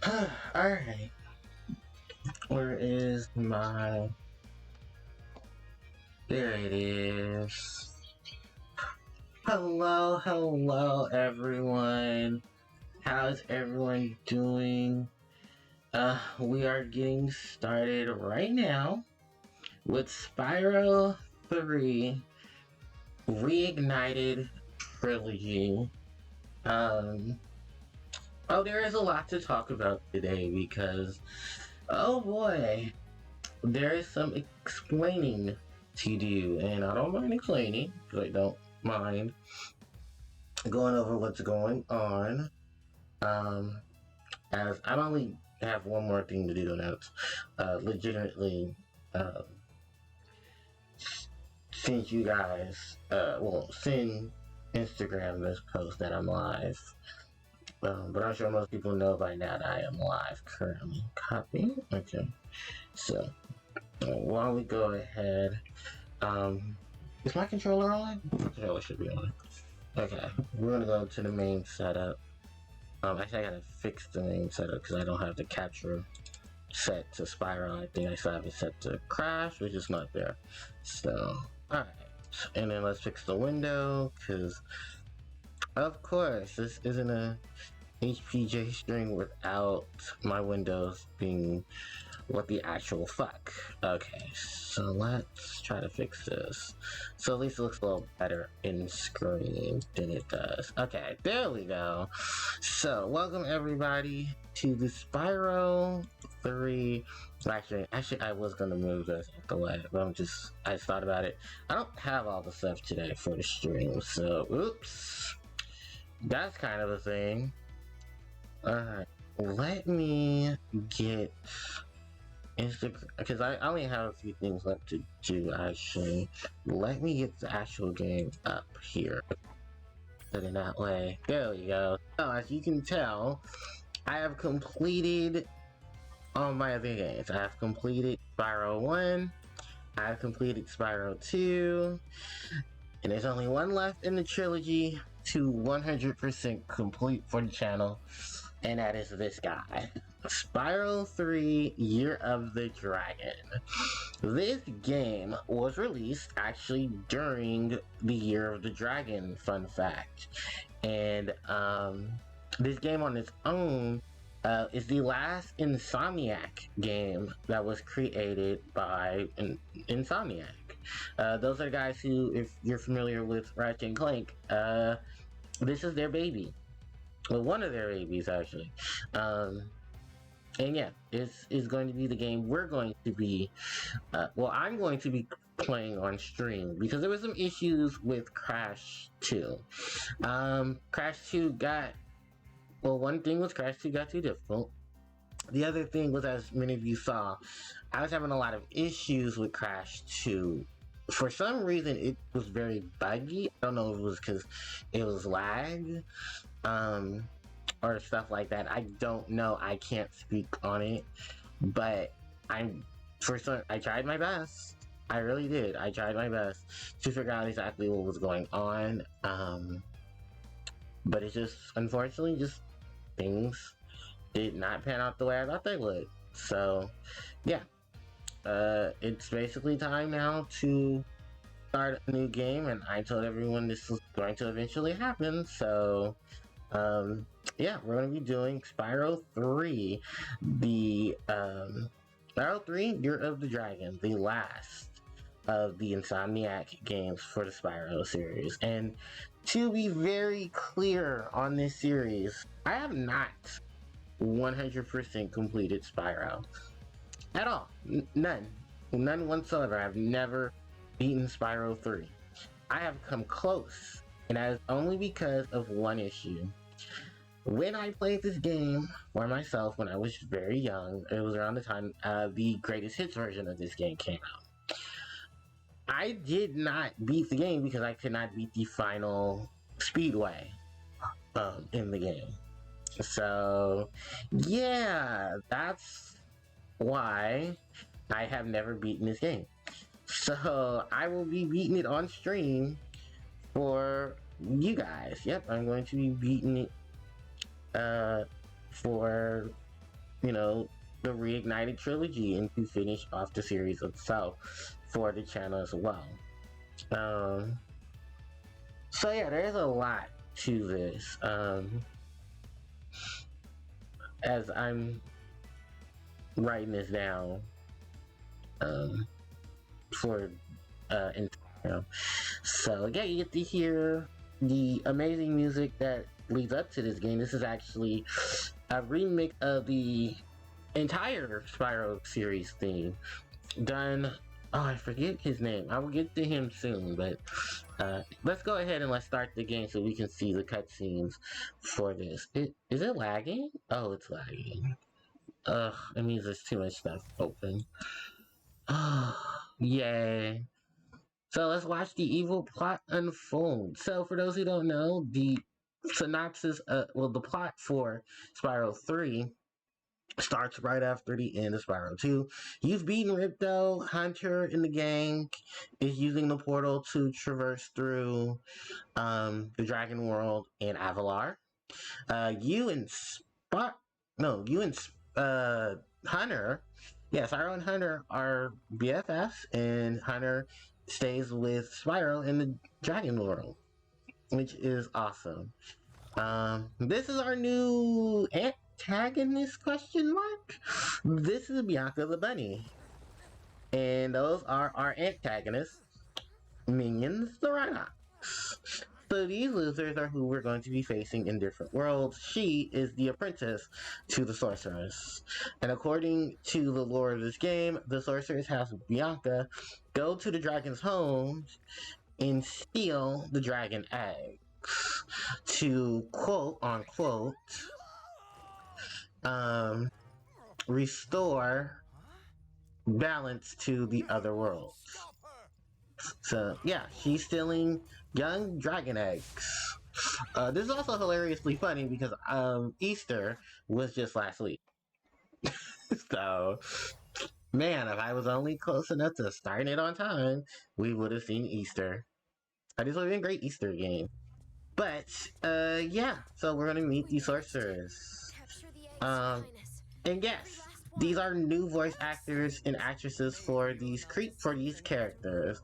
Alright. Where is my... There it is. Hello everyone. How's everyone doing? We are getting started right now with Spyro 3 Reignited Trilogy. There is a lot to talk about today because, oh boy, there is some explaining to do, and I don't mind explaining because I don't mind going over what's going on. As I only have one more thing to do, and that's legitimately send you guys, send Instagram this post that I'm live. But I'm sure most people know by now that I am live currently. Copy. Okay. So, while we go ahead, is my controller on? My controller should be on. Okay. We're gonna go to the main setup. Actually, I gotta fix the main setup because I don't have the capture set to Spyro. I think I still have it set to Crash, which is not there. So, alright. And then let's fix the window because, of course, this isn't a HPJ string without my windows being what the actual fuck. Okay, so let's try to fix this. So at least it looks a little better in screen than it does. Okay, there we go. So, welcome everybody to the Spyro 3. Actually, I was gonna move this out the way, but I just thought about it. I don't have all the stuff today for the stream, so oops. That's kind of a thing. Alright, let me get Instagram, because I only have a few things left to do actually. Let me get the actual game up here. Put it that way. There we go. So as you can tell, I have completed all my other games. I have completed Spyro 1, I have completed Spyro 2, and there's only one left in the trilogy to 100% complete for the channel, and that is this guy. Spyro 3 Year of the Dragon. This game was released actually during the Year of the Dragon, fun fact. And this game on its own is the last Insomniac game that was created by Insomniac. Those are the guys who, if you're familiar with Ratchet & Clank, this is their baby. Well, one of their babies, actually. And yeah, it's going to be the game we're going to be, I'm going to be playing on stream because there was some issues with Crash 2. Crash 2 one thing was Crash 2 got too difficult. The other thing was, as many of you saw, I was having a lot of issues with Crash 2. For some reason, it was very buggy. I don't know if it was because it was lag, or stuff like that. I don't know. I can't speak on it, but I tried my best. I really did. I tried my best to figure out exactly what was going on. But it's just, unfortunately, just things did not pan out the way I thought they would. So, yeah. It's basically time now to start a new game, and I told everyone this was going to eventually happen, so, yeah, we're going to be doing Spyro 3, Spyro 3 Year of the Dragon, the last of the Insomniac games for the Spyro series. And to be very clear on this series, I have not 100% completed Spyro. At all. None whatsoever. I've never beaten Spyro 3. I have come close, and that is only because of one issue. When I played this game for myself when I was very young, it was around the time the greatest hits version of this game came out. I did not beat the game because I could not beat the final Speedway in the game. So, yeah, that's why I have never beaten this game. So, I will be beating it on stream for you guys. Yep, I'm going to be beating it for you know, the Reignited Trilogy and to finish off the series itself for the channel as well. Um, so yeah, there's a lot to this. As I'm writing this down for Instagram. So yeah, you get to hear the amazing music that leads up to this game. This is actually a remix of the entire Spyro series theme done. Oh, I forget his name. I will get to him soon, but let's go ahead and let's start the game so we can see the cutscenes for this. Is it lagging? Oh, it's lagging. Ugh, it means there's too much stuff open. Yay. So let's watch the evil plot unfold. So for those who don't know, the synopsis, the plot for Spyro 3 starts right after the end of Spyro 2. You've beaten Ripto. Hunter in the gang is using the portal to traverse through the Dragon World in Avalar. You and Hunter. Yeah, Spyro and Hunter are BFFs, and Hunter stays with Spyro in the Dragon World, which is awesome. This is our new antagonist, question mark? This is Bianca the Bunny. And those are our antagonists, Minions the Rhinox. So these losers are who we're going to be facing in different worlds. She is the apprentice to the sorceress. And according to the lore of this game, the sorceress has Bianca go to the dragon's homes and steal the dragon eggs to quote unquote restore balance to the other worlds. So yeah, she's stealing young dragon eggs. This is also hilariously funny because Easter was just last week. So man, if I was only close enough to starting it on time, we would have seen Easter. This would have been a great Easter game. But yeah, so we're gonna meet the sorcerers. And yes, these are new voice actors and actresses for these characters,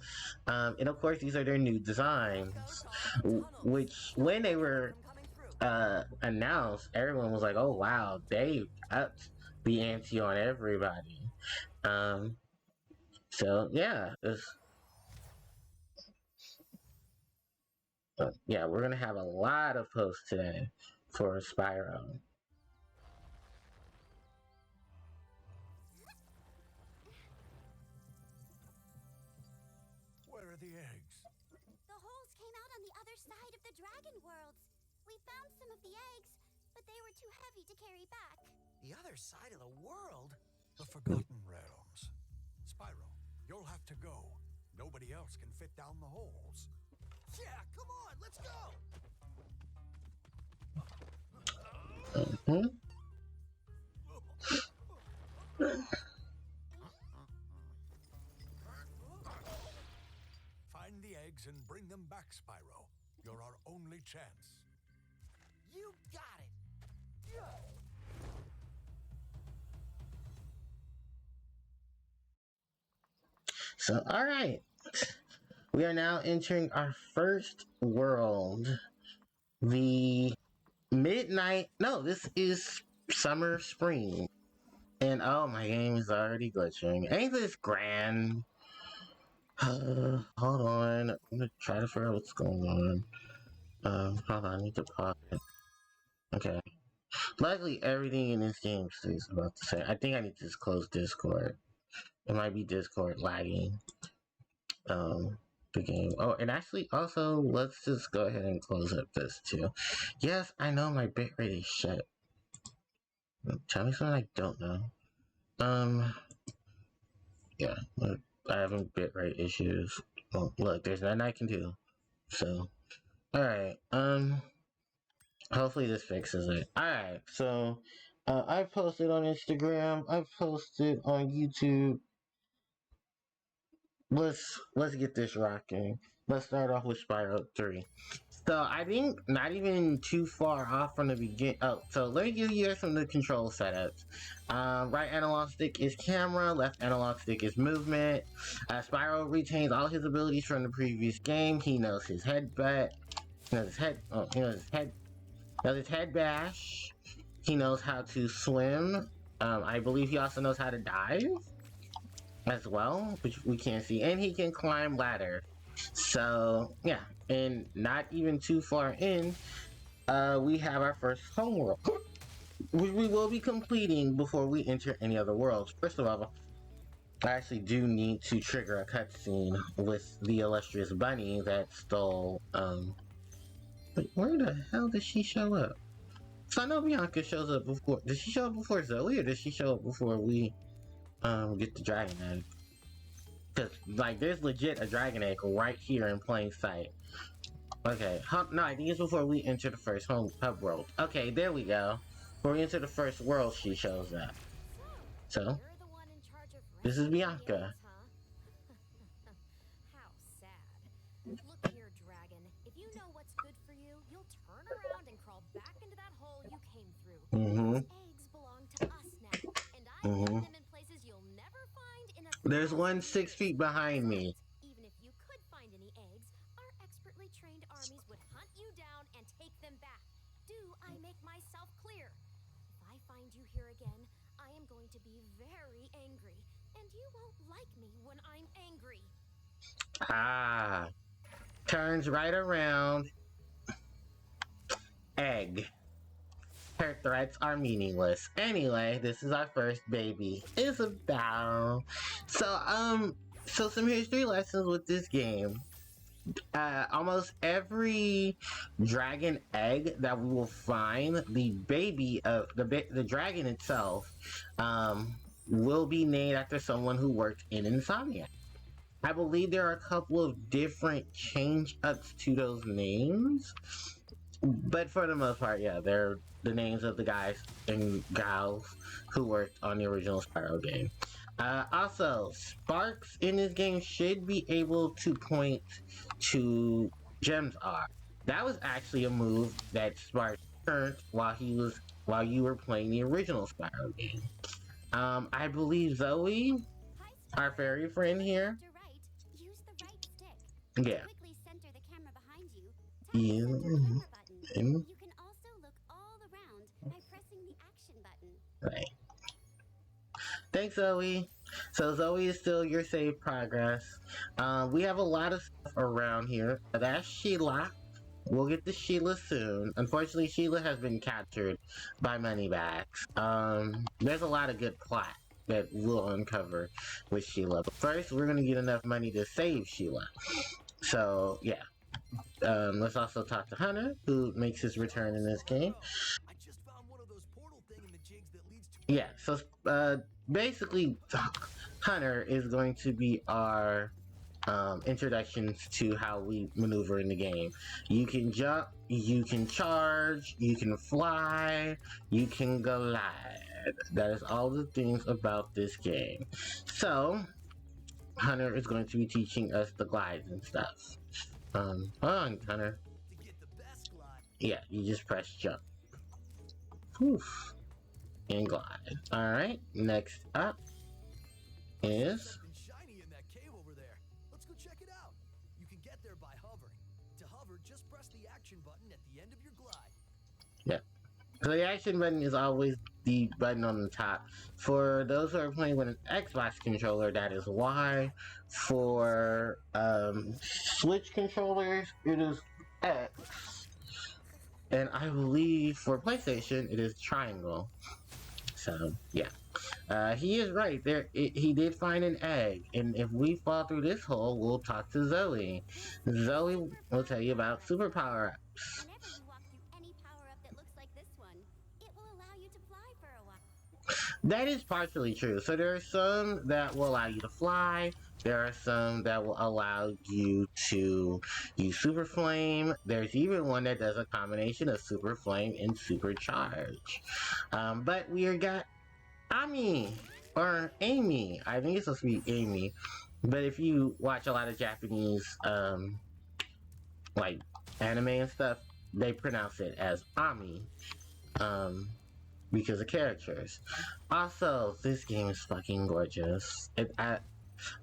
and of course these are their new designs. Which when they were announced, everyone was like, "Oh wow, they upped the ante on everybody." So yeah, yeah, we're gonna have a lot of posts today for Spyro. Where are the eggs? The holes came out on the other side of the dragon worlds. We found some of the eggs, but they were too heavy to carry back. The other side of the world? The Forgotten Realms. Spyro, you'll have to go. Nobody else can fit down the holes. Yeah, come on, let's go! Find the eggs and bring them back, Spyro. You're our only chance. You got it! So, alright. We are now entering our first world. The midnight. No, this is summer spring. And oh, my game is already glitching. Ain't this grand? Hold on. I'm gonna try to figure out what's going on. Hold on, I need to pause it. Okay. Luckily, everything in this game stays about the same. I think I need to just close Discord. It might be Discord lagging. The game. Oh, and actually, also, let's just go ahead and close up this too. Yes, I know my bitrate is shit. Tell me something I don't know. Yeah, look, I have bitrate issues. Oh, look, there's nothing I can do. So, alright, hopefully this fixes it. Alright, so, I've posted on Instagram, I've posted on YouTube. Let's get this rocking. Let's start off with Spyro 3. So I think not even too far off from the begin. Oh, so let me give you guys some of the control setups. Right analog stick is camera, left analog stick is movement. Spyro retains all his abilities from the previous game. He knows his headbutt. He knows his head. Oh, he knows his head. Knows his head bash. He knows how to swim. I believe he also knows how to dive as well, which we can't see, and he can climb ladders. So yeah, and not even too far in, we have our first homeworld, which we will be completing before we enter any other worlds. First of all, I actually do need to trigger a cutscene with the illustrious bunny that stole. Wait, where the hell did she show up? So I know Bianca shows up before. Did she show up before Zoe, or did she show up before we get the dragon egg? Cause like there's legit a dragon egg right here in plain sight. Okay, no, I think it's before we enter the first hub world. Okay, there we go. Before we enter the first world, she shows up. So, You're the one in charge of this is rescuing the Bianca. eggs, huh? How sad. Look here, dragon. If you know what's good for you, you'll turn around and crawl back into that hole you came through. Those eggs belong to us now, and I hid them in places you'll never find in a There's one 6 years. feet behind me. Even if you could find any eggs, our expertly trained armies would hunt you down and take them back. Do I make myself clear? If I find you here again, I am going to be very angry, and you won't like me when I'm angry. Ah, turns right around. Egg. Her threats are meaningless. Anyway, this is our first baby, Isabel. So some history lessons with this game. Almost every dragon egg that we will find, the baby of the dragon itself, will be named after someone who worked in Insomnia. I believe there are a couple of different change-ups to those names, but for the most part, yeah, they're the names of the guys and gals who worked on the original Spyro game. Also, sparks in this game should be able to point to gems are. That was actually a move that Spark turned while you were playing the original Spyro game. I believe Zoe, our fairy friend here. Use the right stick. Yeah. Quickly center the camera behind you. Tap the Yeah. center camera button. You can also look all around by pressing the action button. Right. Thanks, Zoe. So Zoe is still your save progress. We have a lot of stuff around here. That's Sheila. We'll get to Sheila soon. Unfortunately, Sheila has been captured by Moneybags. There's a lot of good plot that we'll uncover with Sheila. But first, we're gonna get enough money to save Sheila. So, yeah. Let's also talk to Hunter, who makes his return in this game. I just found one of those portal thingamajigs that leads to Yeah, so basically, Hunter is going to be our introductions to how we maneuver in the game. You can jump, you can charge, you can fly, you can glide. That is all the things about this game. So, Hunter is going to be teaching us the glides and stuff. Hold on, Hunter. to get the best glide. Yeah, you just press jump. Poof. And glide. Alright, next up is... Something shiny in that cave over there. Let's go check it out. You can get there by hovering. To hover, just press the action button at the end of your glide. Yeah. So the action button is always the button on the top. For those who are playing with an Xbox controller, that is Y. For Switch controllers, it is X. And I believe for PlayStation, it is triangle. So, yeah. He is right. He did find an egg. And if we fall through this hole, we'll talk to Zoe. Zoe will tell you about super power-ups. Whenever you walk through any power-up that looks like this one, it will allow you to fly for a while. That is partially true. So there are some that will allow you to fly. There are some that will allow you to use Super Flame. There's even one that does a combination of Super Flame and Supercharge. But we got Ami, or Amy. I think it's supposed to be Amy. But if you watch a lot of Japanese, like, anime and stuff, they pronounce it as Ami, because of characters. Also, this game is fucking gorgeous.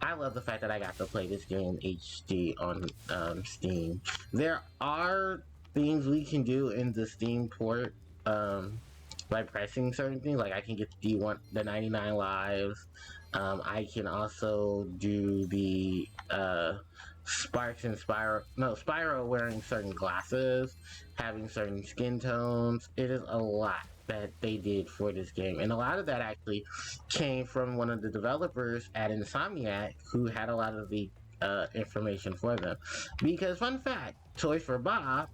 I love the fact that I got to play this game HD on Steam. There are things we can do in the Steam port, by pressing certain things. Like I can get the 99 lives. I can also do the Sparks and Spyro wearing certain glasses, having certain skin tones. It is a lot that they did for this game, and a lot of that actually came from one of the developers at Insomniac, who had a lot of the information for them. Because fun fact, Toys for Bob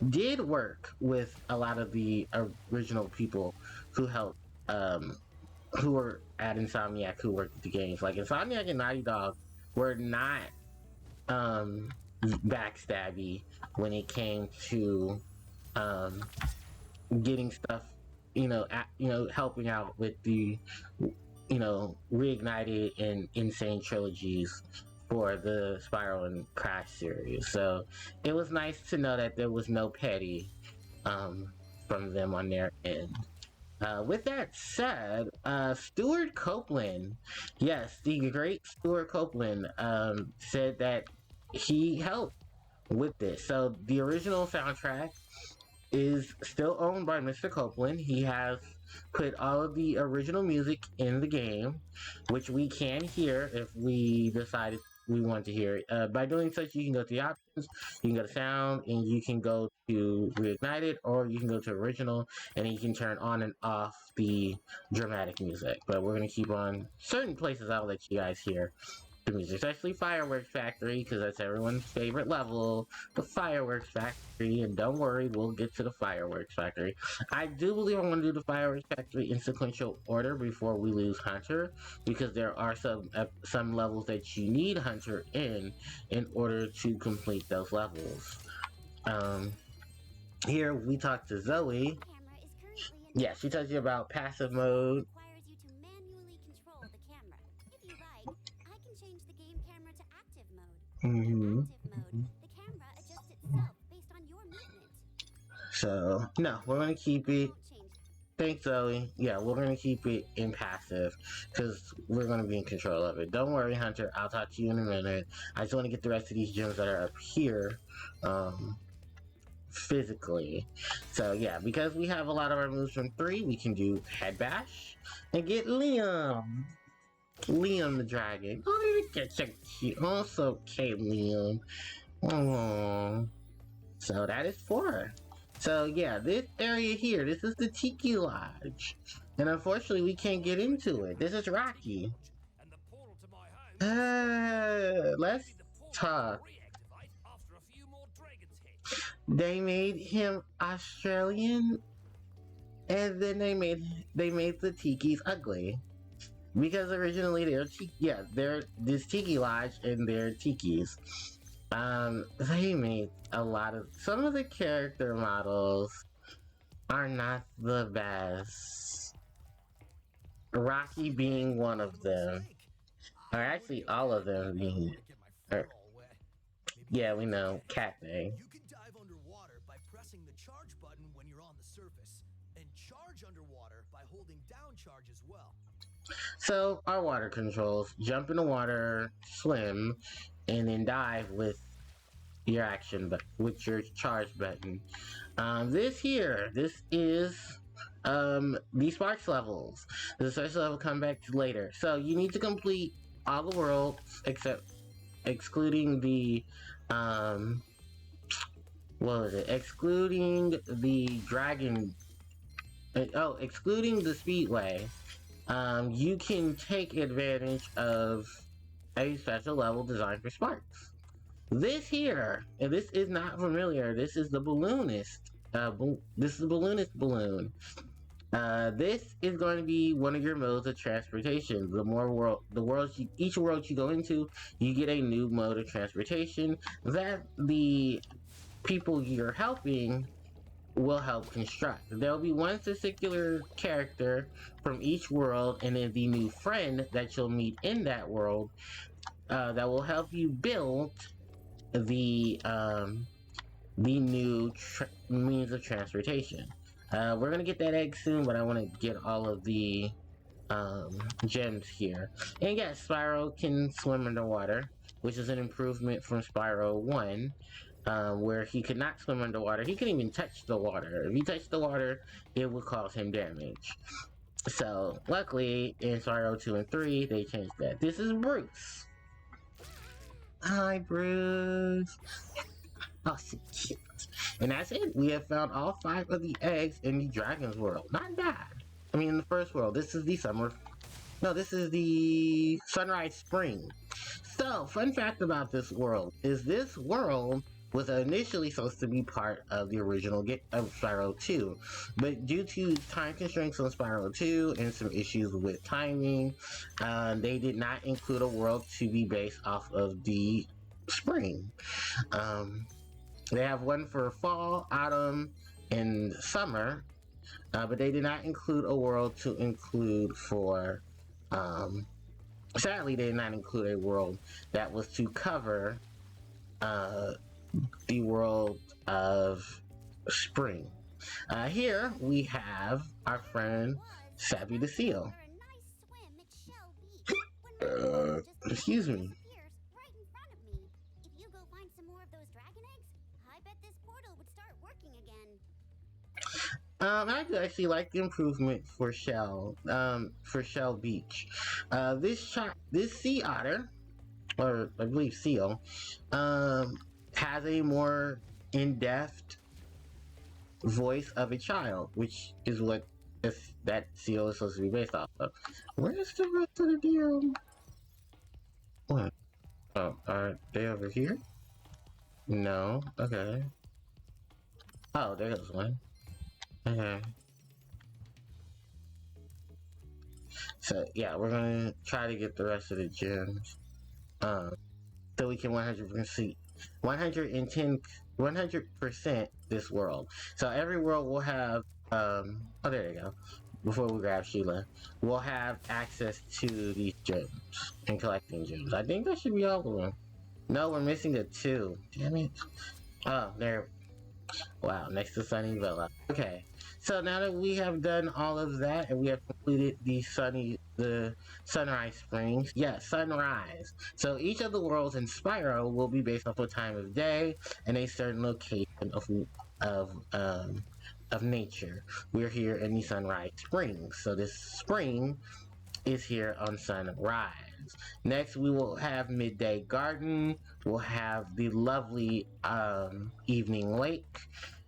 did work with a lot of the original people who helped, who were at Insomniac, who worked with the games. Like Insomniac and Naughty Dog were not backstabby when it came to getting stuff, helping out with the, Reignited and Insane trilogies for the Spyro and Crash series. So it was nice to know that there was no petty from them on their end. With that said, Stuart Copeland, yes, the great Stuart Copeland, said that he helped with this. So the original soundtrack is still owned by Mr. Copeland. He has put all of the original music in the game, which we can hear if we decided we want to hear it. By doing such, you can go to the options, you can go to sound, and you can go to Reignited, or you can go to original, and you can turn on and off the dramatic music. But we're going to keep on certain places. I'll let you guys hear the music, especially Fireworks Factory, because that's everyone's favorite level, the Fireworks Factory. And don't worry, we'll get to the Fireworks Factory. I do believe I'm going to do the Fireworks Factory in sequential order before we lose Hunter, because there are some levels that you need Hunter in order to complete those levels. Here we talk to Zoe. Yeah, she tells you about passive mode. Mm-hmm. The camera adjusts itself based on your movement. So, no, we're going to keep it. Thanks, Zoe. Yeah, we're going to keep it in passive because we're going to be in control of it. Don't worry, Hunter. I'll talk to you in a minute. I just want to get the rest of these gems that are up here physically. So, yeah, because we have a lot of our moves from 3, we can do Head Bash and get Liam the dragon. Oh, get so cute. Oh, so cute, Liam. Oh. So that is 4. So yeah, this area here, this is the Tiki Lodge. And unfortunately, we can't get into it. This is Rocky. Let's talk. They made him Australian, and then they made the Tikis ugly. Because originally they're this Tiki Lodge and they're Tikis. They made some of the character models are not the best. Rocky being one of them. Or actually all of them being. Yeah, we know. Cat Day. You can dive underwater by pressing the charge button when you're on the surface, and charge underwater by holding down charge as well. So, our water controls: jump in the water, swim, and then dive with your with your charge button. This is the Sparks levels. The Sparks level come back to later. So, you need to complete all the worlds excluding the excluding the dragon. Excluding the Speedway. You can take advantage of a special level designed for Sparks. This here, and this is not familiar, this is the balloonist. This is the balloonist balloon. This is going to be one of your modes of transportation. Each world you go into, you get a new mode of transportation that the people you're helping will help construct. There'll be one particular character from each world, and then the new friend that you'll meet in that world that will help you build the the new means of transportation. We're gonna get that egg soon, but I want to get all of the gems here. And yes, Spyro can swim underwater, which is an improvement from Spyro 1, where he could not swim underwater. He couldn't even touch the water. If he touched the water, it would cause him damage. So, luckily, in Spyro 2 and 3, they changed that. This is Bruce. Hi, Bruce. Oh, so cute. And that's it. We have found all 5 of the eggs in the Dragon's World. Not bad. I mean, in the first world. This is the summer. No, this is the Sunrise Spring. So, fun fact about this world is this world was initially supposed to be part of the original of Spyro 2, but due to time constraints on Spyro 2 and some issues with timing, they did not include a world to be based off of the spring. They have one for fall, autumn, and summer, but they did not include a world to include for sadly, they did not include a world that was to cover the world of spring. Here we have our friend Savvy the Seal. Excuse me. Right in front of me. If you go find some more of those dragon eggs, I bet this portal would start working again. I do actually like the improvement for Sheila Beach. This sea otter, or I believe seal, has a more in-depth voice of a child, which is what that seal is supposed to be based off of. Where's the rest of the deal? What? Oh, are they over here? No. Okay. Oh, there's one. Okay. So yeah, we're gonna try to get the rest of the gems, so we can 100% this world. So every world will have, oh there you go. Before we grab Sheila, we'll have access to these gems and collecting gems. I think that should be all of them. No, we're missing the 2. Damn it. Oh, there. Wow, next to Sunny Villa. Okay, so now that we have done all of that and we have completed the Sunrise Springs, sunrise. So each of the worlds in Spyro will be based off a time of day and a certain location of nature. We're here in the Sunrise Springs, so this spring is here on Sunrise. Next, we will have Midday Garden. We'll have the lovely Evening Lake.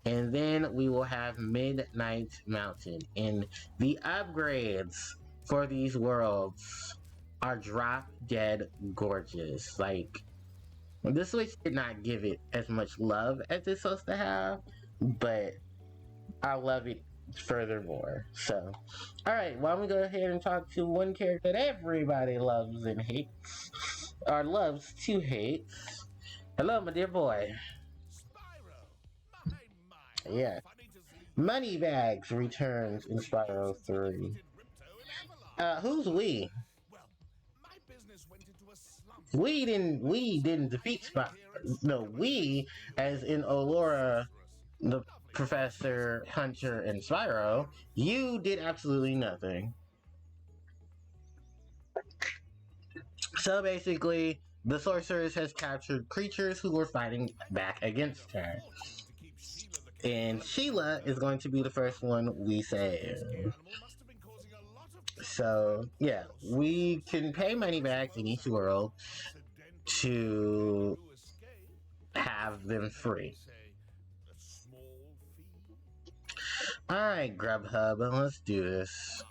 And then we will have Midnight Mountain. And the upgrades for these worlds are drop dead gorgeous. Like, the Switch did not give it as much love as it's supposed to have, but I love it furthermore. So, alright, why don't we go ahead and talk to one character that everybody loves and hates, or loves to hate. Hello, my dear boy. Spyro! My, Yeah. funny to see Moneybags returns in Spyro 3. Who's we? Well, my business went into a slump. We didn't defeat Spyro. No, we, as in Allura, the Professor, Hunter, and Spyro, you did absolutely nothing. So basically, the sorceress has captured creatures who were fighting back against her. And Sheila is going to be the first one we save. So, yeah, we can pay money back in each world to have them free. Alright, Grubhub, let's do this.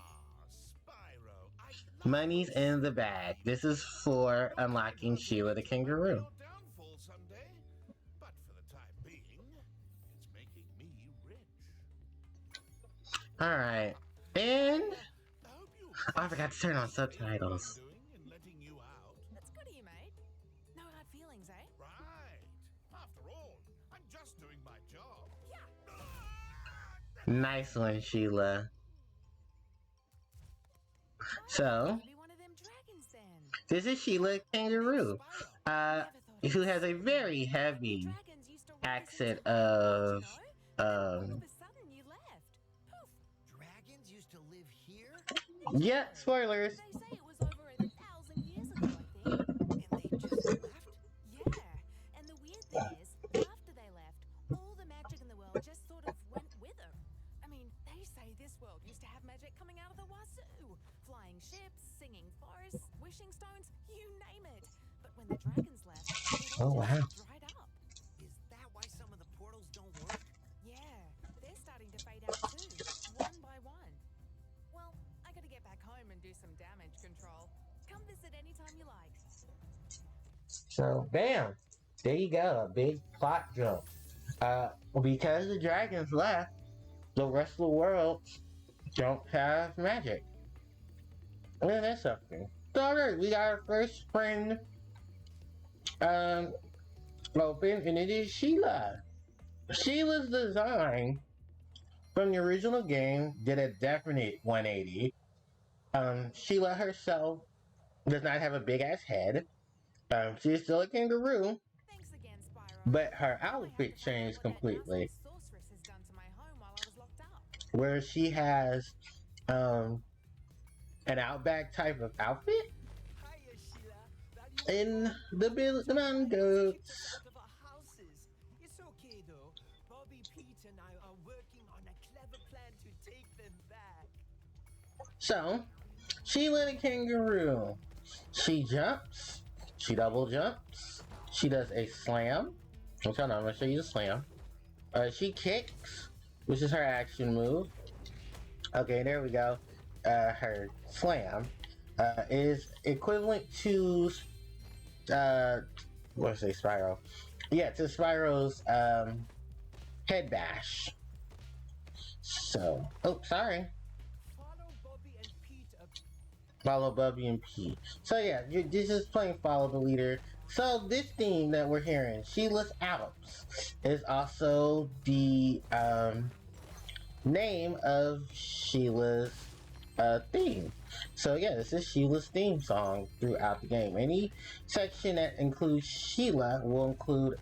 Money's in the bag. This is for unlocking Sheila the Kangaroo. Alright, and I forgot to turn on subtitles. That's good of you, mate. No hard feelings, eh? Right. After all, I'm just doing my job. Nice one, Sheila. So, Be one of them dragons then. this is Sheila Kangaroo, who has a very heavy Dragons used to accent of All of a sudden you left. Poof. Dragons used to live here? yeah, spoilers. They say it was over 1,000 years ago, I think. And they just left? Yeah. And the weird thing is, after they left, all the magic in the world just sort of went with them. I mean, they say this world used to have magic coming out of the wazoo. Flying ships, singing forests, wishing stones, you name it. But when the dragons left, it Oh, all wow. just dried up. Is that why some of the portals don't work? Yeah, they're starting to fade out too, one by one. Well, I gotta get back home and do some damage control. Come visit anytime you like. So, bam, there you go, a big plot jump. Because the dragons left, the rest of the world don't have magic. And that's something. So, alright, we got our first friend open, and it is Sheila. Sheila's design from the original game did a definite 180. Sheila herself does not have a big ass head. She is still a kangaroo, Thanks again, Spyro. but her Now I have outfit to find out changed what that completely. nasty sorceress has done to my home while I was locked up. Where she has an outback type of outfit Hiya, Sheila. in the mountain goats. Out of our houses. It's okay though. Bobby, Pete, and I are working on a clever plan to take them back. So, Sheila the kangaroo. She jumps. She double jumps. She does a slam. Hold on, I'm gonna show you the slam. She kicks, which is her action move. Okay, there we go. Her slam is equivalent to what did I say, Spyro? Yeah, to Spyro's head bash. So, oh, sorry. Follow Bobby and Pete up. Follow Bubby and Pete. So yeah, this is playing Follow the Leader. So this theme that we're hearing, Sheila's Alps, is also the name of Sheila's theme. So yeah, this is Sheila's theme song throughout the game. Any section that includes Sheila will include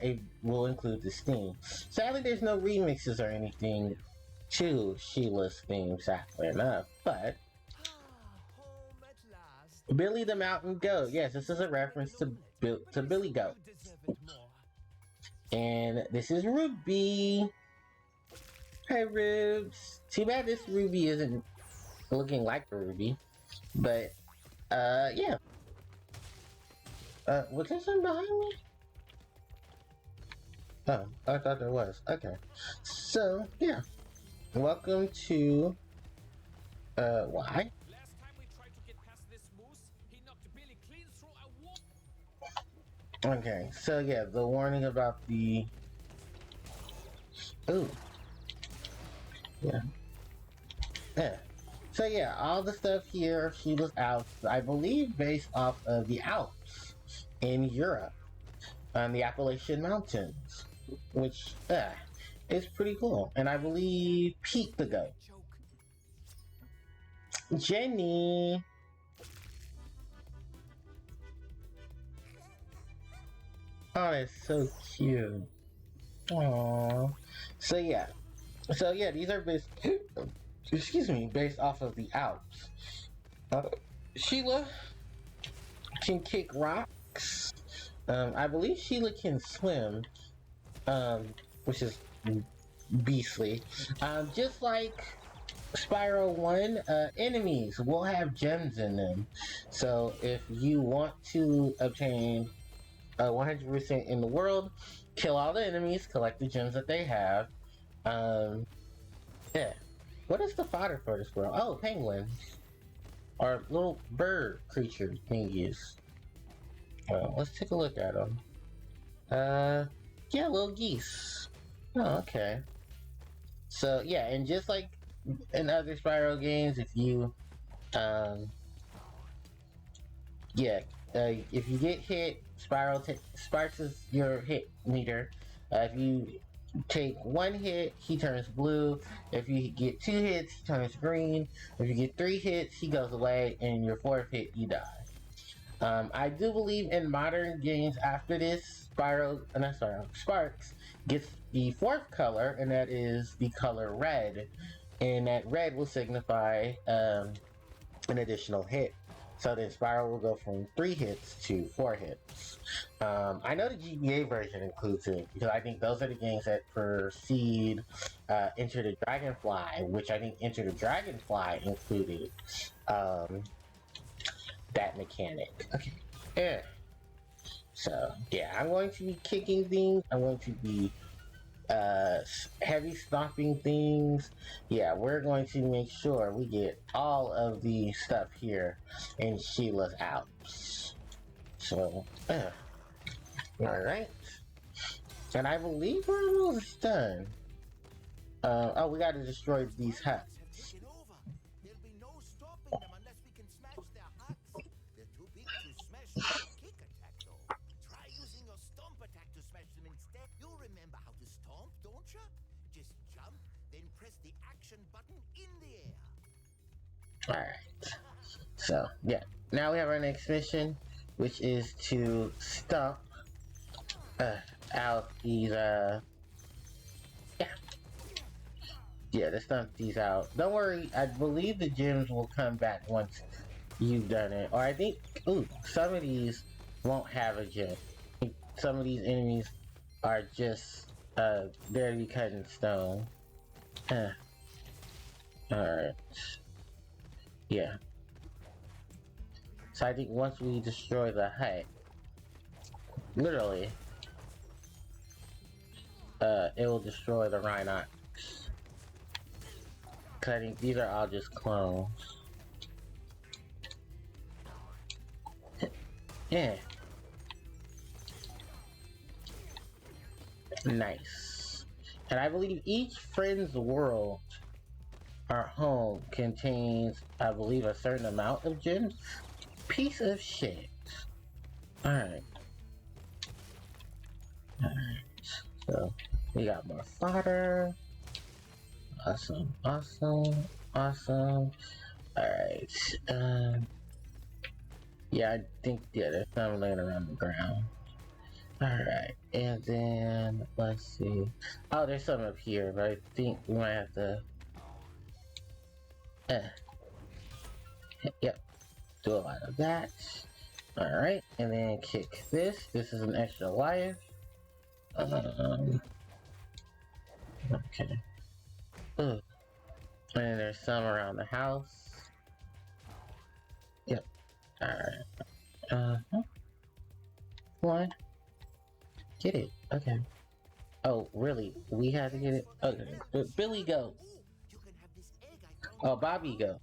this theme. Sadly, there's no remixes or anything to Sheila's theme, sadly enough, but Home at last. Billy the Mountain Goat. Yes, this is a reference to Billy Goat. You deserve it more. And this is Ruby. Hey, Rubes. Too bad this Ruby isn't looking like a Ruby. But, yeah. Was there something behind me? Oh, I thought there was. Okay. So, yeah. Welcome to, why? Last time we tried to get past this moose, he knocked Billy clean through a wall. Okay, so yeah, the warning about the... Ooh. Yeah. Yeah. So yeah, all the stuff here, Sheila's Alps, I believe based off of the Alps in Europe, on the Appalachian Mountains, which, is pretty cool. And I believe Pete the Goat. Joke. Jenny! Oh, that's so cute. Aww. So yeah, these are based, based off of the Alps. Sheila can kick rocks. I believe Sheila can swim, which is beastly. Just like Spyro 1, enemies will have gems in them. So if you want to obtain 100% in the world, kill all the enemies, collect the gems that they have. Yeah. What is the fodder for this world? Oh, penguins. Or little bird creature thingies. Let's take a look at them. Yeah, little geese. Oh, okay. So, yeah, and just like in other Spyro games, if you, if you get hit, Spyro sparks your hit meter. If you take one hit, he turns blue. If you get 2 hits, he turns green. If you get 3 hits, he goes away, and your 4th hit, you die. I do believe in modern games after this, Sparks gets the fourth color, and that is the color red. And that red will signify an additional hit. So then Spyro will go from 3 hits to 4 hits. I know the GBA version includes it because I think those are the games that precede Enter the Dragonfly, which I think Enter the Dragonfly included that mechanic. Okay. Yeah. So yeah, I'm going to be kicking things. I'm going to be heavy stomping things. Yeah, we're going to make sure we get all of the stuff here in Sheila's Alps. So, alright. And I believe we're almost done. Oh, we gotta destroy these huts. Taken over. There'll be no stopping them unless we can smash their huts. They're too big to smash with a kick attack, though. Try using your stomp attack to smash them instead. You remember how to stomp, don't you? Just jump, then press the action button in the air. Alright. So, yeah. Now we have our next mission, which is to stomp out these, yeah, to stomp these out. Don't worry, I believe the gems will come back once you've done it. Or I think, some of these won't have a gem. Some of these enemies are just, there to be cut in stone. Alright. Yeah. So I think once we destroy the hut, literally, it will destroy the Reignited. Cause I think these are all just clones. Yeah. Nice. And I believe each friend's world or home contains, I believe, a certain amount of gems. Piece of shit. Alright. So, we got more fodder. Awesome. Alright. Yeah, I think, there's some laying around the ground. Alright. And then, let's see. Oh, there's some up here, but I think we might have to... Yep. Do a lot of that. Alright. And then kick this. This is an extra life. Okay. And there's some around the house. Yep. Alright. One. Get it. Okay. Oh, really? We had to get it? Okay. Billy go. Oh, Bobby go.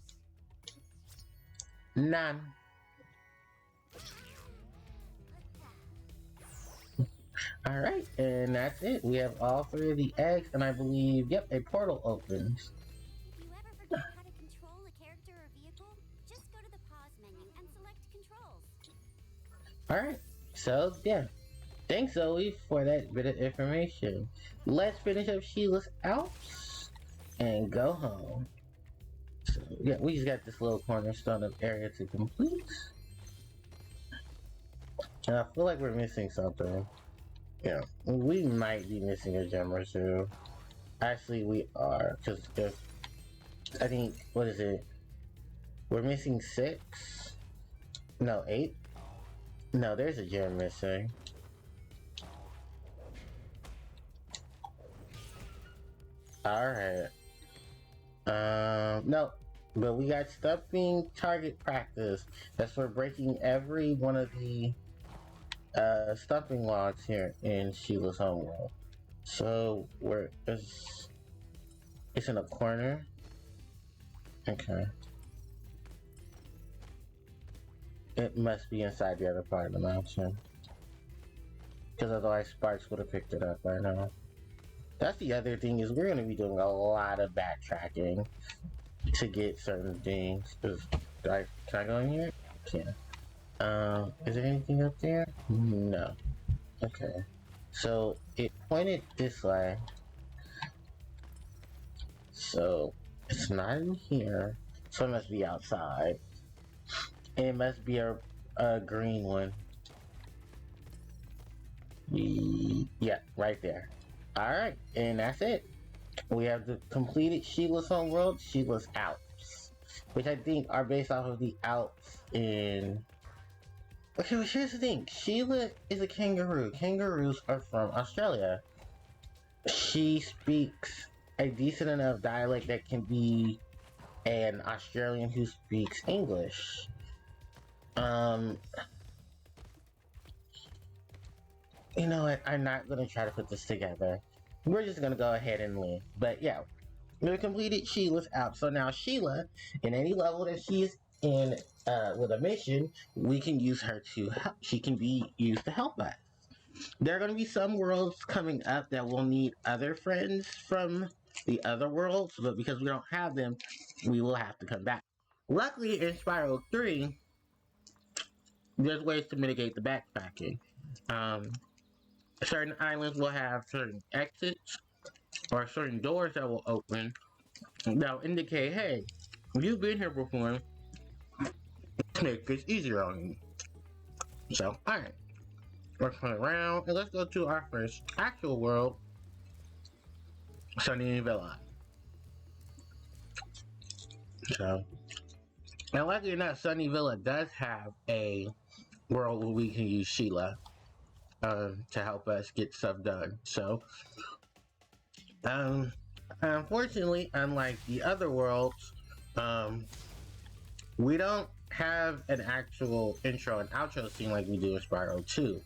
None. Alright, and that's it. We have all 3 of the eggs, and I believe, yep, a portal opens. If you ever forget how to control a character or vehicle, just go to the pause menu and select controls. Alright, so, yeah. Thanks, Zoe, for that bit of information. Let's finish up Sheila's Alps and go home. So, yeah, we just got this little cornerstone of area to complete. And I feel like we're missing something. Yeah, we might be missing a gem or 2. Actually, we are, because I think, what is it? We're missing 6? No, 8? No, there's a gem missing. Alright. No, but we got stuffing target practice. That's for breaking every one of the stumping logs here in Sheila's homeworld. So it's in a corner. Okay. It must be inside the other part of the mountain. Because otherwise Sparks would have picked it up by now. That's the other thing, is we're going to be doing a lot of backtracking to get certain things. Can I go in here? Can't. Is there anything up there? No. Okay. So, it pointed this way. So, it's not in here. So it must be outside. And it must be a green one. Yeah, right there. Alright, and that's it. We have the completed Sheila's homeworld, Sheila's Alps, which I think are based off of the Alps in. Okay, well, here's the thing. Sheila is a kangaroo. Kangaroos are from Australia. She speaks a decent enough dialect that can be an Australian who speaks English. You know what? I'm not gonna try to put this together. We're just gonna go ahead and live. But yeah, we completed Sheila's app. So now Sheila, in any level that she is in with a mission, we can use her to help. She can be used to help us. There are going to be some worlds coming up that will need other friends from the other worlds, but because we don't have them, we will have to come back. Luckily, in Spyro 3, there's ways to mitigate the backpacking. Um, certain islands will have certain exits or certain doors that will open that'll indicate, hey, you've been here before, make this easier on you. So, alright, let's turn around and let's go to our first actual world, Sunny Villa. So, and luckily enough, Sunny Villa does have a world where we can use Sheila to help us get stuff done. So, unfortunately, unlike the other worlds, we don't have an actual intro and outro scene like we do in Spyro 2.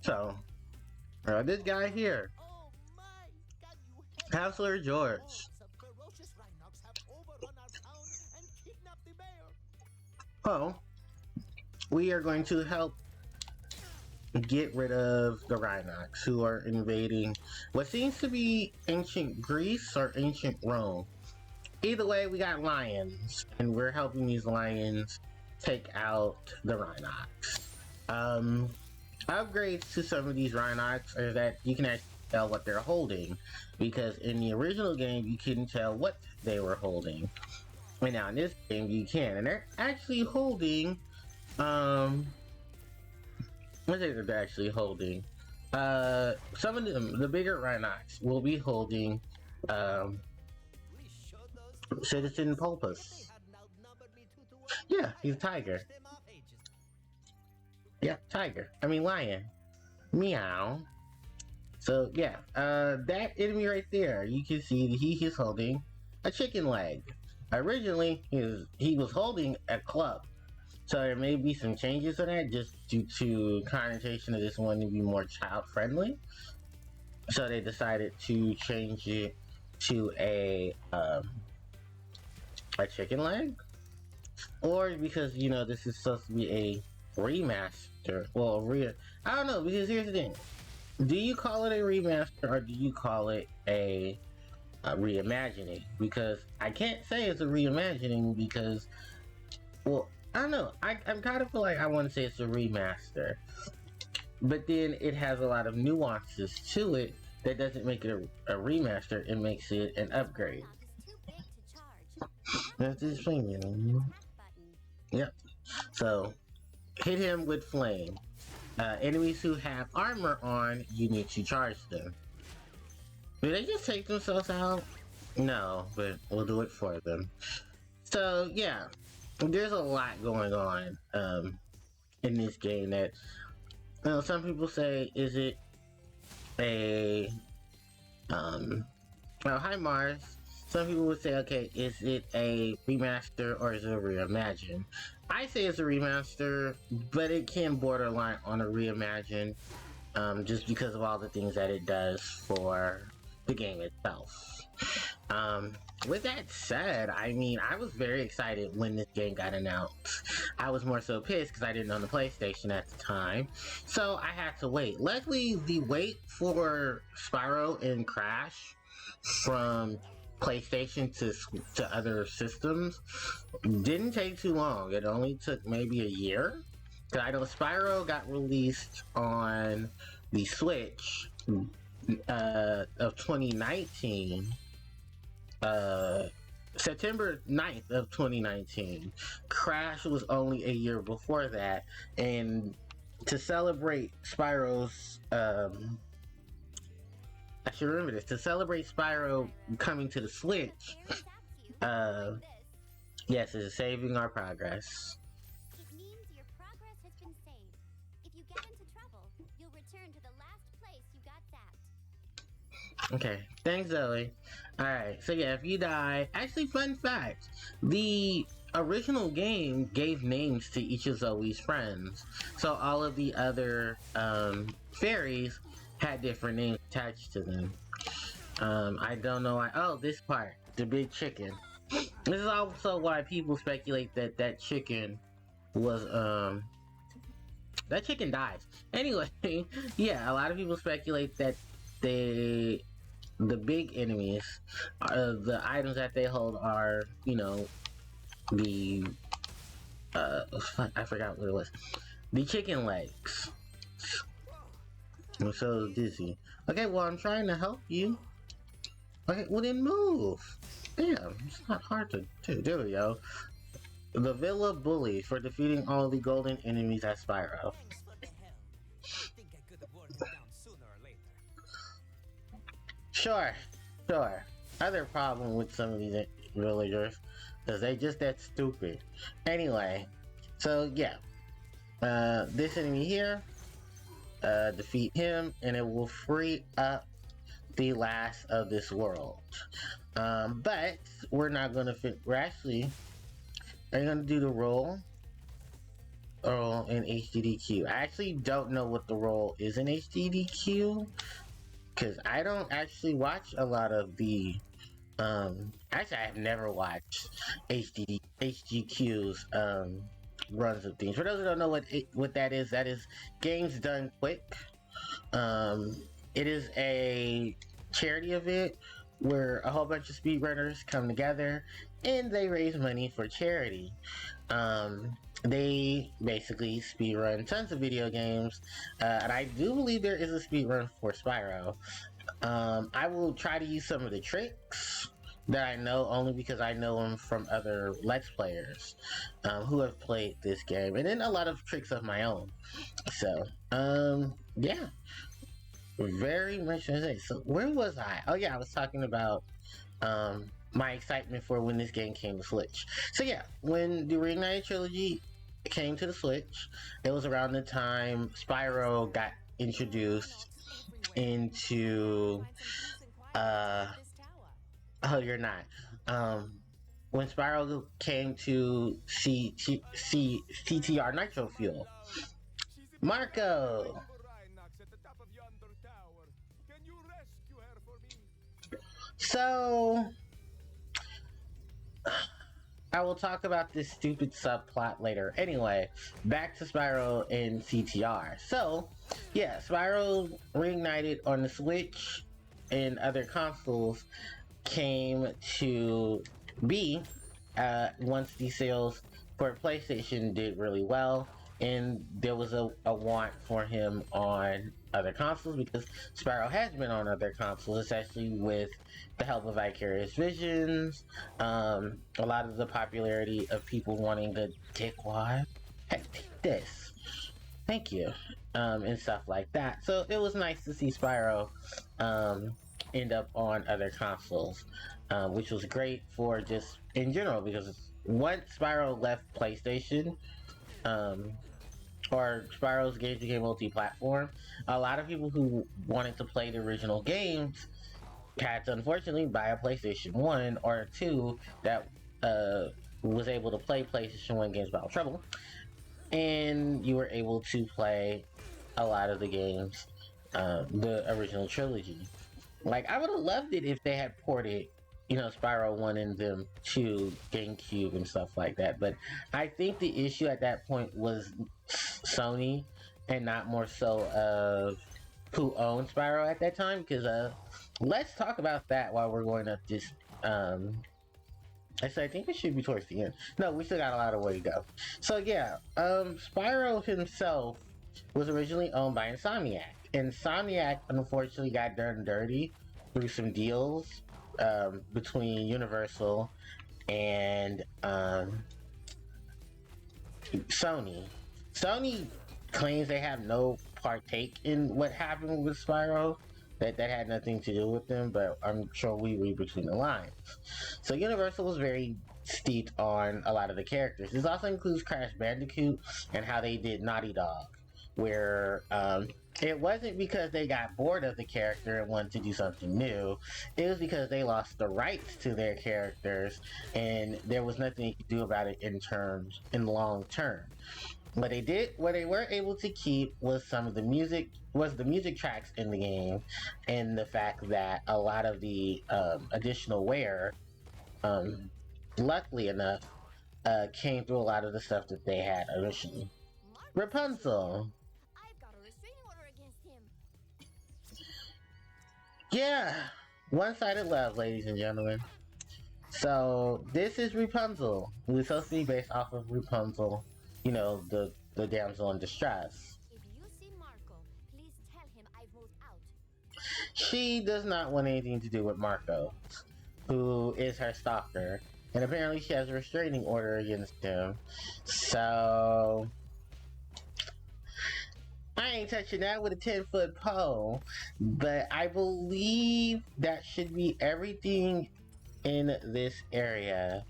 So, this guy here, Oh my! Can you Counselor George. Some ferocious rhinocs have overrun our town and kidnapped the mayor. Oh, we are going to help get rid of the Rhinox who are invading what seems to be ancient Greece or ancient Rome. Either way, we got lions, and we're helping these lions take out the Rhinox. Upgrades to some of these Rhinox are that you can actually tell what they're holding, because in the original game you couldn't tell what they were holding. And now in this game you can, and they're actually holding, what is it they're actually holding? Some of them, the bigger Rhinox, will be holding, We showed those Citizen Pulpus. they had outnumbered me 2 to 1. Yeah, he's a tiger. Pushed them off ages. Yeah, tiger. I mean lion. Meow. So yeah, that enemy right there, you can see that he is holding a chicken leg. Originally, he was holding a club. So there may be some changes on that just due to connotation of this one to be more child friendly. So they decided to change it to a chicken leg, or because you know this is supposed to be a remaster. Well, I don't know, because here's the thing: do you call it a remaster or do you call it a reimagining? Because I can't say it's a reimagining because, well, I don't know. I kind of feel like I want to say it's a remaster, but then it has a lot of nuances to it that doesn't make it a remaster. It makes it an upgrade. That's this premium. Yep. So hit him with flame. Enemies who have armor on, you need to charge them. Do they just take themselves out? No, but we'll do it for them. So yeah, there's a lot going on in this game that, you know, some people say, is it a oh, hi Mars. Some people would say, okay, is it a remaster or is it a reimagine? I say it's a remaster, but it can borderline on a reimagine, just because of all the things that it does for the game itself. With that said, I mean, I was very excited when this game got announced. I was more so pissed because I didn't own the PlayStation at the time, so I had to wait. Luckily, the wait for Spyro and Crash from PlayStation to other systems didn't take too long. It only took maybe a year. Because I know Spyro got released on the Switch of 2019. September 9th of 2019. Crash was only a year before that, and to celebrate Spyro's I should remember this. To celebrate Spyro coming to the Switch, yes, it's saving our progress. It means your progress has been saved. If you get into trouble, you'll return to the last place you got zapped. Okay, thanks, Zoe. Alright, so yeah, if you die... Actually, fun fact. The original game gave names to each of Zoe's friends. So all of the other fairies had different names attached to them. I don't know why... Oh, this part. The big chicken. This is also why people speculate that that chicken was... That chicken dies. Anyway, yeah, a lot of people speculate that the big enemies, the items that they hold are, you know, the I forgot what it was. The chicken legs. I'm so dizzy. Okay, well, I'm trying to help you. Okay, well then move. Damn, it's not hard to do. There we go. The Villa Bully for defeating all the golden enemies at Spyro. Thanks for the help. I think I could have worn it down sooner or later. Sure. Other problem with some of these villagers is they just that stupid. Anyway, so yeah, this enemy here, defeat him, and it will free up the last of this world. But we're not gonna we're actually gonna do the roll in HDDQ. I actually don't know what the roll is in HDDQ because I don't actually watch a lot of the actually I have never watched HDQ's runs of things. For those who don't know what that is games done quick. It is a charity event where a whole bunch of speedrunners come together and they raise money for charity. They basically speedrun tons of video games, and I do believe there is a speedrun for Spyro. I will try to use some of the tricks that I know only because I know them from other Let's Players who have played this game, and then a lot of tricks of my own. So, yeah. Very much insane. So where was I? Oh yeah, I was talking about my excitement for when this game came to Switch. So yeah, when the Reignited Trilogy came to the Switch, it was around the time Spyro got introduced into oh, you're not. When Spyro came to CTR Nitro Fuel. Marco! So, I will talk about this stupid subplot later. Anyway, back to Spyro and CTR. So, yeah, Spyro Reignited on the Switch and other consoles came to be once the sales for PlayStation did really well, and there was a want for him on other consoles because Spyro has been on other consoles, especially with the help of Vicarious Visions, a lot of the popularity of people wanting the dickwad. Hey, take this. Thank you. And stuff like that. So it was nice to see Spyro end up on other consoles, which was great for just in general because once Spyro left PlayStation, or Spyro's games became multi-platform, a lot of people who wanted to play the original games had to unfortunately buy a PlayStation 1 or 2 that was able to play PlayStation 1 games without trouble, and you were able to play a lot of the games, the original trilogy. Like, I would have loved it if they had ported, you know, Spyro 1 and them to GameCube and stuff like that, but I think the issue at that point was Sony and not more so of who owned Spyro at that time, because let's talk about that while we're going up this actually I think it should be towards the end. No, we still got a lot of way to go. So yeah, Spyro himself was originally owned by Insomniac. Insomniac unfortunately got done dirty through some deals between Universal and Sony. Sony claims they have no partake in what happened with Spyro that had nothing to do with them, but I'm sure we read between the lines. So Universal was very steeped on a lot of the characters. This also includes Crash Bandicoot and how they did Naughty Dog, where it wasn't because they got bored of the character and wanted to do something new. It was because they lost the rights to their characters, and there was nothing they could do about it in long term. What they were able to keep was the music tracks in the game, and the fact that a lot of the additional wear, luckily enough, came through a lot of the stuff that they had originally. Rapunzel. I've got a restraining order against him. Yeah, one-sided love, ladies and gentlemen. So this is Rapunzel. It was supposed to be based off of Rapunzel, the damsel in distress. If you see Marco, please tell him I've moved out. She does not want anything to do with Marco, who is her stalker, and apparently she has a restraining order against him. So I ain't touching that with a 10-foot pole, but I believe that should be everything in this area.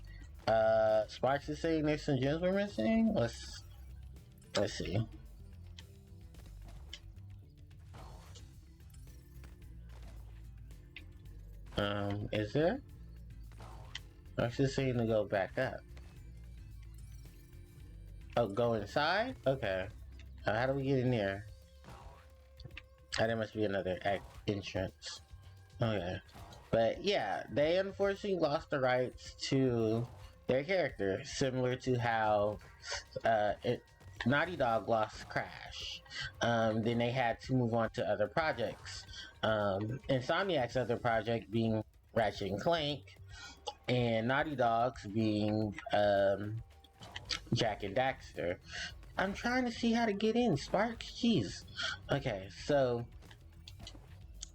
Sparks is saying there's some gems we're missing. Let's see. Is there? Sparks is saying to go back up. Oh, go inside? Okay. How do we get in there? There must be another entrance. Okay. But yeah, they unfortunately lost the rights to their character, similar to how Naughty Dog lost Crash. Then they had to move on to other projects. Insomniac's other project being Ratchet and Clank, and Naughty Dog's being Jak and Daxter. I'm trying to see how to get in, Sparks. Jeez. Okay, so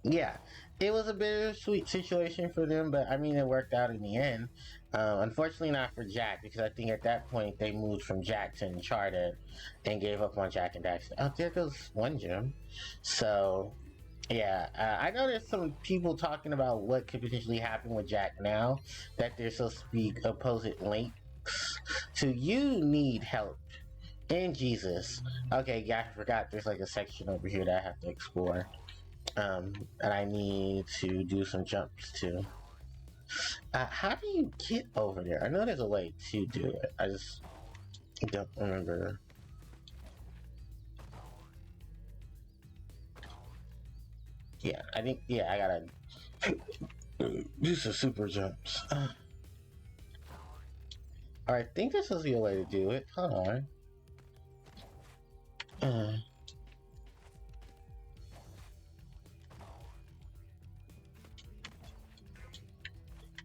yeah, it was a bittersweet situation for them, but I mean, it worked out in the end. Unfortunately, not for Jak, because I think at that point they moved from Jak to Uncharted and gave up on Jak and Daxter. Oh, there goes one gem. So yeah, I know there's some people talking about what could potentially happen with Jak now, that they're supposed to be opposite links. So you need help. And Jesus. Okay, yeah, I forgot there's like a section over here that I have to explore. And I need to do some jumps too. How do you get over there? I know there's a way to do it. I just don't remember. Yeah, I think, I gotta do some super jumps. Alright, I think this is the way to do it. Hold on.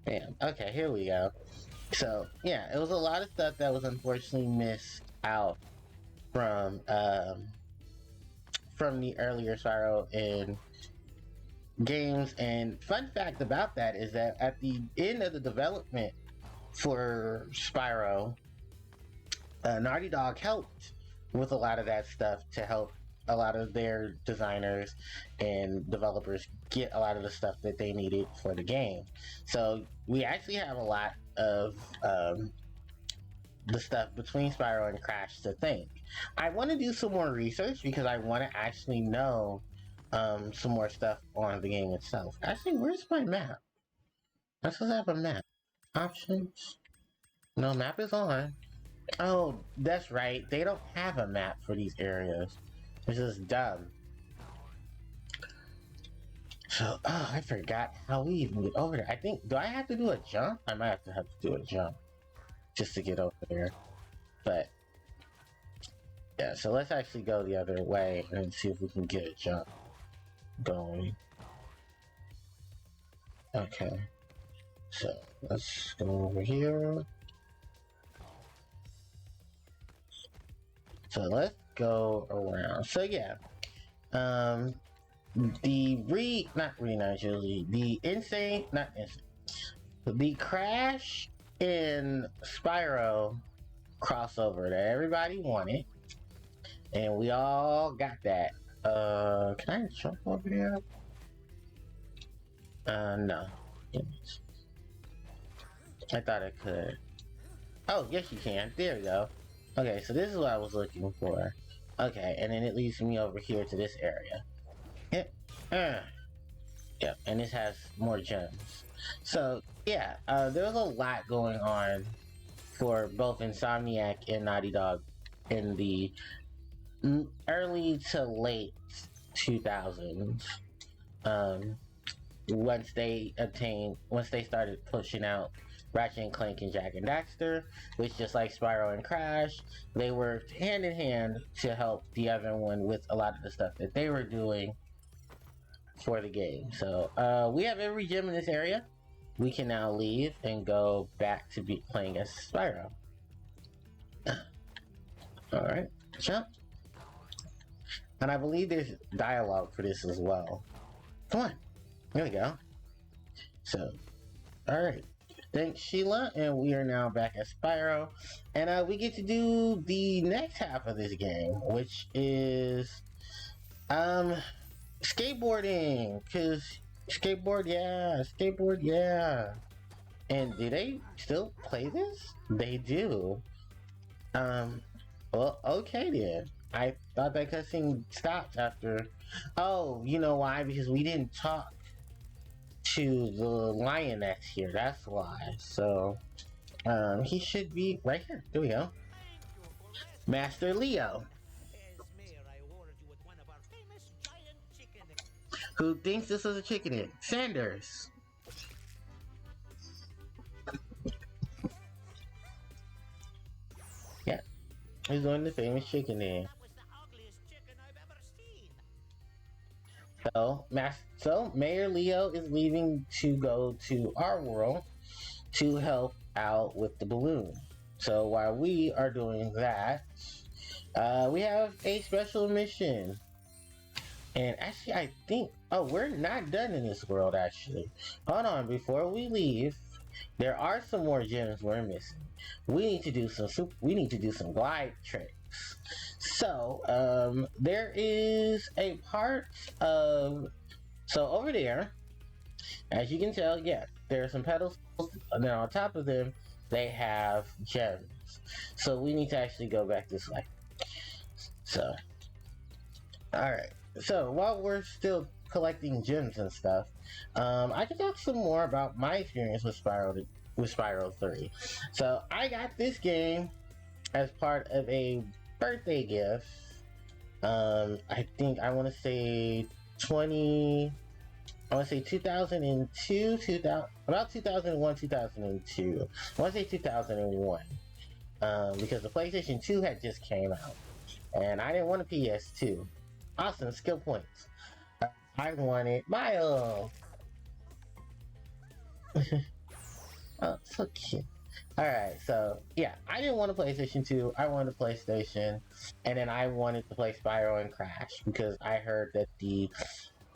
Bam. Okay, here we go. So, yeah, it was a lot of stuff that was unfortunately missed out from the earlier Spyro and games. And fun fact about that is that at the end of the development for Spyro, Naughty Dog helped with a lot of that stuff to help a lot of their designers and developers get a lot of the stuff that they needed for the game. So we actually have a lot of the stuff between Spyro and Crash to thank. I want to do some more research because I want to actually know some more stuff on the game itself. Actually, where's my map? I'm supposed to have a map. Options? No, map is on. Oh, that's right. They don't have a map for these areas. It's just dumb. So, I forgot how we even get over there. I think, do I have to do a jump? I might have to do a jump just to get over there. But, yeah, so let's actually go the other way and see if we can get a jump going. Okay. So, let's go over here. So let's go around. So yeah, the Crash in Spyro crossover that everybody wanted, and we all got that. Can I jump over there? No. I thought I could. Oh, yes you can. There we go. Okay, so this is what I was looking for. Okay, and then it leads me over here to this area. Yep. Yep, and this has more gems. So, yeah, there was a lot going on for both Insomniac and Naughty Dog in the early to late 2000s. Once they started pushing out Ratchet and Clank and Jak and Daxter, which just like Spyro and Crash, they worked hand in hand to help the other one with a lot of the stuff that they were doing for the game. So we have every gem in this area. We can now leave and go back to be playing as Spyro. Alright, jump. And I believe there's dialogue for this as well. Come on. There we go. So, alright. Thanks, Sheila, and we are now back at Spyro. And we get to do the next half of this game, which is skateboarding. Cause skateboard, yeah. And do they still play this? They do. Well, okay then. I thought that cutscene stopped after. Oh, you know why? Because we didn't talk to the lioness here. That's why. So, he should be right here. There we go. Master Leo. Who thinks this is a chicken egg? Sanders. Yeah. He's doing the famous chicken egg. So Mayor Leo is leaving to go to our world to help out with the balloon. So while we are doing that, we have a special mission. And actually, I think, we're not done in this world, actually. Hold on, before we leave, there are some more gems we're missing. We need to do some glide tricks. So, there is a part of, so over there, as you can tell, yeah, there are some pedals, and then on top of them, they have gems. So we need to actually go back this way. So, alright. So, while we're still collecting gems and stuff, I can talk some more about my experience with Spyro 3. So, I got this game as part of a birthday gift. I think I want to say 2002, about 2001, 2002. I want to say 2001. Because the PlayStation 2 had just came out. And I didn't want a PS2. Awesome, skill points. I wanted Miles. Oh, so cute. Alright, so yeah, I didn't want a PlayStation 2, I wanted a PlayStation, and then I wanted to play Spyro and Crash, because I heard that the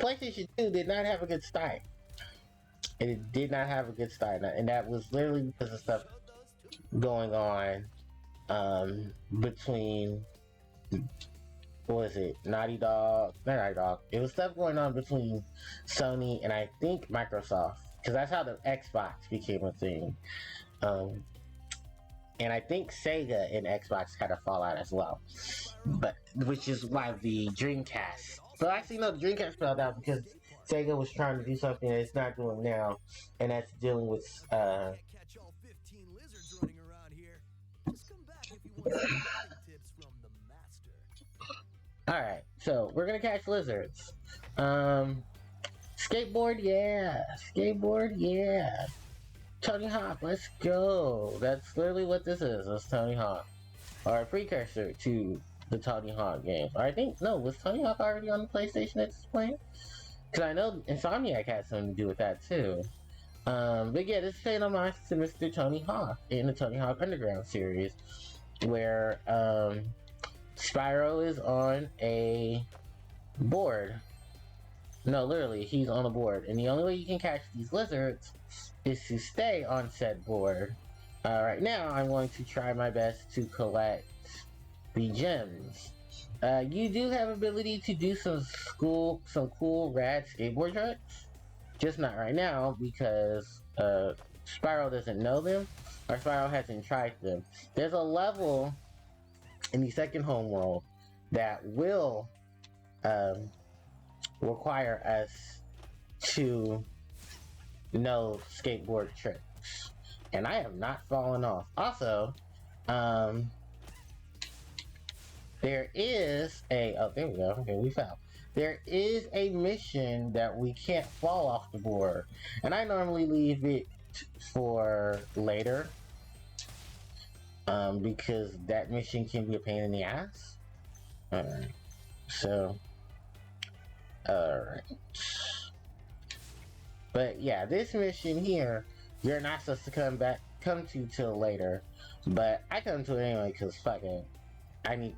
PlayStation 2 did not have a good start. It did not have a good start, and that was literally because of stuff going on, between, what was it, Naughty Dog, not Naughty Dog, it was stuff going on between Sony and I think Microsoft, because that's how the Xbox became a thing. And I think Sega and Xbox had a fallout as well, but which is why the Dreamcast. So actually, no, the Dreamcast fell out because Sega was trying to do something that it's not doing now, and that's dealing with Catch all 15 lizards running around here. Just come back if you want some tips from the master. All right, so we're gonna catch lizards. Skateboard, yeah. Tony Hawk, let's go. That's literally what this is. It's Tony Hawk, or a precursor to the Tony Hawk games. Or I think, no, was Tony Hawk already on the PlayStation at this point? Because I know Insomniac had something to do with that too. But yeah, this is paying homage to Mr. Tony Hawk in the Tony Hawk Underground series, where Spyro is on a board. No, literally, he's on a board, and the only way you can catch these lizards is to stay on said board. Right now, I'm going to try my best to collect the gems. You do have ability to do some cool rad skateboard tricks. Just not right now because Spyro doesn't know them, or Spyro hasn't tried them. There's a level in the second homeworld that will require us to know skateboard tricks, and I have not fallen off. Also, there is a there we go. Okay, we fell. There is a mission that we can't fall off the board, and I normally leave it for later, because that mission can be a pain in the ass. Alright, so, alright. But yeah, this mission here, you're not supposed to come to till later, but I come to it anyway because fuck it. I'm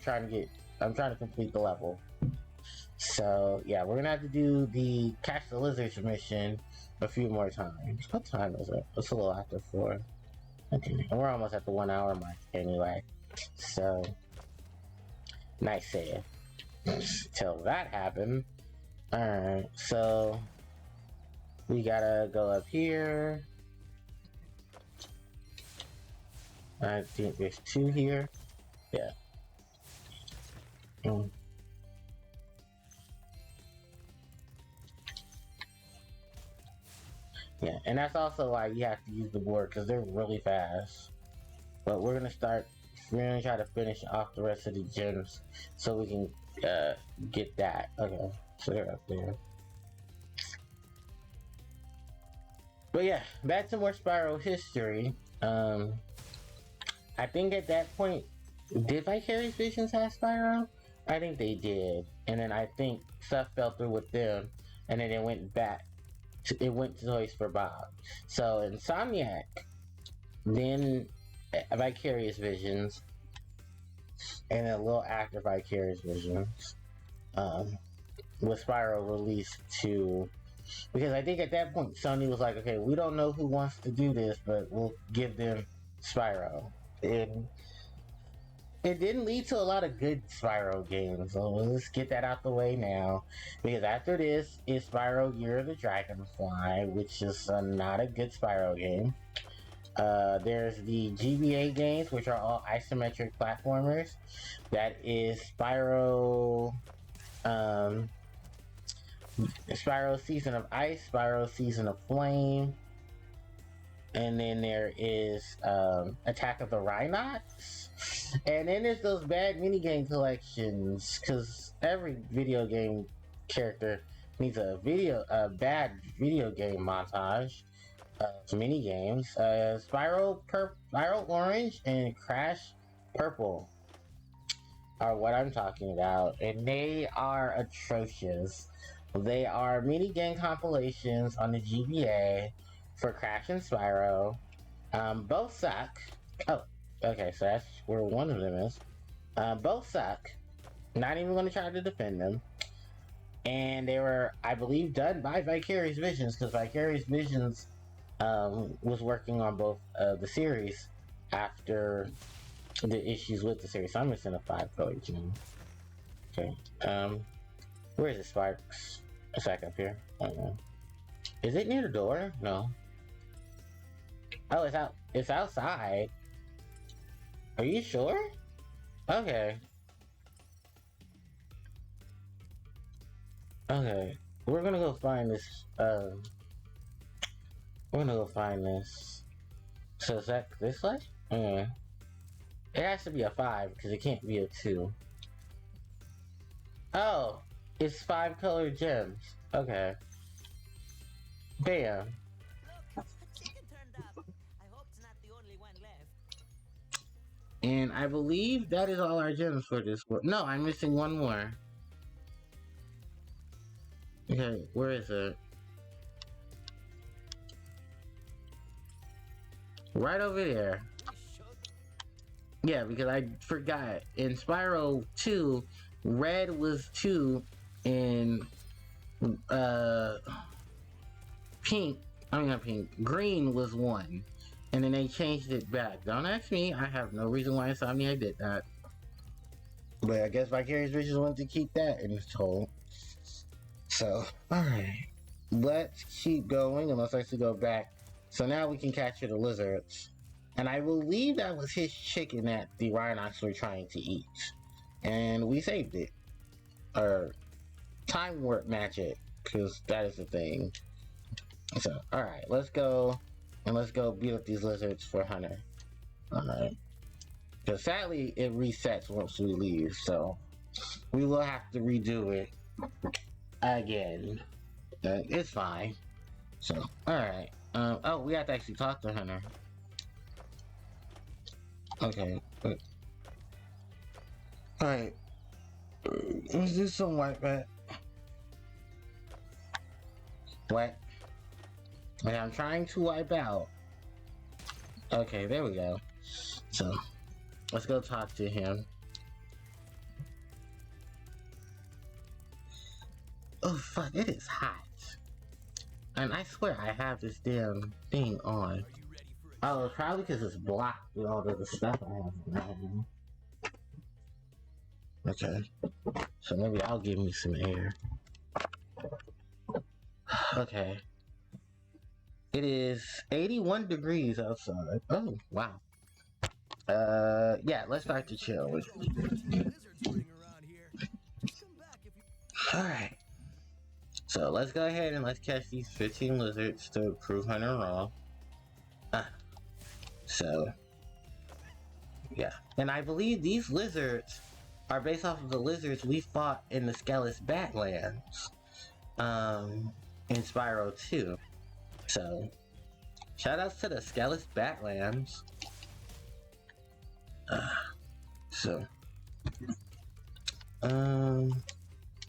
trying to complete the level. So yeah, we're gonna have to do the catch the lizards mission a few more times. What time is it? It's a little after 4. Okay, and we're almost at the 1 hour mark anyway. So nice save. Till that happened. Alright, so we gotta go up here. I think there's 2 here. Yeah. Yeah, and that's also why you have to use the board, because they're really fast. But we're gonna try to finish off the rest of the gems so we can get that. Okay, so they're up there. But yeah, back to more Spyro history. I think at that point, did Vicarious Visions have Spyro? I think they did. And then I think stuff fell through with them, and then it went back. It went to Toys for Bob. So Insomniac, then Vicarious Visions, and a little after Vicarious Visions, with Spyro released to, because I think at that point Sony was like, okay, we don't know who wants to do this, but we'll give them Spyro. And it didn't lead to a lot of good Spyro games, so let's get that out the way now. Because after this is Spyro Year of the Dragonfly, which is not a good Spyro game. There's the GBA games, which are all isometric platformers. That is Spyro, Spyro Season of Ice, Spyro Season of Flame, and then there is Attack of the Rhinots. And then there's those bad minigame collections, because every video game character needs a bad video game montage of minigames. Spyro Orange and Crash Purple are what I'm talking about, and they are atrocious. They are minigame compilations on the GBA for Crash and Spyro. Both suck. Oh, okay, so that's where one of them is. Both suck. Not even going to try to defend them. And they were, I believe, done by Vicarious Visions, because Vicarious Visions was working on both the series after the issues with the series. So I'm missing a 5-color gem. Okay. Where is it, Sparks? It's back up here. I don't know. Is it near the door? No. Oh, it's out. It's outside. Are you sure? Okay. Okay. We're gonna go find this. We're gonna go find this. So is that this way? Yeah. It has to be a 5 because it can't be a 2. Oh, it's 5-color gems. Okay. Damn. Look, a chicken turned up. I hope it's not the only one left. And I believe that is all our gems for this world. No, I'm missing one more. Okay, where is it? Right over there. Yeah, because I forgot. In Spyro 2, red was 2, and pink, I mean not pink, green was 1. And then they changed it back. Don't ask me, I have no reason why Insomniac did that. But I guess Vicarious Visions wanted to keep that in its whole. So, alright. let's keep going and let's actually go back. So now we can capture the lizards. And I believe that was his chicken that the rhinocs were trying to eat. And we saved it. Or time warp magic, because that is the thing. So, alright, let's go. And let's go beat up these lizards for Hunter. Alright. Because sadly, it resets once we leave, so we will have to redo it again. It's fine. So, alright. Oh, we have to actually talk to Hunter. Okay. Alright. Let's do some white bat. What? Okay, I'm trying to wipe out. Okay, there we go. So, let's go talk to him. Oh fuck, it is hot. And I swear I have this damn thing on. Oh, it's probably because it's blocked with all the stuff I have around. Okay. So maybe that'll give me some air. Okay. It is 81 degrees outside. Oh, wow. Yeah, let's start to chill. Alright. So let's go ahead and let's catch these 15 lizards to prove Hunter wrong. So, yeah. And I believe these lizards are based off of the lizards we fought in the Skellis Backlands. In Spyro 2. So, shoutouts to the Skellis Backlands.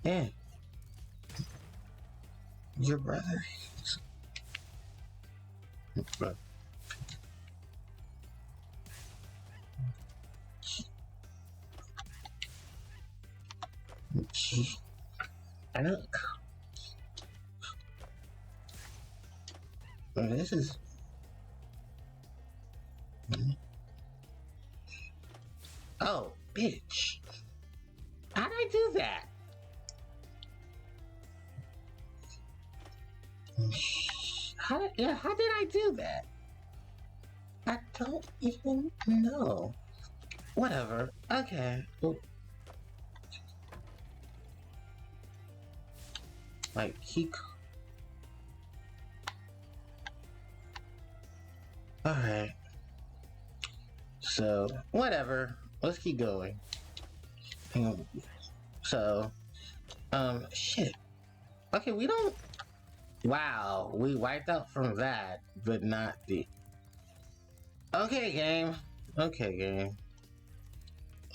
Yeah. Your brother. I know. This is. Oh, bitch. How'd I do that? How did I do that? I don't even know. Whatever. Okay. Well, like, Alright. So, whatever. Let's keep going. So, shit. Okay, we don't... Wow, we wiped out from that, but not the... Okay, game. Okay, game.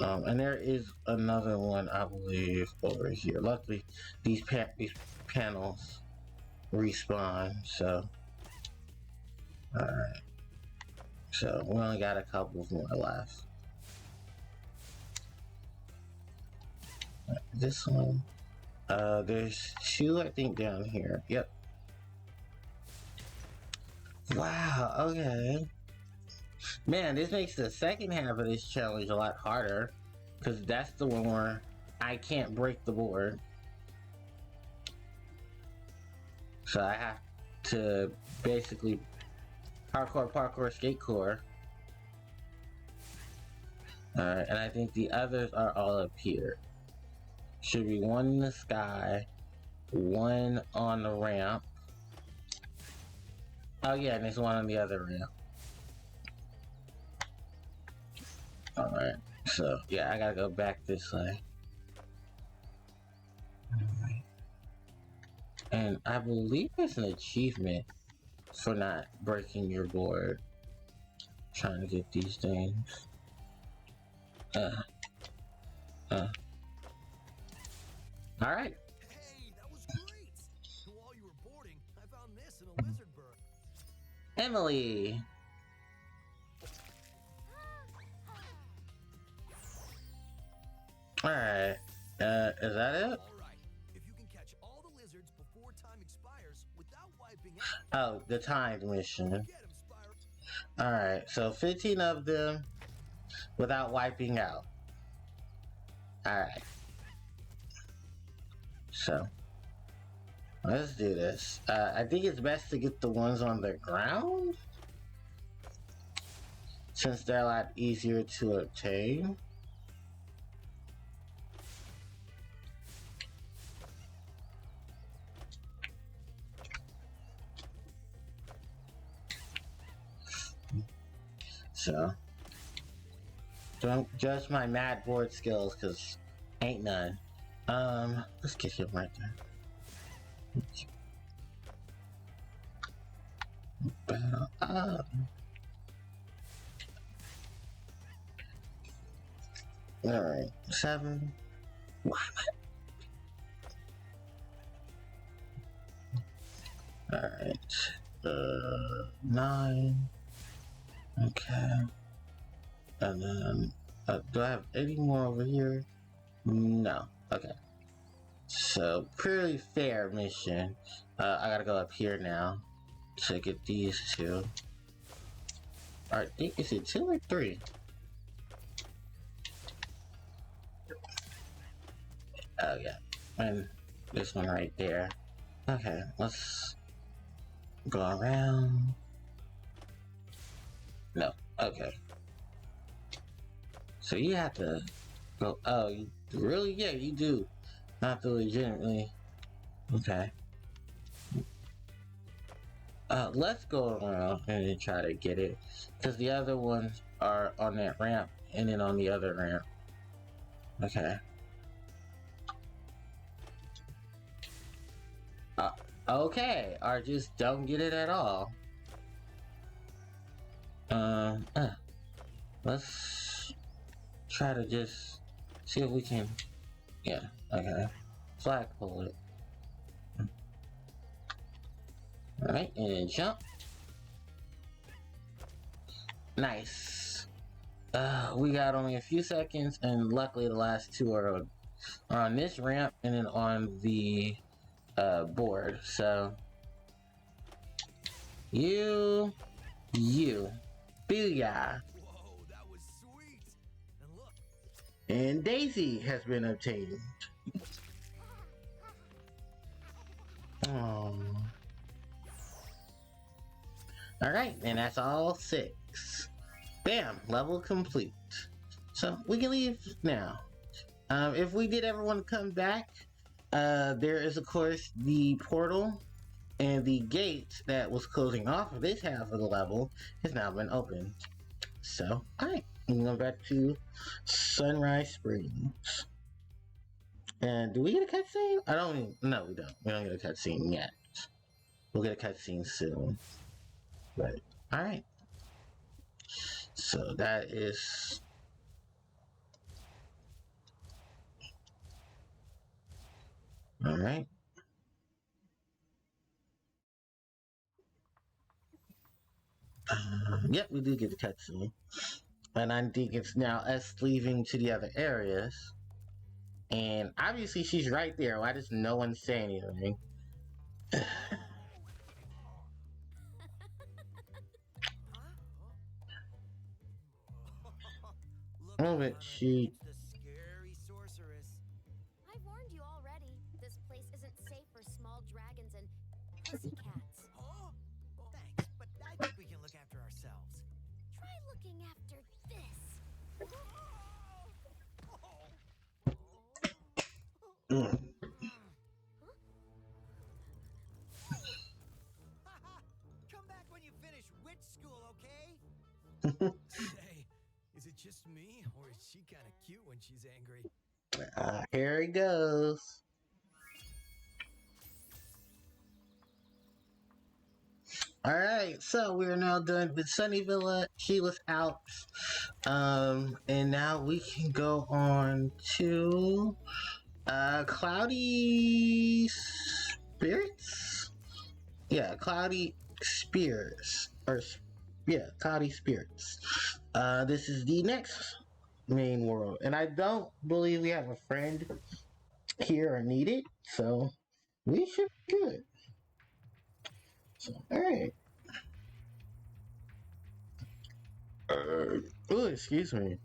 And there is another one, I believe, over here. Luckily, these panels respawn, so... Alright. So, we only got a couple more left. This one. There's two, I think, down here. Yep. Wow, okay. Man, this makes the second half of this challenge a lot harder. Because that's the one where I can't break the board. So I have to basically parkour, skate core. Alright, and I think the others are all up here. Should be one in the sky, one on the ramp. Oh yeah, and there's one on the other ramp. Alright, so yeah, I gotta go back this way. Alright. And I believe it's an achievement for not breaking your board. Trying to get these things. Alright. Hey, that was great! While you were boarding, I found this in a lizard burrow. Emily! Alright. Is that it? Alright, if you can catch all the lizards before time expires without wiping out, Oh, the timed mission. get 'em, Spyro. Alright, so 15 of them without wiping out. Alright. So. Let's do this. I think it's best to get the ones on the ground, since they're a lot easier to obtain. So, don't judge my mad board skills, cause ain't none. Let's get him right there. Battle up. Alright, 7. Why am I? Alright, 9. Okay. And then, do I have any more over here? No. Okay. So, pretty fair mission. I gotta go up here now to get these two. Alright, is it 2 or 3? Oh, yeah. And this one right there. Okay, let's go around. No. Okay. So you have to go. Oh, you really? Yeah, you do. Not to legitimately. Okay. Let's go around and then try to get it, because the other ones are on that ramp and then on the other ramp. Okay. Okay, or just don't get it at all. Let's try to just see if we can. Yeah, okay. Flag pull it. Alright, and then jump. Nice. We got only a few seconds, and luckily the last two are on this ramp and then on the board. So you booyah. Whoa, that was sweet. And look, And Daisy has been obtained. Oh. Alright, and that's all 6. Bam, level complete. So we can leave now. If we did ever want to come back, there is of course the portal, and the gate that was closing off of this half of the level has now been opened. So, alright, we can go back to Sunrise Springs. And do we get a cutscene? No, we don't. We don't get a cutscene yet. We'll get a cutscene soon. Right. Alright. So that is... Alright. Yep, we do get the cutscene. And I think it's now us leaving to the other areas. And obviously she's right there. Why does no one say anything? look Oh, out, but Hunter. she... It's the scary sorceress. I warned you already. This place isn't safe for small dragons and pussycats. Huh? Well, thanks, but I think we can look after ourselves. Try looking after this. Mm. Come back when you finish witch school, okay? Say, is it just me, or is she kind of cute when she's angry? Here he goes. Alright, so we're now done with Sunny Villa. Sheila's out. And now we can go on to Cloudy Spirits? Yeah, Cloudy Spirits. Cloudy Spirits. This is the next main world. And I don't believe we have a friend here or need it, so we should be good. So, alright. Oh, excuse me.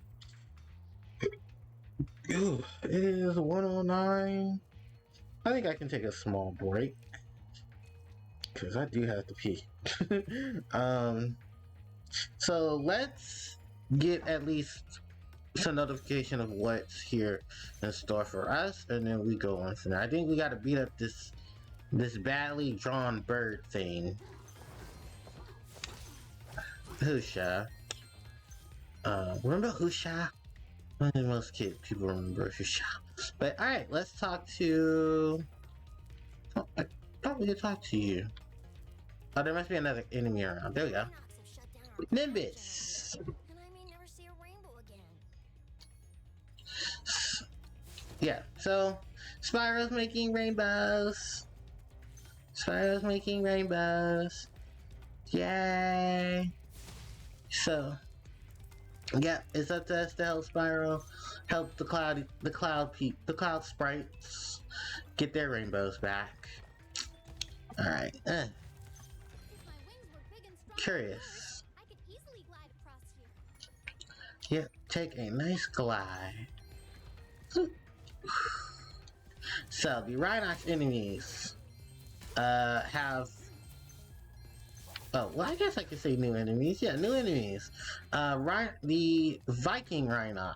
Ooh, it is 1:09. I think I can take a small break. Because I do have to pee. So let's get at least some notification of what's here in store for us, and then we go on from there. I think we got to beat up this badly drawn bird thing. Husha. Remember Husha? I think most people remember Husha. But alright, let's talk to... Oh, I thought we could talk to you. Oh, there must be another enemy around. There we go. Nimbus! And I may never see a rainbow again. Yeah, so Spyro's making rainbows. Spyro's making rainbows. Yay! So, yeah, it's up to us to help Spyro, help the cloud sprites get their rainbows back. All right. If my wings were big and strong, Curious. I could easily glide across here. Yep. Take a nice glide. So the Rhinox enemies have. Oh, well, I guess I could say new enemies. Yeah, new enemies. The Viking Rhinox.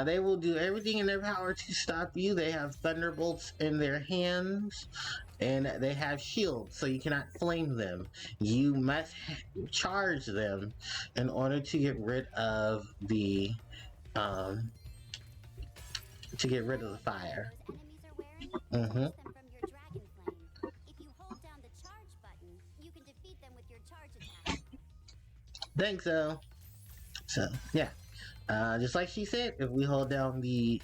They will do everything in their power to stop you. They have thunderbolts in their hands, and they have shields, so you cannot flame them. You must charge them in order to get rid of the fire. Those enemies are wearing? Mm-hmm. Them from your dragon flame. If you hold down the charge button, you can defeat them with your charge attack. Think so. So, yeah. Just like she said, if we hold down the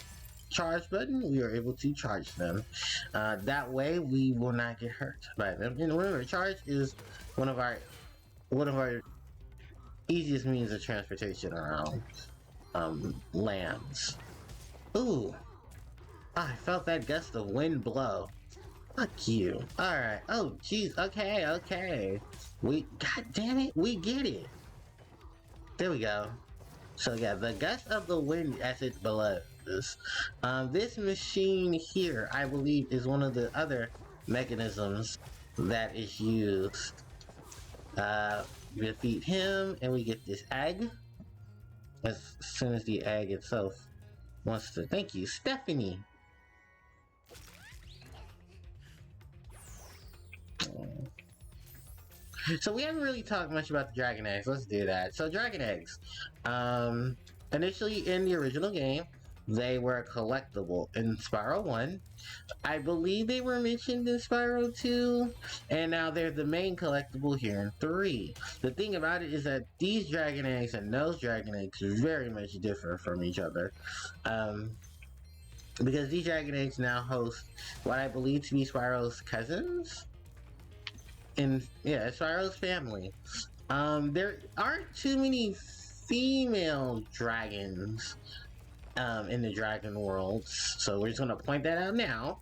charge button, we are able to charge them. That way, we will not get hurt by them. And remember, charge is one of our easiest means of transportation around lands. Ooh, I felt that gust of wind blow. Fuck you. All right. Oh, jeez. Okay. Okay. God damn it. We get it. There we go. So yeah, the gust of the wind as it blows. This machine here, I believe, is one of the other mechanisms that is used. We defeat him, and we get this egg. As soon as the egg itself wants to. Thank you, Stephanie. So we haven't really talked much about the dragon eggs. Let's do that. So dragon eggs. Initially in the original game, they were collectible in Spyro 1. I believe they were mentioned in Spyro 2, and now they're the main collectible here in 3. The thing about it is that these dragon eggs and those dragon eggs are very much different from each other. Because these dragon eggs now host what I believe to be Spyro's cousins. And yeah, Spyro's family. There aren't too many female dragons in the dragon worlds, so we're just gonna point that out now.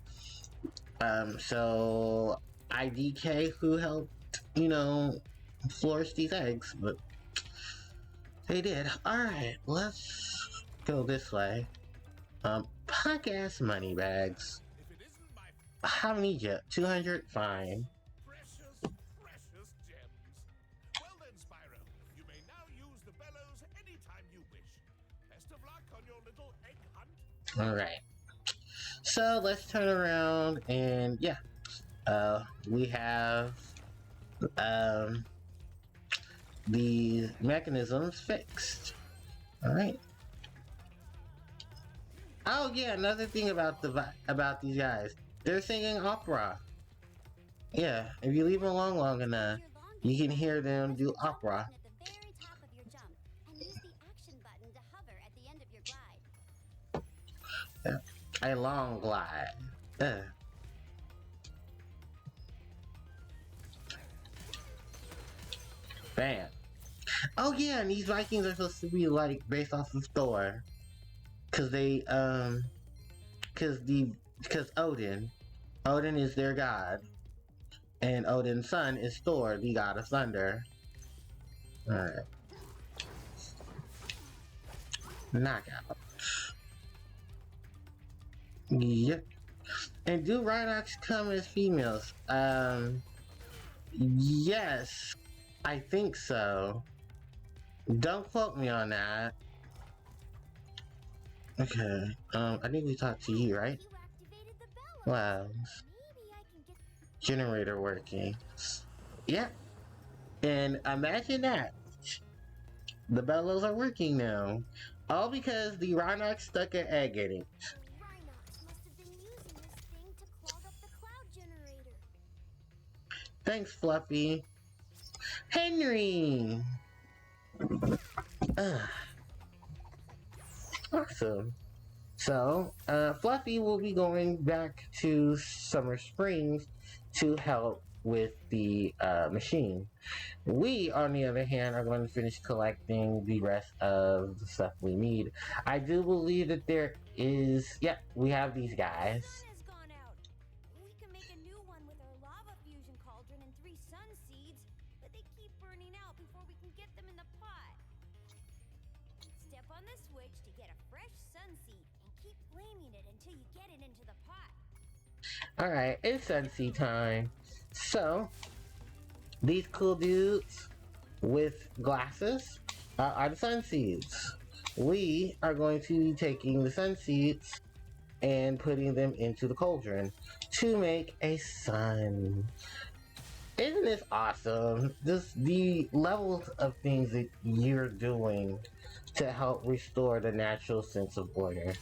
So IDK, who helped, flourish these eggs, but they did. Alright, let's go this way. Punk ass money bags. How many you? 200? Fine. Precious gems. Well then, Spyro, you may now use the bellows anytime you wish. Best of luck on your little egg hunt. Alright. So let's turn around and yeah. We have the mechanisms fixed. Alright. Oh yeah, another thing about these guys. They're singing opera. Yeah, if you leave them alone long enough, you can hear them do opera. At the very top of your jump, and use the action button to hover at the end of your glide. A long glide. Bam. Oh yeah, and these Vikings are supposed to be like based off of Thor. Cause they cause Odin is their god. And Odin's son is Thor, the god of thunder. Alright. Knockout. Yep. And do Rhinox come as females? Yes, I think so. Don't quote me on that. Okay, I think we talked to you, right? You activated the bellows. Wow, Maybe I can get generator working. Yep, and imagine that. The bellows are working now. All because the Rhinox stuck an egg in it. the Rhinox must have been using this thing to clog up the cloud generator. Thanks, Fluffy. Henry! Ugh. Awesome. So, Fluffy will be going back to Summer Springs to help with the machine. We, on the other hand, are going to finish collecting the rest of the stuff we need. I do believe that there is... Yep, we have these guys. The sun has gone out. We can make a new one with our lava fusion cauldron and 3 sun seeds, but they keep burning out before we can get them in the pot. Step on the switch to get a fresh sun seed and keep flaming it until you get it into the pot. Alright, it's Sunseed time. So, these cool dudes with glasses are the sun seeds. We are going to be taking the sun seeds and putting them into the cauldron to make a sun. Isn't this awesome? The levels of things that you're doing to help restore the natural sense of order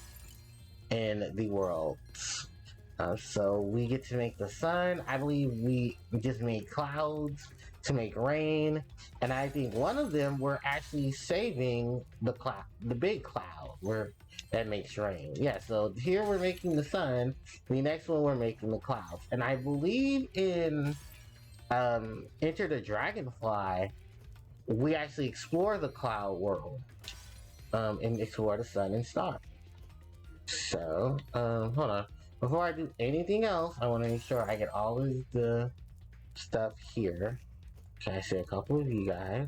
in the world. So we get to make the sun. I believe we just made clouds to make rain, and I think one of them we're actually saving the cloud, the big cloud, where that makes rain. Yeah. So here we're making the sun. The next one we're making the clouds, and I believe in Enter the Dragonfly, we actually explore the cloud world and explore the sun and stars. So hold on. Before I do anything else, I want to make sure I get all of the stuff here. Can I say a couple of you guys?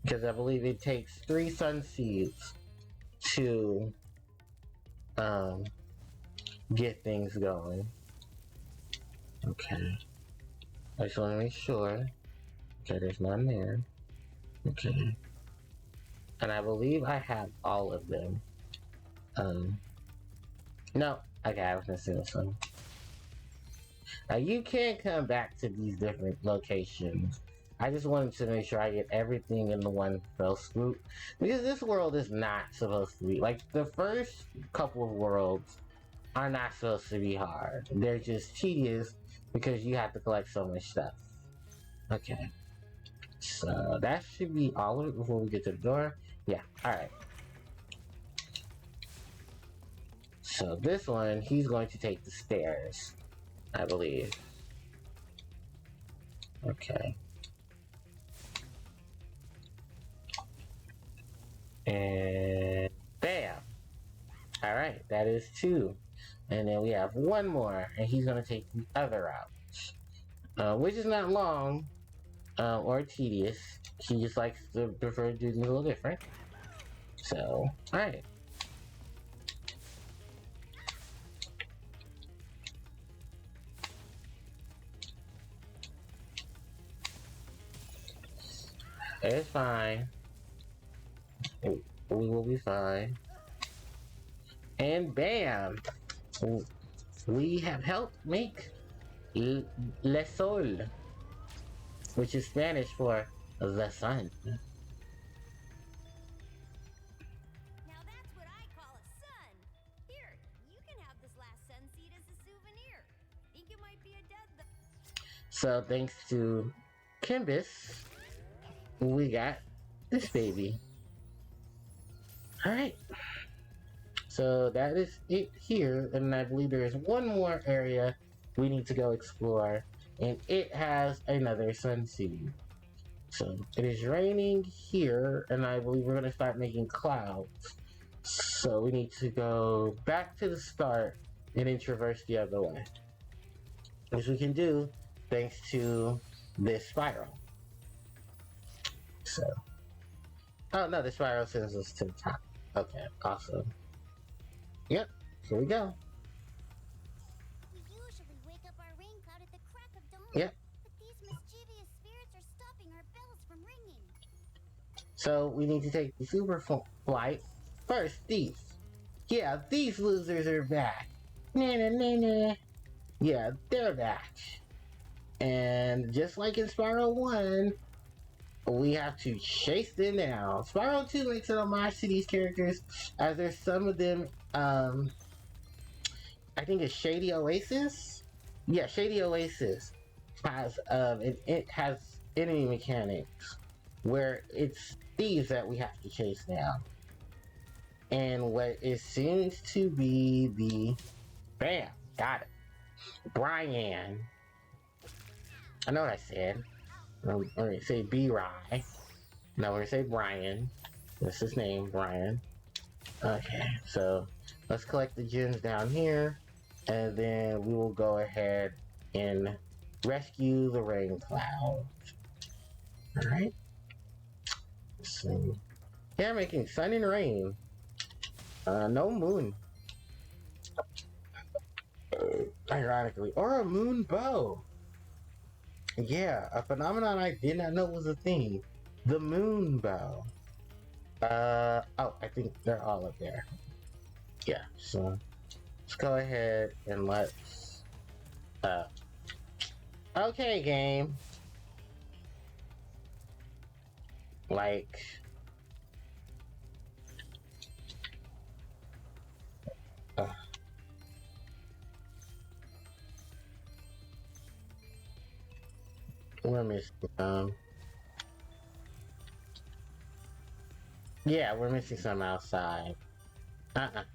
Because I believe it takes 3 sun seeds to get things going. Okay. I just want to make sure. Okay, there's none there. Okay. And I believe I have all of them. No. Okay, I was missing this one. Now you can come back to these different locations. I just wanted to make sure I get everything in the one fell swoop. Because this world is not supposed to be... Like, the first couple of worlds are not supposed to be hard. They're just tedious because you have to collect so much stuff. Okay. So, that should be all of it before we get to the door. Yeah, alright. So this one, he's going to take the stairs, I believe. Okay. And bam! Alright, that is 2. And then we have 1 more, and he's going to take the other route. Which is not long or tedious. He just likes to prefer to do things a little different. So, alright. It's fine. We will be fine. And bam! We have helped make Le Sol, which is Spanish for the sun. Now that's what I call a sun. Here, you can have this last sun seed as a souvenir. Think it might be a dud though. So thanks to Kimbus, we got this baby. Alright. So that is it here, and I believe there is one more area we need to go explore, and it has another sun seed. So it is raining here, and I believe we're going to start making clouds. So we need to go back to the start and then traverse the other way, which we can do thanks to this Spyro. So, oh no, the Spyro sends us to the top. Okay, awesome. Yep, here we go. So we need to take the super flight first. These, yeah, these losers are back. Nah, nah, nah, nah. Yeah, they're back. And just like in Spyro 1, we have to chase them down. Spyro 2 makes an homage to these characters, as there's some of them, I think it's Shady Oasis? Yeah, Shady Oasis has, it has enemy mechanics where it's thieves that we have to chase down. And what it seems to be the, bam, got it, Brian. I know what I said. I'm gonna say B-Rye. No, we're gonna say Brian. That's his name, Brian. Okay, so let's collect the gems down here, and then we will go ahead and rescue the rain cloud. Alright. So, yeah, making sun and rain. No moon. Ironically. Or a moon bow. Yeah, a phenomenon I did not know was a thing. The moon bow. Oh, I think they're all up there. Yeah, so let's go ahead and let's, okay, game. Like, we're missing, yeah, we're missing some outside.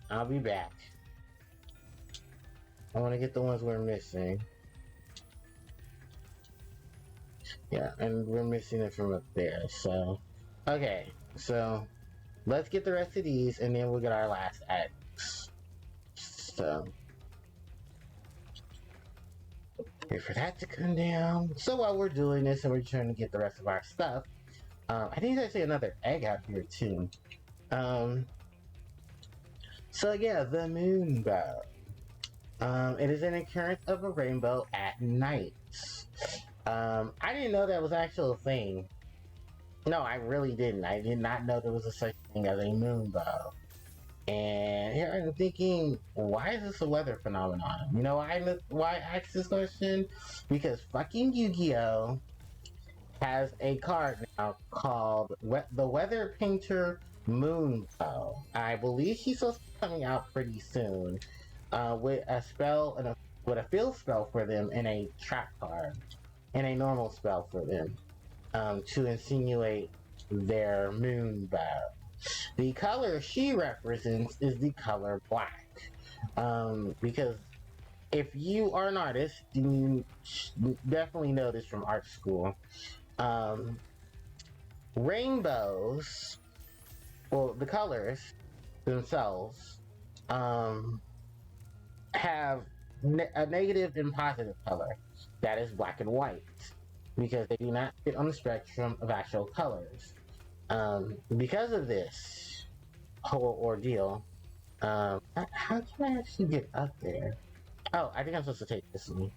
I'll be back. I want to get the ones we're missing. Yeah, and we're missing it from up there, so. Okay, so let's get the rest of these, and then we'll get our last X. So. Wait for that to come down. So while we're doing this and we're trying to get the rest of our stuff, I think there's actually another egg out here too. So yeah, the moon bow. It is an occurrence of a rainbow at night. I didn't know that was actually a thing. No, I really didn't. I did not know there was a such thing as a moon bow. And here I'm thinking, why is this a weather phenomenon? You know why I asked this question? Because fucking Yu-Gi-Oh! Has a card now called the Weather Painter Moon Bow. I believe she's supposed to be coming out pretty soon, with a spell and with a field spell for them and a trap card, and a normal spell for them, to insinuate their moon bow. The color she represents is the color black, because if you are an artist, you definitely know this from art school. Rainbows, well, the colors themselves, have a negative and positive color. That is black and white, because they do not fit on the spectrum of actual colors. Because of this whole ordeal, how can I actually get up there? Oh, I think I'm supposed to take this one.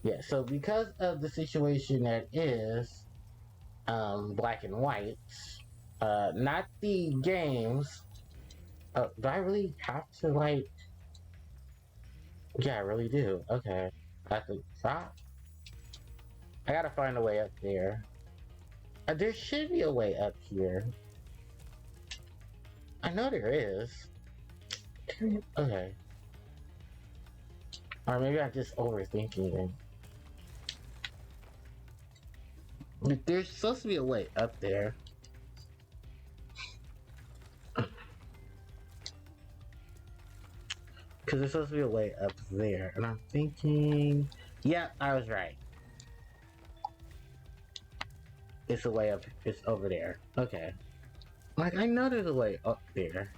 Yeah, so because of the situation that is, black and white, not the games. Oh, do I really have to, like? Yeah, I really do. Okay. I have to drop. I gotta find a way up there. There should be a way up here. I know there is. Okay. Or maybe I'm just overthinking it. There's supposed to be a way up there. Because there's supposed to be a way up there. And I'm thinking... Yeah, I was right. It's a way up. It's over there. Okay. Like, I know there's a way up there.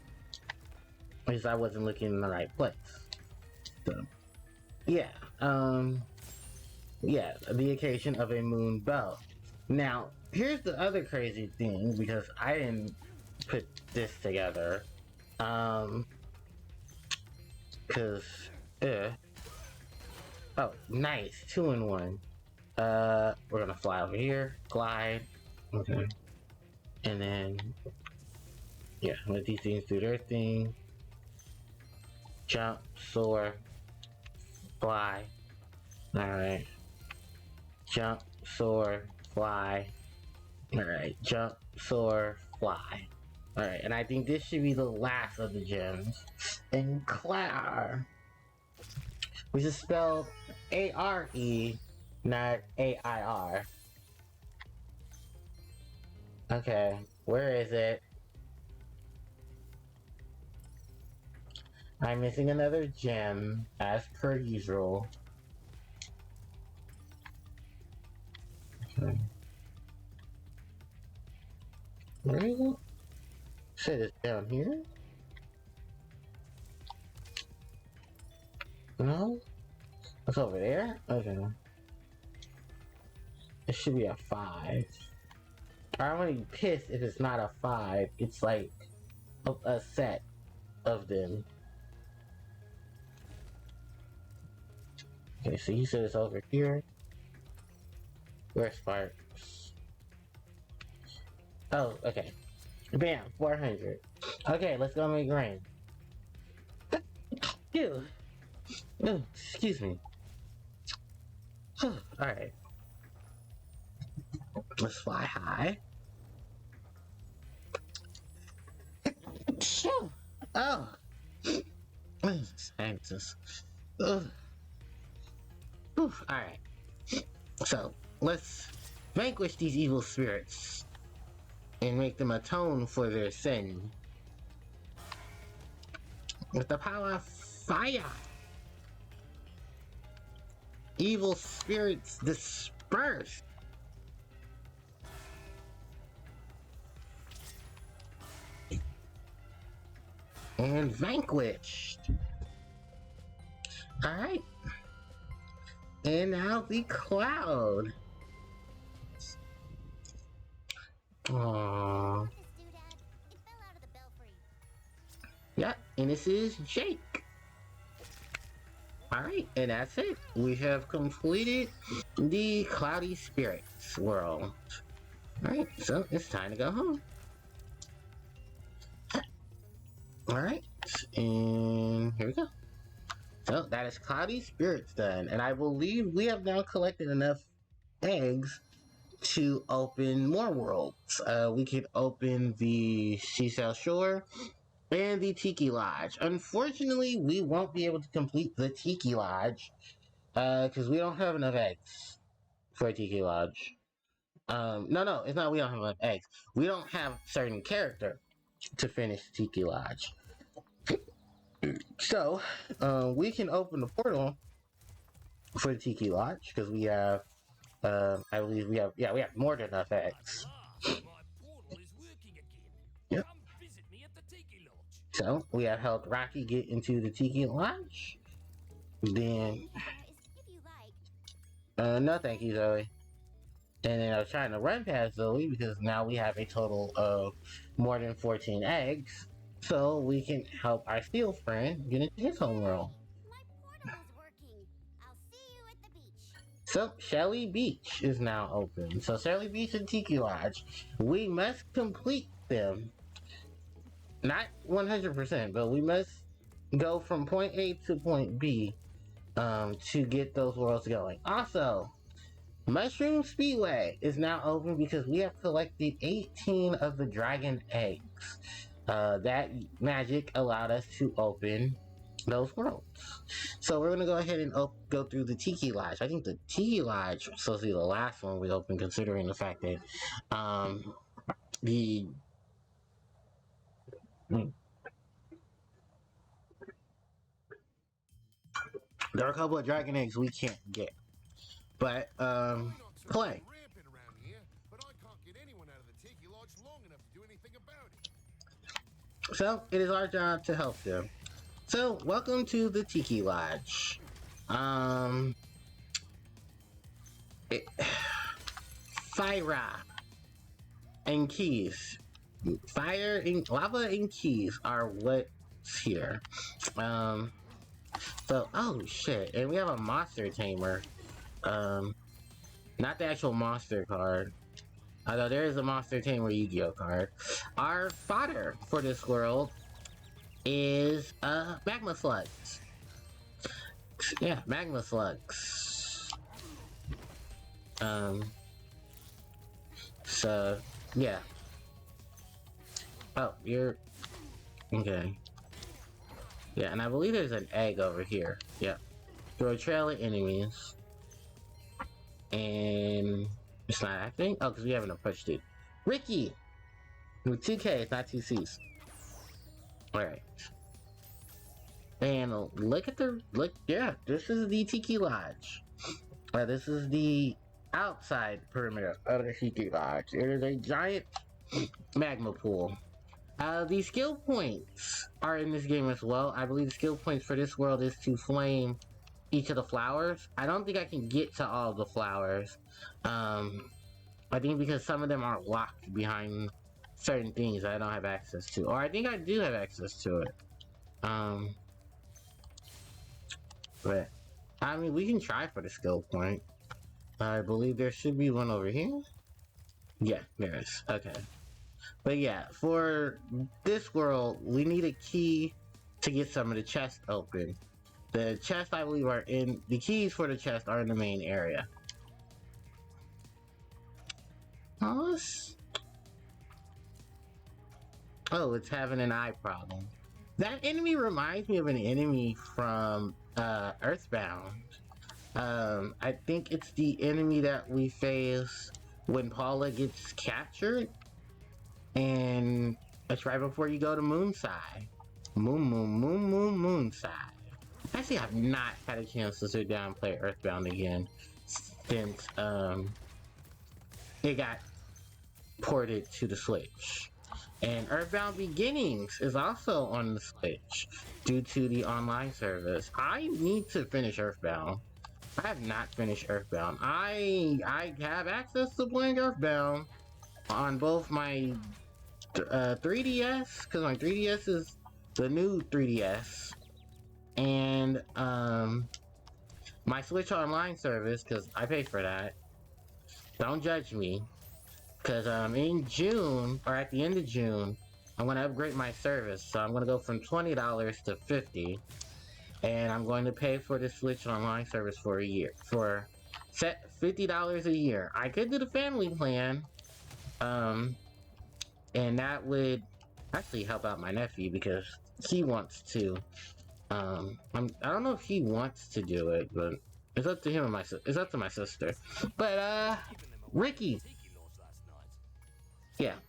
Because I wasn't looking in the right place. So, yeah. Yeah, the occasion of a moon bow. Now, here's the other crazy thing, because I didn't put this together. Because, oh, nice. 2-in-1. We're gonna fly over here. Glide. Okay. And then, yeah, let these things do their thing. Jump, soar, fly. Alright. Jump, soar, fly. Alright. Jump, soar, fly. Alright, and I think this should be the last of the gems. And Claire, which is spelled A-R-E, not A-I-R. Okay, where is it? I'm missing another gem, as per usual. Okay. Where is it? Shit, it's down here? No? It's over there? Okay. It should be a 5. I'm gonna be pissed if it's not a 5. It's like a set of them. Okay, so you said it's over here. Where's Sparks? Oh, okay. Bam, 400. Okay, let's go make rain. Ew. Ew, excuse me. Alright. Let's fly high. Oh! Sciences. Alright. So, let's vanquish these evil spirits and make them atone for their sin with the power of fire. Evil spirits disperse. And vanquished. Alright. And now the cloud. Aww. Yeah, and this is Jake. Alright, and that's it. We have completed the Cloudy Spirits world. Alright, so it's time to go home. Alright, and here we go. So that is Cloudy Spirits done, and I believe we have now collected enough eggs to open more worlds. We could open the Seashell Shore and the Tiki Lodge. Unfortunately, we won't be able to complete the Tiki Lodge because we don't have enough eggs for a Tiki Lodge. No, it's not we don't have enough eggs. We don't have certain character to finish Tiki Lodge. So, we can open the portal for the Tiki Lodge because we have, I believe we have more than enough eggs. My portal is working again. Yep. Come visit me at the Tiki Lodge. So, we have helped Rocky get into the Tiki Lodge. Then, no thank you, Zoe. And then I was trying to run past Zoe because now we have a total of more than 14 eggs. So we can help our steel friend get into his homeworld. My portal is working. I'll see you at the beach. So Shelly Beach is now open. So Shelly Beach and Tiki Lodge, we must complete them. Not 100%, but we must go from point A to point B to get those worlds going. Also, Mushroom Speedway is now open because we have collected 18 of the dragon eggs. That magic allowed us to open those worlds. So we're going to go ahead and go through the Tiki Lodge. I think the Tiki Lodge was supposed to be the last one we opened, considering the fact that there are a couple of dragon eggs we can't get. But, play. Rampant around here, but I can't get anyone out of the Tiki Lodge long enough to do anything about it. So, it is our job to help them. So, welcome to the Tiki Lodge. Fire and keys. Fire and lava and keys are what's here. So, oh shit, and we have a monster tamer. Not the actual monster card. Although there is a Monster Tamer Yu-Gi-Oh card. Our fodder for this world is Magma Slugs. Yeah, Magma Slugs. So yeah. Oh, you're okay. Yeah, and I believe there's an egg over here. Yep. Throw a trail of enemies. And it's not acting? Oh, because we haven't approached it. Ricky! With 2 Ks, not 2 Cs. Alright. And look at the, yeah, this is the Tiki Lodge. This is the outside perimeter of the Tiki Lodge. It is a giant magma pool. The skill points are in this game as well. I believe the skill points for this world is to flame each of the flowers. I don't think I can get to all the flowers. I think because some of them are locked behind certain things I don't have access to. Or I think I do have access to it. But, I mean, we can try for the skill point. I believe there should be one over here. Yeah, there is. Okay. But yeah, for this world, we need a key to get some of the chests open. The chests, I believe, are in... The keys for the chest are in the main area. Oh, it's having an eye problem. That enemy reminds me of an enemy from Earthbound. I think it's the enemy that we face when Paula gets captured. And it's right before you go to Moonside. Moonside. Actually, I've not had a chance to sit down and play Earthbound again since it got ported to the Switch. And Earthbound Beginnings is also on the Switch due to the online service. I need to finish Earthbound. I have not finished Earthbound. I have access to playing Earthbound on both my 3DS, because my 3DS is the new 3DS, and my Switch Online service, because I pay for that. Don't judge me, because in June, or at the end of June, I'm going to upgrade my service, so I'm going to go from $20 to $50, and I'm going to pay for the Switch Online service for a year, for set $50 a year. I could do the family plan, and that would actually help out my nephew because he wants to. I don't know if he wants to do it, but it's up to him and it's up to my sister. But Ricky, yeah,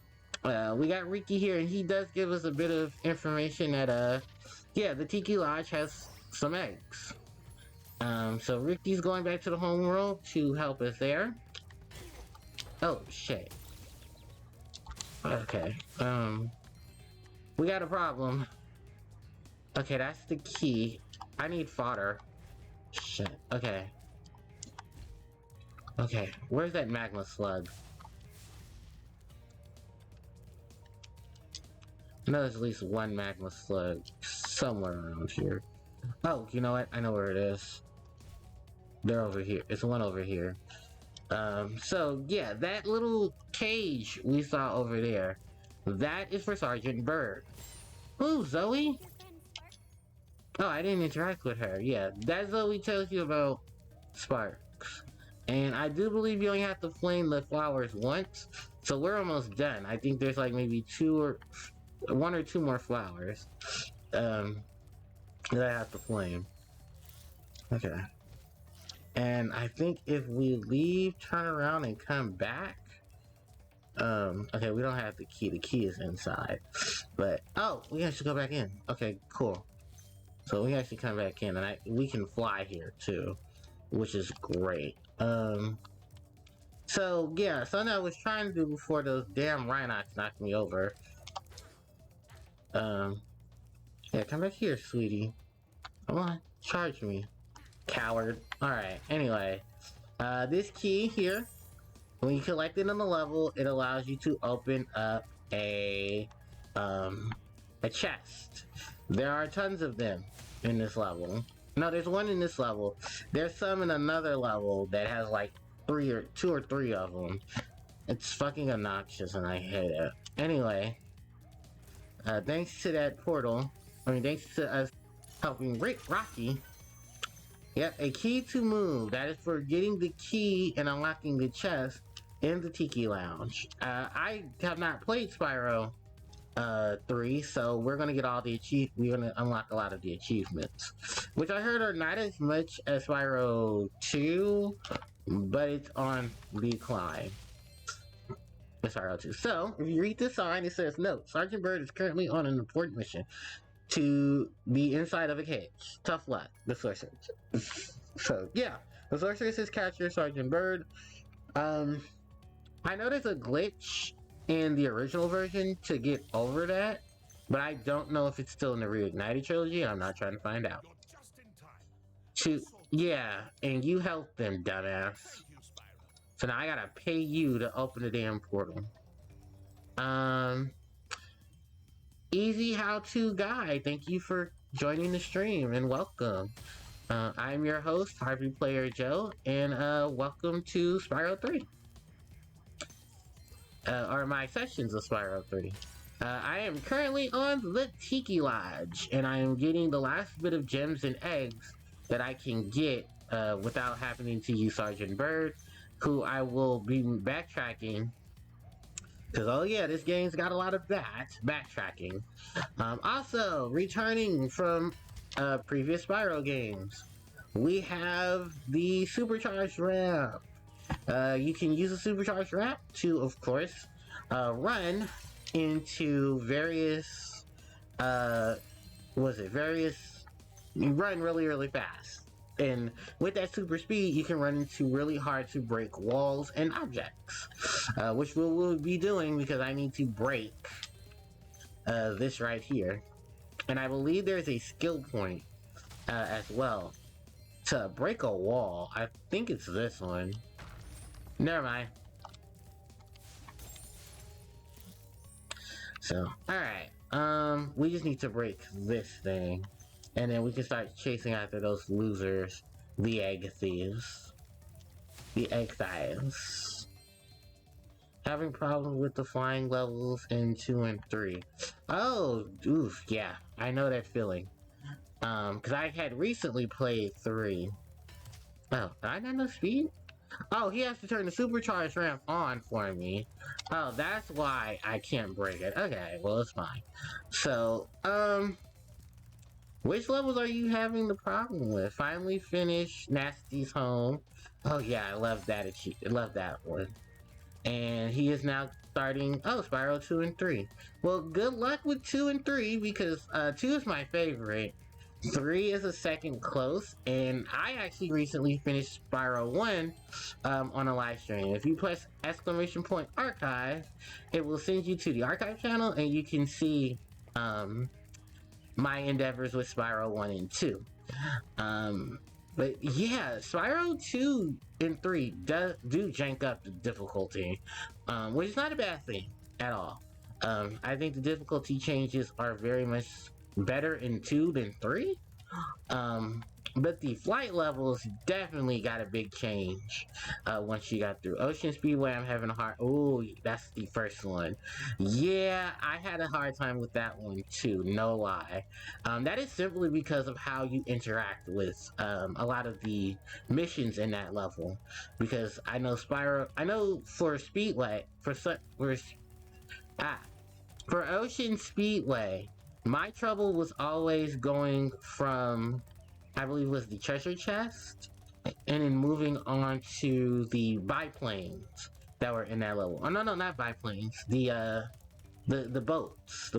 we got Ricky here, and he does give us a bit of information that yeah, the Tiki Lodge has some eggs. So Ricky's going back to the home world to help us there. Oh shit. Okay, we got a problem. Okay, that's the key. I need fodder. Shit, okay. Okay, where's that magma slug? I know there's at least one magma slug somewhere around here. Oh, you know what? I know where it is. They're over here. It's one over here. So yeah, that little cage we saw over there, that is for Sergeant Bird. Ooh, Zoe? Oh, I didn't interact with her. Yeah, that Zoe tells you about Sparks. And I do believe you only have to flame the flowers once, so we're almost done. I think there's like maybe one or two more flowers that I have to flame. Okay. And I think if we leave, turn around, and come back... okay, we don't have the key. The key is inside. But, oh, we actually go back in. Okay, cool. So we actually come back in, and we can fly here, too. Which is great. So, yeah, something I was trying to do before those damn Rhinox knocked me over. Yeah, come back here, sweetie. Come on, charge me. Coward. Alright, anyway. This key here, when you collect it on the level, it allows you to open up a chest. There are tons of them in this level. No, there's one in this level. There's some in another level that has like two or three of them. It's fucking obnoxious and I hate it. Anyway, thanks to that portal, thanks to us helping Rocky. Yep, a key to move. That is for getting the key and unlocking the chest in the Tiki Lounge. I have not played Spyro 3, so we're gonna get all the we're gonna unlock a lot of the achievements, which I heard are not as much as Spyro 2, but it's on the climb. Spyro 2. So, if you read this sign, it says, "Note, Sergeant Bird is currently on an important mission to the inside of a cage. Tough luck, the sorceress." So, yeah, the sorceress has captured Sergeant Bird. I know there's a glitch in the original version to get over that, but I don't know if it's still in the Reignited Trilogy. I'm not trying to find out. Yeah, and you helped them, dumbass. So now I gotta pay you to open the damn portal. Easy how-to guide. Thank you for joining the stream and welcome. I'm your host, Harpie Player Joe, and welcome to Spyro 3. Or my sessions of Spyro 3. I am currently on the Tiki Lodge, and I am getting the last bit of gems and eggs that I can get without having to use Sergeant Bird, who I will be backtracking. Because, oh yeah, this game's got a lot of backtracking. Also, returning from previous Spyro games, we have the Supercharged Ram. You can use a Supercharged Ram to, of course, run into various, you run really, really fast. And with that super speed, you can run into really hard to break walls and objects, which we will be doing because I need to break this right here. And I believe there's a skill point as well to break a wall. I think it's this one. Never mind. So, alright. We just need to break this thing. And then we can start chasing after those losers. The egg thieves. The egg thieves. Having problems with the flying levels in 2 and 3. Oh, oof, yeah. I know that feeling. Because I had recently played 3. Oh, did I not know speed? Oh, he has to turn the Supercharged Ram on for me. Oh, that's why I can't break it. Okay, well, it's fine. So, which levels are you having the problem with? Finally finished Nasty's home. Oh yeah, I love that achievement. I love that one. And he is now starting, Spyro 2 and 3. Well, good luck with 2 and 3 because 2 is my favorite. 3 is a second close, and I actually recently finished Spyro 1 on a live stream. If you press !archive, it will send you to the archive channel, and you can see my endeavors with Spyro 1 and 2. But yeah, Spyro 2 and 3 do jank up the difficulty, which is not a bad thing at all. I think the difficulty changes are very much better in 2 than 3. But the flight levels definitely got a big change once you got through Ocean Speedway. I'm having a hard... Oh, that's the first one. Yeah, I had a hard time with that one too, no lie. That is simply because of how you interact with a lot of the missions in that level. Because I know for Speedway, for Ocean Speedway, my trouble was always going from, I believe it was the treasure chest, and then moving on to the biplanes that were in that level. Oh no, not biplanes. The boats.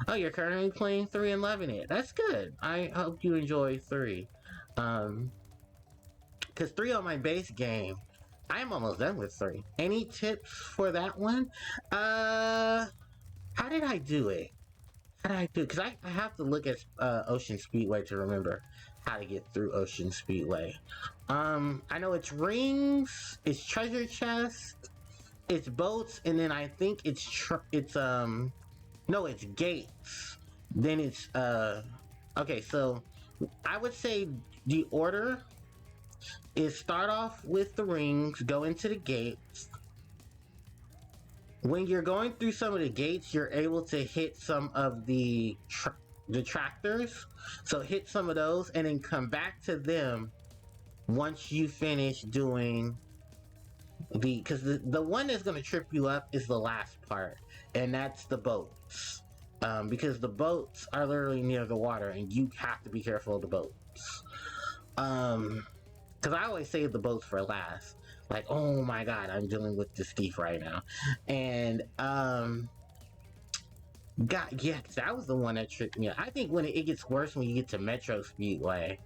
Oh, you're currently playing 3 and loving it. That's good. I hope you enjoy 3. Cause 3 on my base game, I'm almost done with 3. Any tips for that one? How did I do it? Because I have to look at Ocean Speedway to remember how to get through Ocean Speedway. I know it's rings, it's treasure chest, it's boats, and then I think it's gates. Then it's okay, so I would say the order is start off with the rings, go into the gates, when you're going through some of the gates, you're able to hit some of the tractors. So hit some of those and then come back to them once you finish doing because the one that's going to trip you up is the last part, and that's the boats. Because the boats are literally near the water and you have to be careful of the boats. Because I always save the boats for last. Like, oh my god, I'm dealing with this thief right now. And God, yeah, that was the one that tricked me. I think when it gets worse when you get to Metro Speedway,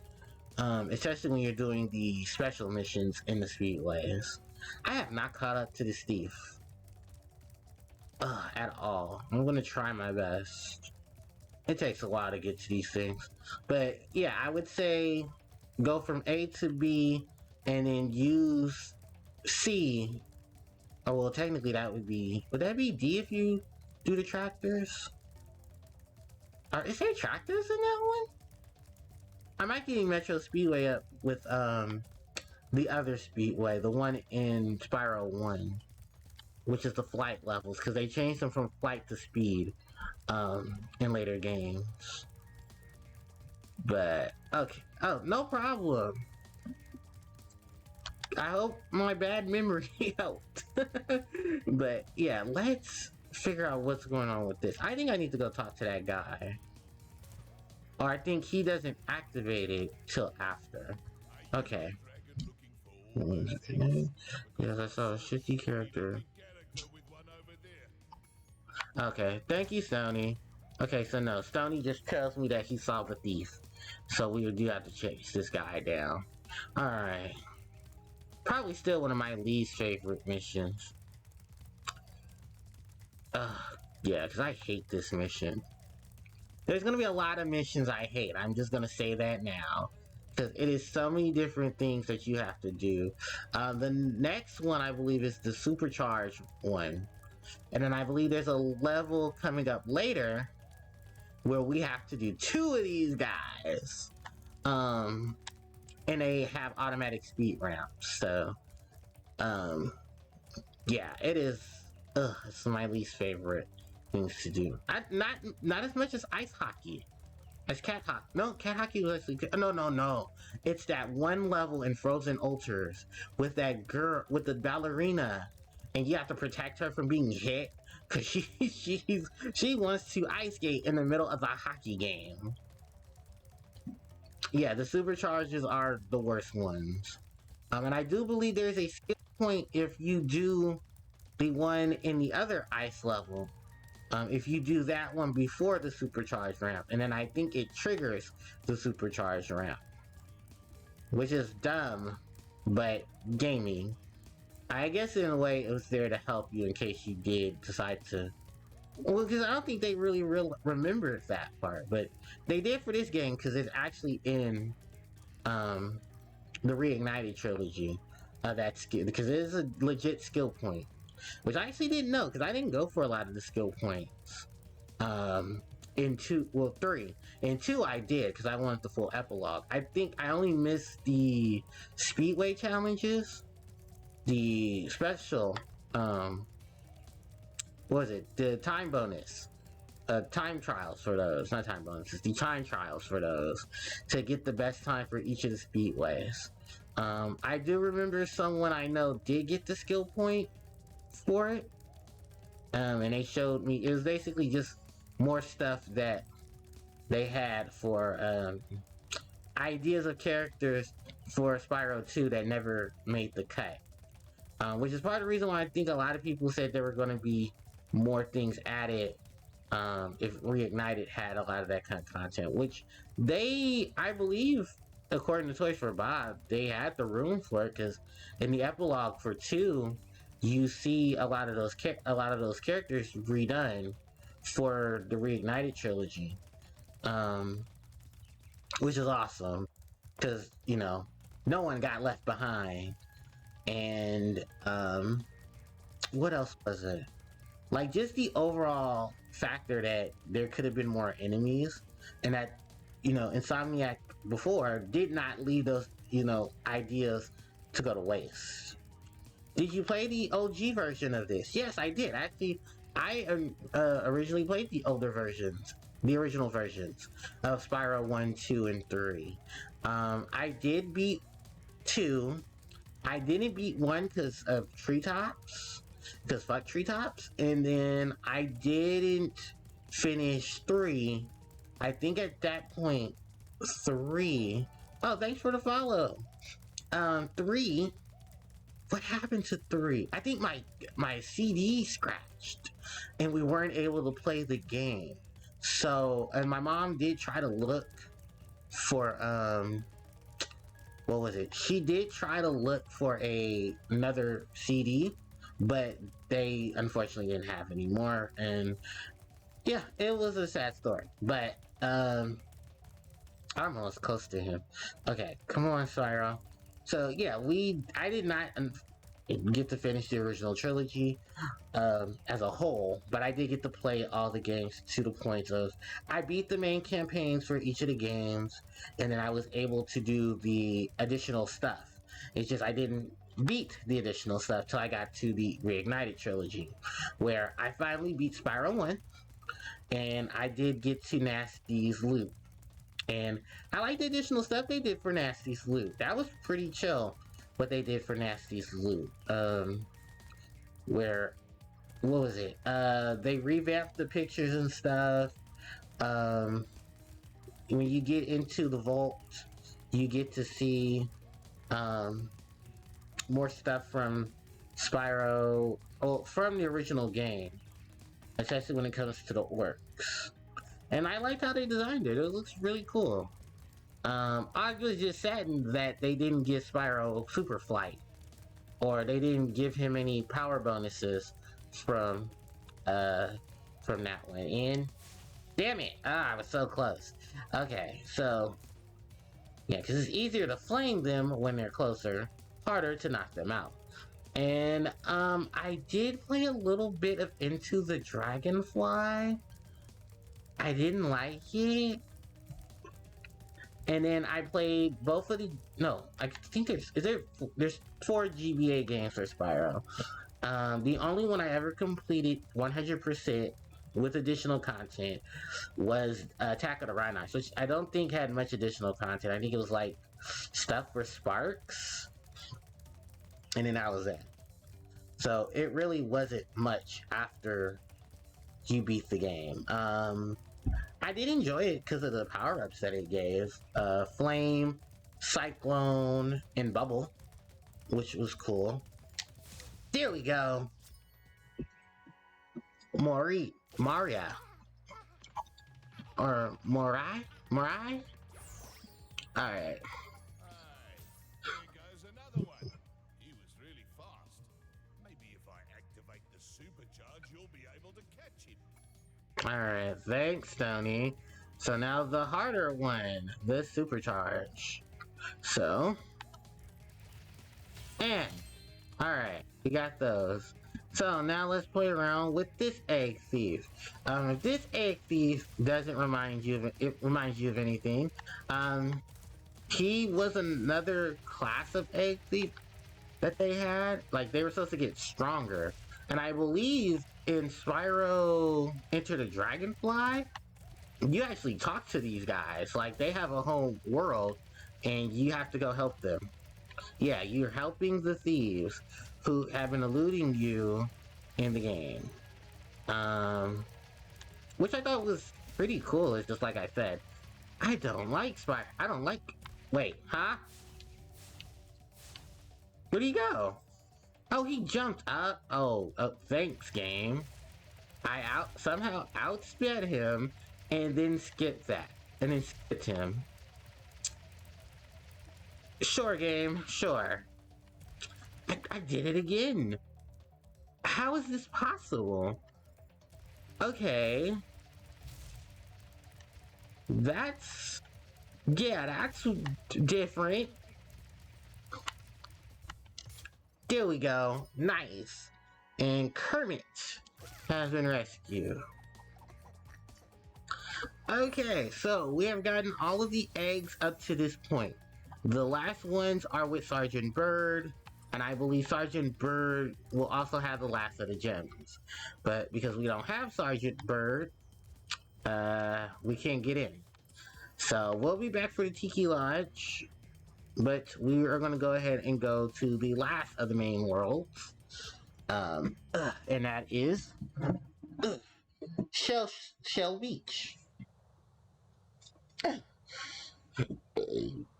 especially when you're doing the special missions in the speedways. I have not caught up to this thief at all. I'm gonna try my best. It takes a while to get to these things, but yeah, I would say go from A to B and then use C. Oh well, technically that would that be D if you do the tractors? Is there tractors in that one? I might getting Metro Speedway up with the other Speedway, the one in Spyro 1, which is the flight levels, because they changed them from flight to speed in later games. But okay, oh no problem. I hope my bad memory helped. But yeah, let's figure out what's going on with this. I think I need to go talk to that guy. Or I think he doesn't activate it till after. Okay. Yes, I saw a shifty character. Okay, thank you, Stoney. Okay, so no, Stoney just tells me that he saw the thief. So we do have to chase this guy down. Alright. Probably still one of my least favorite missions. Yeah, because I hate this mission. There's gonna be a lot of missions I hate. I'm just gonna say that now. Because it is so many different things that you have to do. The next one, I believe, is the Supercharged one. And then I believe there's a level coming up later where we have to do 2 of these guys. And they have automatic speed ramps. So, yeah, it is. It's my least favorite things to do. Not as much as ice hockey. As cat hockey. No, cat hockey was actually good. No. It's that one level in Frozen Ultras with that girl, with the ballerina, and you have to protect her from being hit because she wants to ice skate in the middle of a hockey game. Yeah, the supercharges are the worst ones. And I do believe there's a skill point if you do the one in the other ice level. If you do that one before the supercharged ramp, and then I think it triggers the supercharged ramp. Which is dumb, but gaming. I guess in a way it was there to help you in case you did decide to... Well, because I don't think they really remembered that part, but they did for this game because it's actually in the Reignited Trilogy. That skill, because it is a legit skill point. Which I actually didn't know, because I didn't go for a lot of the skill points. In 3. In 2 I did, because I wanted the full epilogue. I think I only missed the Speedway challenges. The special, what was it? The time bonus. Time trials for those. Not time bonuses, the time trials for those. To get the best time for each of the Speedways. I do remember someone I know did get the skill point for it, and they showed me it was basically just more stuff that they had for ideas of characters for Spyro 2 that never made the cut, which is part of the reason why I think a lot of people said there were going to be more things added if Reignited had a lot of that kind of content, which I believe, according to Toys for Bob, they had the room for it, because in the epilogue for 2 you see a lot of those characters redone for the Reignited trilogy, which is awesome because no one got left behind. And what else was it? Like just the overall factor that there could have been more enemies, and that Insomniac before did not leave those ideas to go to waste. Did you play the OG version of this? Yes, I did. Actually, I originally played the older versions, the original versions of Spyro 1, 2, and 3. I did beat 2. I didn't beat 1 because of treetops, because fuck treetops. And then I didn't finish 3. I think at that point, 3. Oh, thanks for the follow. 3, what happened to 3? I think my CD scratched and we weren't able to play the game. So, and my mom did try to look for what was it? She did try to look for another CD, but they unfortunately didn't have any more. And yeah, it was a sad story. But I'm almost close to him. Okay, come on, Spyro. So yeah, I did not get to finish the original trilogy as a whole, but I did get to play all the games to the point of I beat the main campaigns for each of the games, and then I was able to do the additional stuff. It's just I didn't beat the additional stuff till I got to the Reignited trilogy, where I finally beat Spyro 1, and I did get to Nasty's loot. And I like the additional stuff they did for Nasty's loot. That was pretty chill what they did for Nasty's loot. Where, what was it? They revamped the pictures and stuff. When you get into the vault, you get to see more stuff from Spyro, from the original game, especially when it comes to the orcs. And I liked how they designed it. It looks really cool. I was just saddened that they didn't give Spyro Super Flight, or they didn't give him any power bonuses from that one. And damn it! I was so close. Okay, so yeah, because it's easier to flame them when they're closer, harder to knock them out. And I did play a little bit of Into the Dragonfly. I didn't like it. And then I played both of I think there's 4 GBA games for Spyro. The only one I ever completed 100% with additional content was Attack of the Rhinos, which I don't think had much additional content. I think it was like stuff for Sparks, and then that was it. So it really wasn't much after you beat the game. I did enjoy it because of the power-ups that it gave. Flame, Cyclone, and Bubble, which was cool. There we go. Maria. Or Morai? Alright. Hey, here goes another one. He was really fast. Maybe if I activate the supercharge, you'll be able to catch him. Alright, thanks, Tony. So now the harder one, the Supercharge. So, and, alright, we got those. So now let's play around with this Egg Thief. If this Egg Thief doesn't remind you of anything, he was another class of Egg Thief that they had. Like, they were supposed to get stronger. And I believe in Spyro Enter the Dragonfly, you actually talk to these guys. Like, they have a whole world, and you have to go help them. Yeah, you're helping the thieves who have been eluding you in the game. Which I thought was pretty cool. It's just like I said, I don't like Spyro. I don't like... Wait, huh? Where'd he go? Oh, he jumped up. Oh, thanks, game. I somehow outsped him and then skipped that. And then skipped him. Sure, game. Sure. I did it again. How is this possible? Okay. That's different. There we go. Nice. And Kermit has been rescued. Okay, so we have gotten all of the eggs up to this point. The last ones are with Sergeant Bird, And I believe Sergeant Bird will also have the last of the gems. But because we don't have Sergeant Bird, we can't get in. So we'll be back for the Tiki Lodge. But we are going to go ahead and go to the last of the main worlds. And that is Seashell Beach.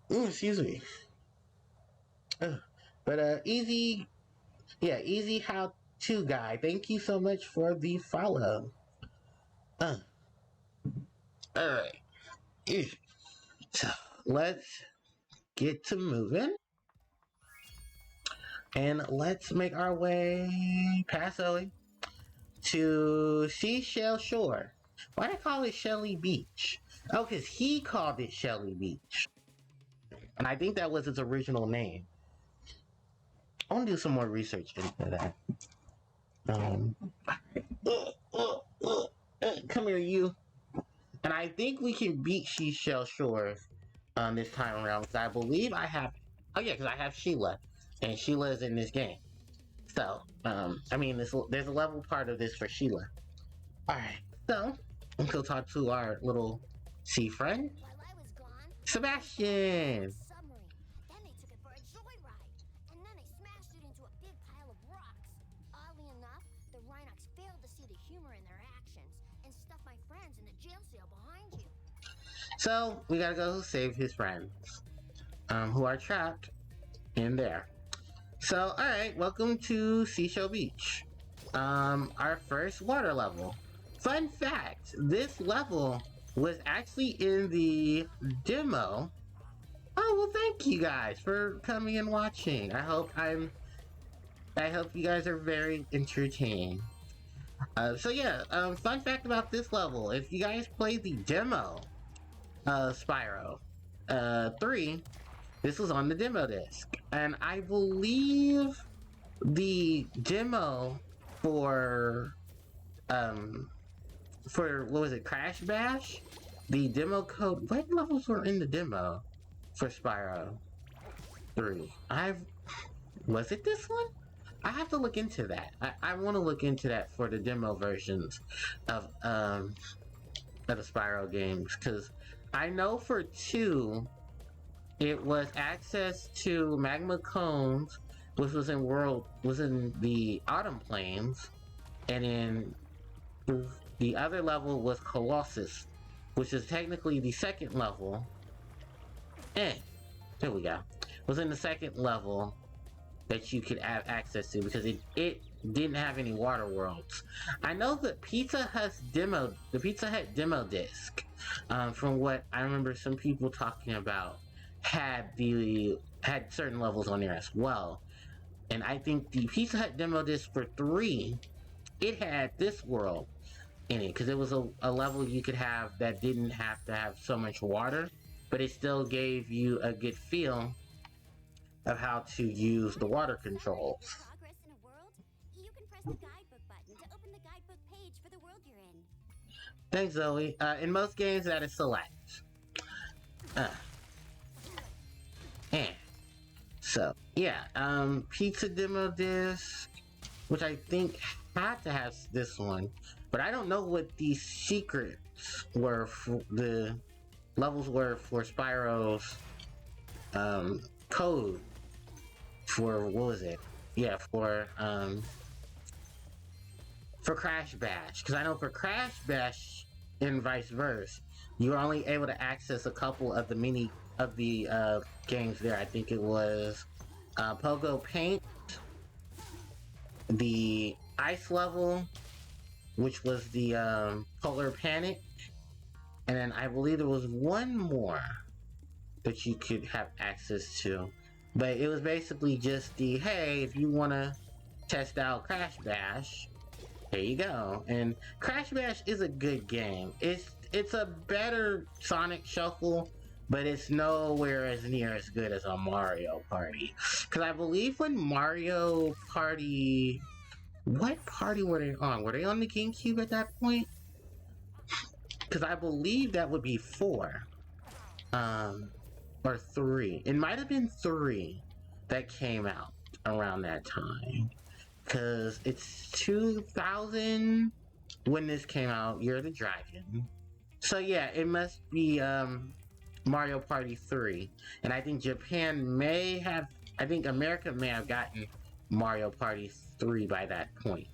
Excuse me. But easy how to guy. Thank you so much for the follow. All right. So let's get to moving. And let's make our way past Zoe to Seashell Shore. Why did I call it Shelly Beach? Oh, because he called it Shelly Beach. And I think that was its original name. I want to do some more research into that. Come here, you. And I think we can beat Seashell Shore this time around. Because I believe I have... Oh, yeah, because I have Sheila. And Sheila is in this game. So, I mean, there's a level part of this for Sheila. Alright, so, let's go talk to our little sea friend. While I was gone, Sebastian! submarine. Then they took it for a joyride. And then they smashed it into a big pile of rocks. Oddly enough, the Rhinox failed to see the humor in their actions and stuffed my friends in the jail cell behind you. So, we gotta go save his friends, who are trapped in there. So, alright, welcome to Seashell Beach. Our first water level. Fun fact, this level was actually in the demo. Oh, well, thank you guys for coming and watching. I hope you guys are very entertained. So yeah, fun fact about this level, if you guys played the demo of Spyro 3, this was on the demo disc. And I believe the demo for what was it, Crash Bash? The demo code, what levels were in the demo for Spyro 3? Was it this one? I have to look into that. I want to look into that for the demo versions of the Spyro games, because I know for 2, it was access to magma cones, which was in the Autumn Plains, and in the other level was Colossus, which is technically the second level. There we go. Was in the second level that you could have access to, because it didn't have any water worlds. I know the Pizza Hut demo disc, from what I remember some people talking about, had certain levels on there as well. And I think the Pizza Hut demo disc for 3, it had this world in it, because it was a level you could have that didn't have to have so much water, but it still gave you a good feel of how to use the water controls. Progress in a world? You can press the guidebook button to open the guidebook page for the world you're in. Thanks, Zoe. In most games, that is select. So, yeah, Pizza Demo Disc, which I think had to have this one, but I don't know what the secrets were for the levels were for Spyro's code for, what was it? Yeah, for Crash Bash, because I know for Crash Bash and vice versa, you were only able to access a couple of the games there. I think it was Pogo Paint, the ice level, which was the Polar Panic, and then I believe there was one more that you could have access to, but it was basically just the, hey, if you want to test out Crash Bash, here you go. And Crash Bash is a good game. It's a better Sonic Shuffle, but it's nowhere as near as good as a Mario Party. Because I believe when Mario Party... What party were they on? Were they on the GameCube at that point? Because I believe that would be 4. Or 3. It might have been 3 that came out. around that time. Because it's 2000 when this came out, Year of the Dragon. So yeah, it must be Mario Party 3. And I think Japan may have, I think America may have gotten Mario Party 3 by that point.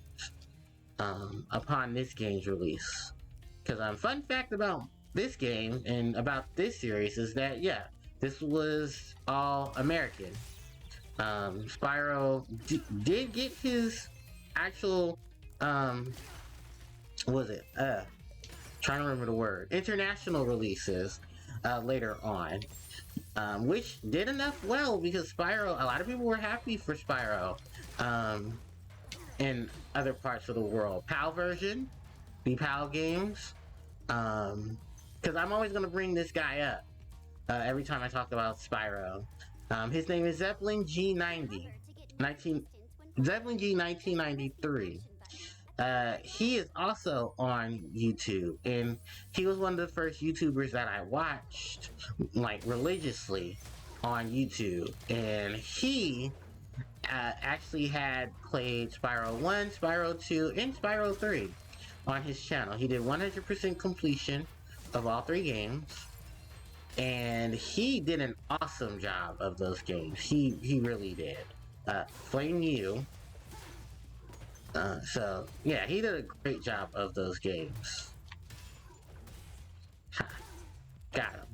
Upon this game's release. Because fun fact about this game and about this series is that, yeah, this was all American. Spyro did get his actual, what was it? Trying to remember the word. International releases later on. Which did enough well because Spyro, a lot of people were happy for Spyro in other parts of the world. PAL version, the PAL games. Because I'm always going to bring this guy up every time I talk about Spyro. His name is Zeppelin G90. Zeppelin G 1993. He is also on YouTube, and he was one of the first YouTubers that I watched, like, religiously on YouTube. And he actually had played Spyro 1, Spyro 2, and Spyro 3 on his channel. He did 100% completion of all 3 games, and he did an awesome job of those games. He really did. Flame You. So yeah, he did a great job of those games. Ha, got him.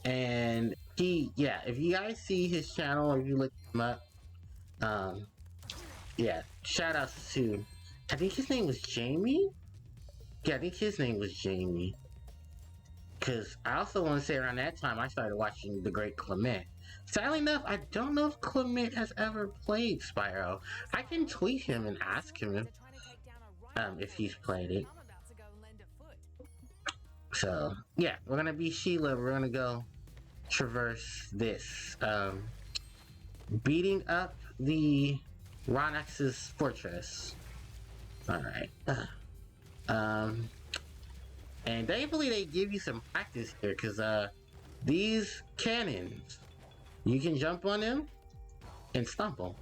And yeah, if you guys see his channel or if you look him up, yeah, shout outs to, I think his name was Jamie? Yeah, I think his name was Jamie. Because I also want to say around that time I started watching The Great Clement. Sadly enough, I don't know if Clement has ever played Spyro. I can tweet him and ask him if he's played it. So, yeah, we're going to be Sheila. We're going to go traverse this. Beating up the Ronex's fortress. Alright. And thankfully they give you some practice here, because these cannons, you can jump on them and stumble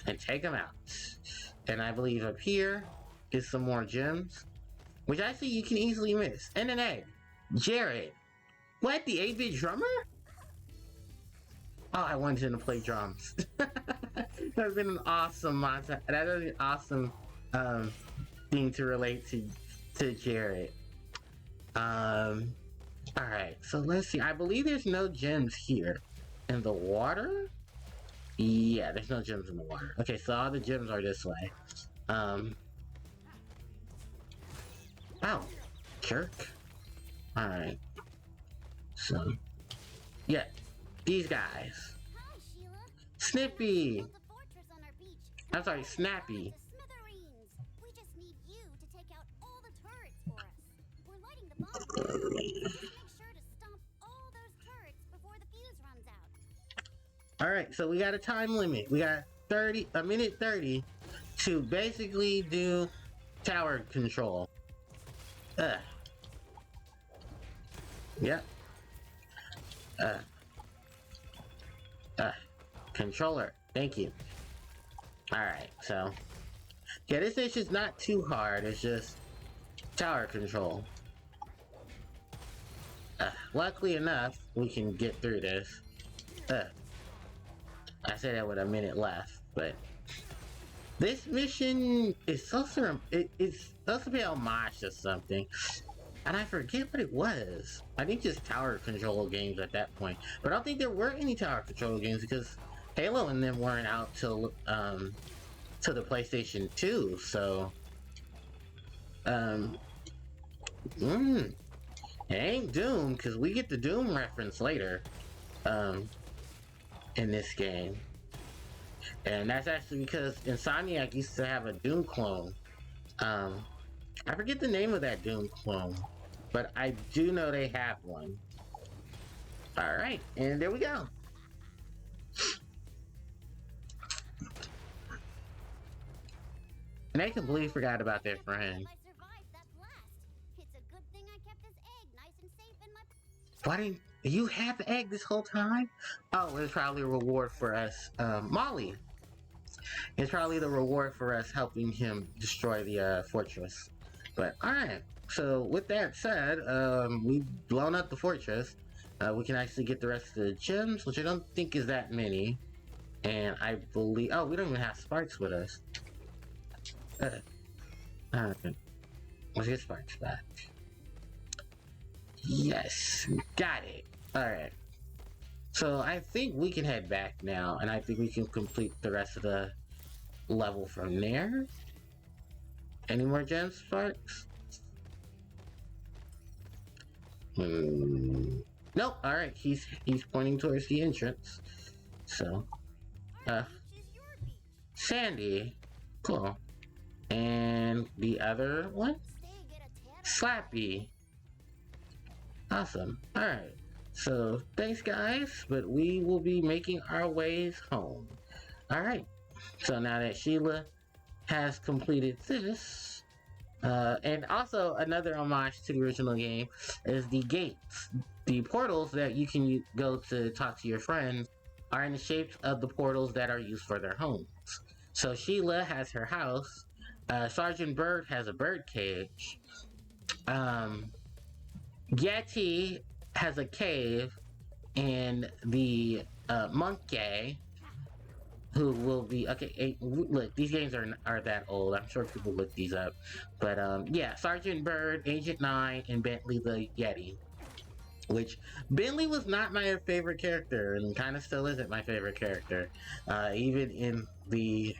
and take them out. And I believe up here is some more gems, which actually you can easily miss. And an egg. Jared. What? The 8-bit drummer? Oh, I wanted him to play drums. That would have been an awesome montage. That would have been an awesome thing to relate to Jared. Alright, so let's see. I believe there's no gems here. In the water? Yeah, there's no gems in the water. Okay, so all the gems are this way. Oh, jerk. Alright. So, yeah, these guys. Hi, Sheila. Snippy! Built a fortress on our beach. I'm sorry, Snappy. Smithereens. We just need you to take out all the turrets for us. We're lighting the bomb. Make sure to stomp all those turrets before the fuse runs out. Alright, so we got a time limit. We got a minute 30 to basically do tower control. Yep. Controller. Thank you. Alright, so. Yeah, this is just not too hard. It's just tower control. Luckily enough, we can get through this. I said that with a minute left, but this mission is supposed to be homage to something, and I forget what it was. I think just tower control games at that point, but I don't think there were any tower control games because Halo and them weren't out till to the PlayStation 2. So, it ain't Doom because we get the Doom reference later. In this game. And that's actually because Insomniac used to have a Doom clone. I forget the name of that Doom clone, but I do know they have one. Alright, and there we go. And they completely forgot about their friend. I survived that blast. It's a good thing I kept this egg nice and safe in my... You had the egg this whole time? Oh, it's probably a reward for us. Molly. It's probably the reward for us helping him destroy the fortress. But alright. So with that said, we've blown up the fortress. We can actually get the rest of the gems, which I don't think is that many. And I believe... Oh, we don't even have Sparks with us. Alright. Let's get Sparks back. Yes, got it. Alright. So I think we can head back now, and I think we can complete the rest of the level from there. Any more gem Sparks? Nope. Alright, he's pointing towards the entrance. So Sandy. Cool. And the other one? Slappy. Awesome. Alright. So, thanks guys, but we will be making our ways home. Alright. So now that Sheila has completed this, and also another homage to the original game is the gates. The portals that you can go to talk to your friends are in the shapes of the portals that are used for their homes. So Sheila has her house, Sergeant Bird has a bird cage, Yeti has a cave, and the monkey, who will be okay. Look, these games are that old. I'm sure people look these up, but yeah, Sergeant Bird, Agent 9, and Bentley the Yeti. Which Bentley was not my favorite character, and kind of still isn't my favorite character, even in the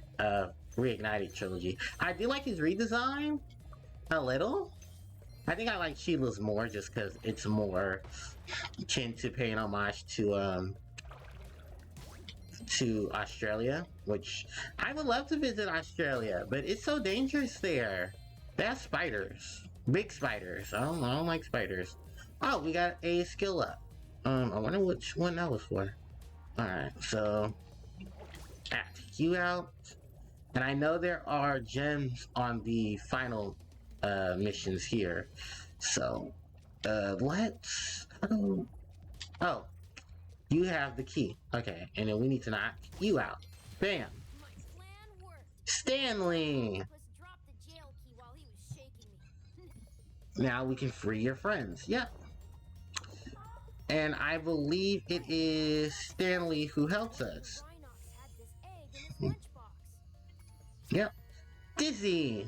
Reignited trilogy. I do like his redesign a little. I think I like Sheila's more just because it's more akin to paying homage to Australia, which I would love to visit Australia, but it's so dangerous there. They have spiders, big spiders. I don't like spiders. Oh, we got a skill up. I wonder which one that was for. Alright, so take you out. And I know there are gems on the final missions here. So let's oh, you have the key. Okay, and then we need to knock you out. Bam. Stanley. Now we can free your friends. Yep. And I believe it is Stanley who helps us. Yep. Dizzy.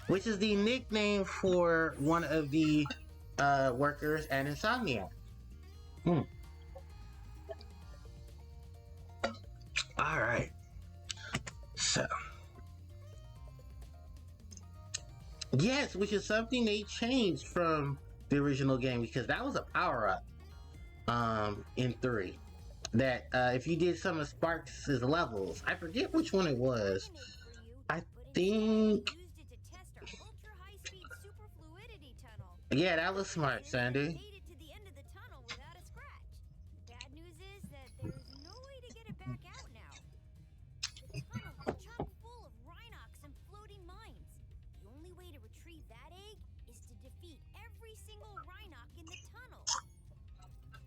Which is the nickname for one of the workers at Insomniac. Alright. So. Yes, which is something they changed from the original game, because that was a power-up in 3. That if you did some of Sparks' levels, I forget which one it was. I think... Yeah, that was smart, Sandy.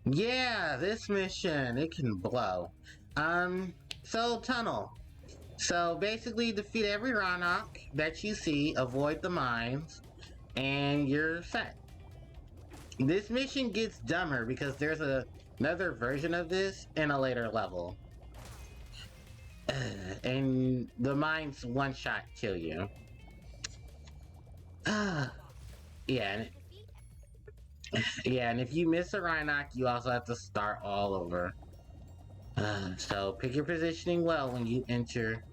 Yeah, this mission, it can blow. So tunnel. So basically defeat every Rhinoc that you see, avoid the mines, and you're set. This mission gets dumber because there's another version of this in a later level. And the mines one-shot kill you. Yeah, and if you miss a Rhinoc, you also have to start all over. So pick your positioning well when you enter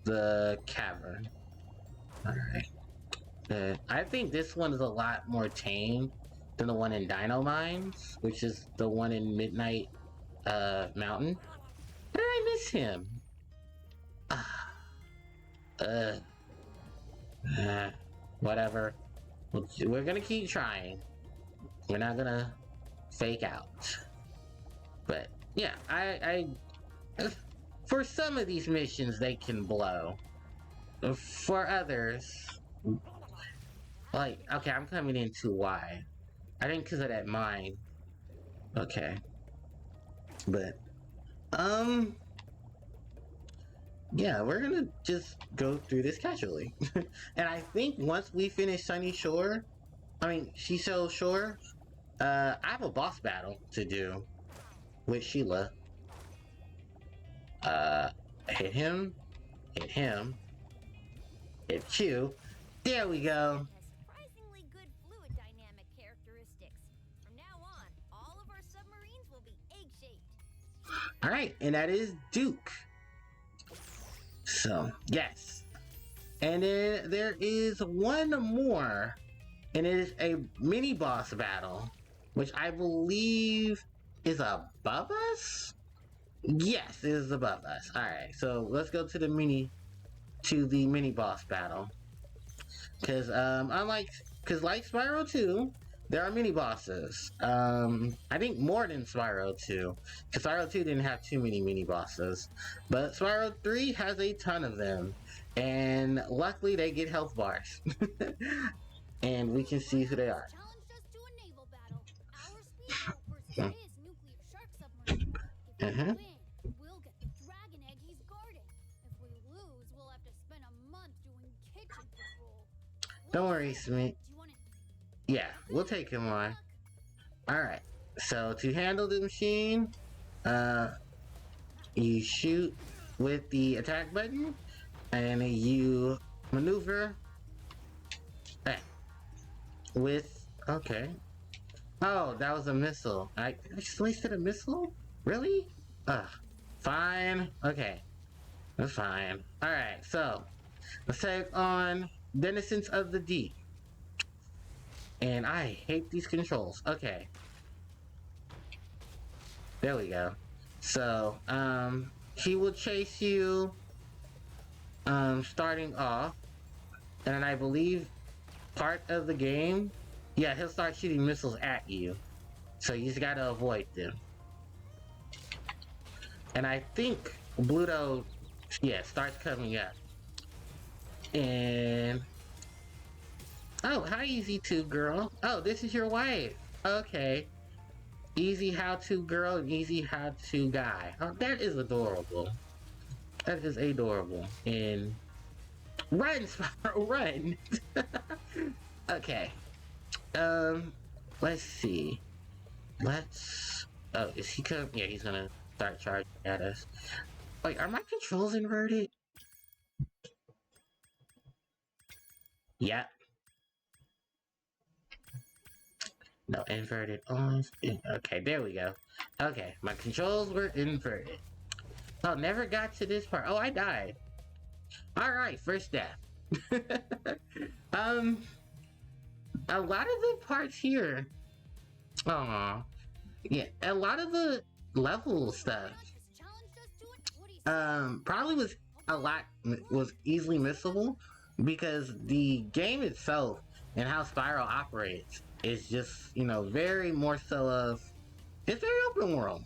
the cavern. Alright. I think this one is a lot more tame than the one in Dino Mines, which is the one in Midnight Mountain. How did I miss him? Whatever. We're gonna keep trying. We're not gonna fake out. But yeah, I for some of these missions they can blow. For others, like, okay, I'm coming in too wide. I think because of that mine. Okay. But, yeah, we're gonna just go through this casually. And I think once we finish Seashell Shore, I have a boss battle to do with Sheila. Hit him, hit him, hit you. There we go. Has surprisingly good fluid dynamic characteristics. From now on, all of our submarines will be egg-shaped. Alright, and that is Duke. So, yes. And then there is one more, and it is a mini boss battle, which I believe is above us? Yes, it is above us. Alright, so let's go to the mini boss battle. Because, like Spyro 2, there are mini bosses. I think more than Spyro 2. Because Spyro 2 didn't have too many mini bosses. But Spyro 3 has a ton of them. And luckily they get health bars. And we can see who they are. Challenged us to a naval battle. Our speedboat versus his nuclear shark submarine. If we win, we'll get the dragon egg he's guarding. If we lose, we'll have to spend a month doing kitchen patrol. Don't worry, Smith. Do you want it? Yeah, we'll take him on. Alright, so to handle the machine, you shoot with the attack button, and you maneuver with, okay. Oh, that was a missile. I just wasted a missile? Really? Ugh. Fine. Okay. That's fine. Alright, so let's take on Denizens of the Deep. And I hate these controls. Okay. There we go. So, he will chase you, starting off. And I believe part of the game, yeah, he'll start shooting missiles at you. So you just gotta avoid them. And I think Bluto, yeah, starts coming up. And... oh, hi, Easy 2 girl. Oh, this is your wife. Okay. Easy How To girl and Easy How To guy. Oh, that is adorable. That is adorable. And... run, Spyro, run! Okay. Let's see. Oh, is he coming? Yeah, he's gonna start charging at us. Wait, are my controls inverted? Yep. No, inverted on. Okay, there we go. Okay, my controls were inverted. Oh, never got to this part. Oh, I died. Alright, first death. A lot of the parts here. Aw. Yeah, a lot of the level stuff. Probably was easily missable because the game itself and how Spyro operates is just, very more so of, it's very open world.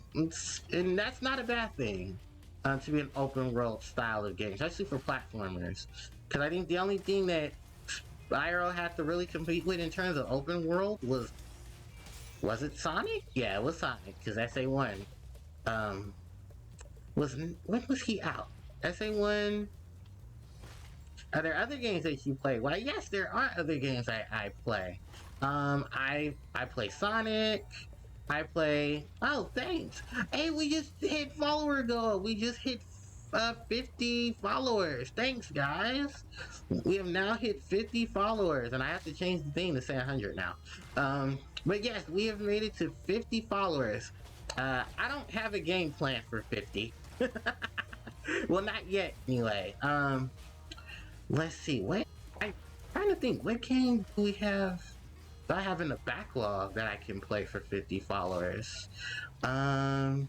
And that's not a bad thing, to be an open world style of game, especially for platformers. Because I think the only thing that Spyro had to really compete with in terms of open world was it Sonic? Yeah, it was Sonic, because SA1, when was he out? SA1, are there other games that you play? Well, yes, there are other games I play. I play Sonic, I play, oh, thanks. Hey, we just hit follower goal. We just hit 50 followers. Thanks, guys. We have now hit 50 followers, and I have to change the thing to say 100 now. But yes, we have made it to 50 followers. I don't have a game plan for 50. Well, not yet, anyway. Let's see. I'm trying to think. What game do we have? Do I have in the backlog that I can play for 50 followers? Oh,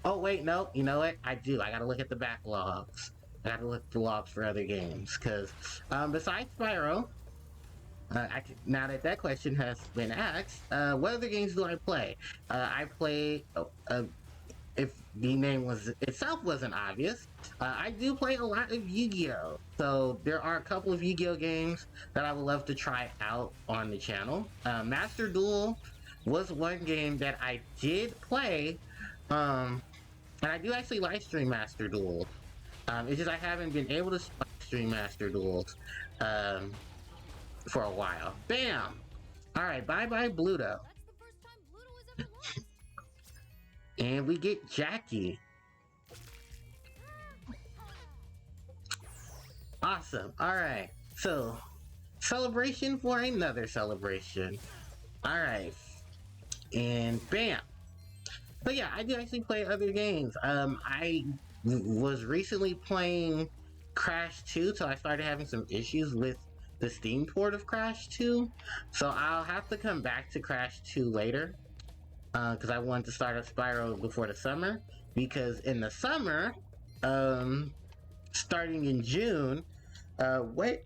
wait, no. You know what? I do. I gotta look at the backlogs. I gotta look at the logs for other games. Because, besides Spyro, now that question has been asked, what other games do I play? I play, if the name itself wasn't obvious, I do play a lot of Yu-Gi-Oh! So there are a couple of Yu-Gi-Oh! Games that I would love to try out on the channel. Master Duel, was one game that I did play, and I do actually live stream Master Duels. It's just I haven't been able to live stream Master Duels for a while. Bam! Alright, bye-bye Bluto. That's the first time Bluto was ever lost. And we get Jackie. Awesome. Alright, so celebration for another celebration. Alright. And bam! But yeah, I do actually play other games. I was recently playing Crash 2 till I started having some issues with the Steam port of Crash 2. So I'll have to come back to Crash 2 later. Because I wanted to start up Spyro before the summer. Because in the summer, starting in June, wait.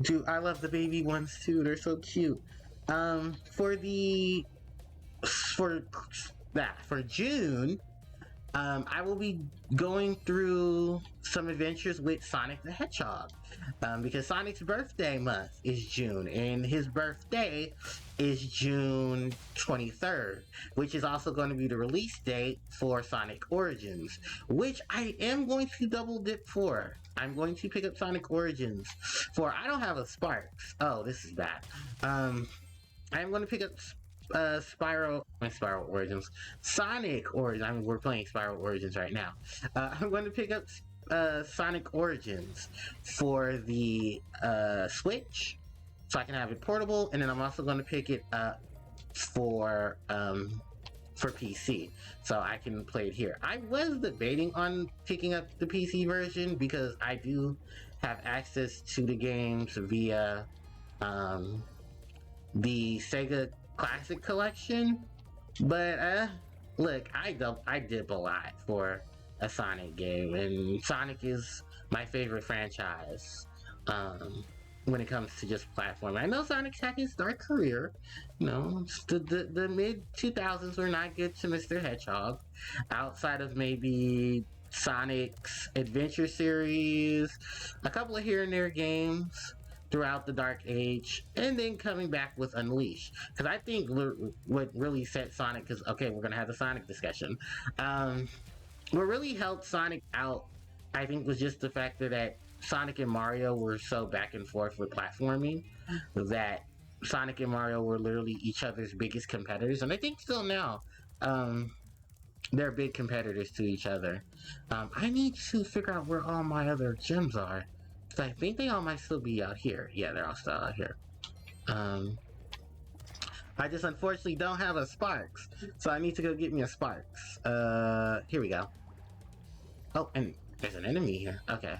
Dude, I love the baby ones too. They're so cute. For June, I will be going through some adventures with Sonic the Hedgehog. Because Sonic's birthday month is June, and his birthday is June 23rd, which is also going to be the release date for Sonic Origins, which I am going to double dip for. I'm going to pick up Sonic Origins for, I don't have a Sparks. Oh, this is bad. I'm going to pick up Spyro Origins. Sonic Origins. I mean, we're playing Spyro Origins right now. I'm going to pick up Sonic Origins for the Switch, so I can have it portable, and then I'm also going to pick it up for PC, so I can play it here. I was debating on picking up the PC version because I do have access to the games via the Sega Classic Collection, but look, I dip a lot for a Sonic game, and Sonic is my favorite franchise when it comes to just platforming. I know Sonic's had his dark career, you know, the mid 2000s were not good to Mr. Hedgehog, outside of maybe Sonic's Adventure series, a couple of here and there games throughout the Dark Age, and then coming back with Unleashed. Because I think what really set Sonic, because, okay, we're going to have the Sonic discussion. What really helped Sonic out, I think, was just the fact that Sonic and Mario were so back and forth with platforming that Sonic and Mario were literally each other's biggest competitors, and I think still now, they're big competitors to each other. I need to figure out where all my other gems are. I think they all might still be out here. Yeah, they're all still out here. I just unfortunately don't have a Sparks, so I need to go get me a Sparks. Here we go. Oh, and there's an enemy here. Okay.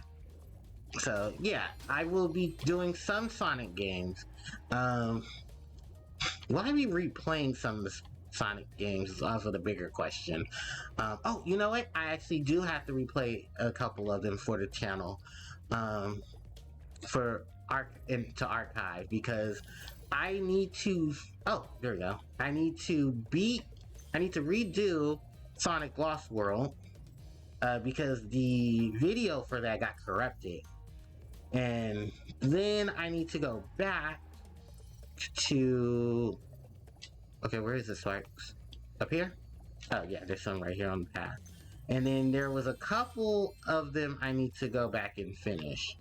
So, yeah, I will be doing some Sonic games. Will I be replaying some of the Sonic games is also the bigger question. Oh, you know what? I actually do have to replay a couple of them for the channel. To archive, because I need to, oh, there we go. I need to redo Sonic Lost World, because the video for that got corrupted. And then I need to go back to, okay, where is the Sparks? Up here? Oh yeah, there's some right here on the path. And then there was a couple of them I need to go back and finish.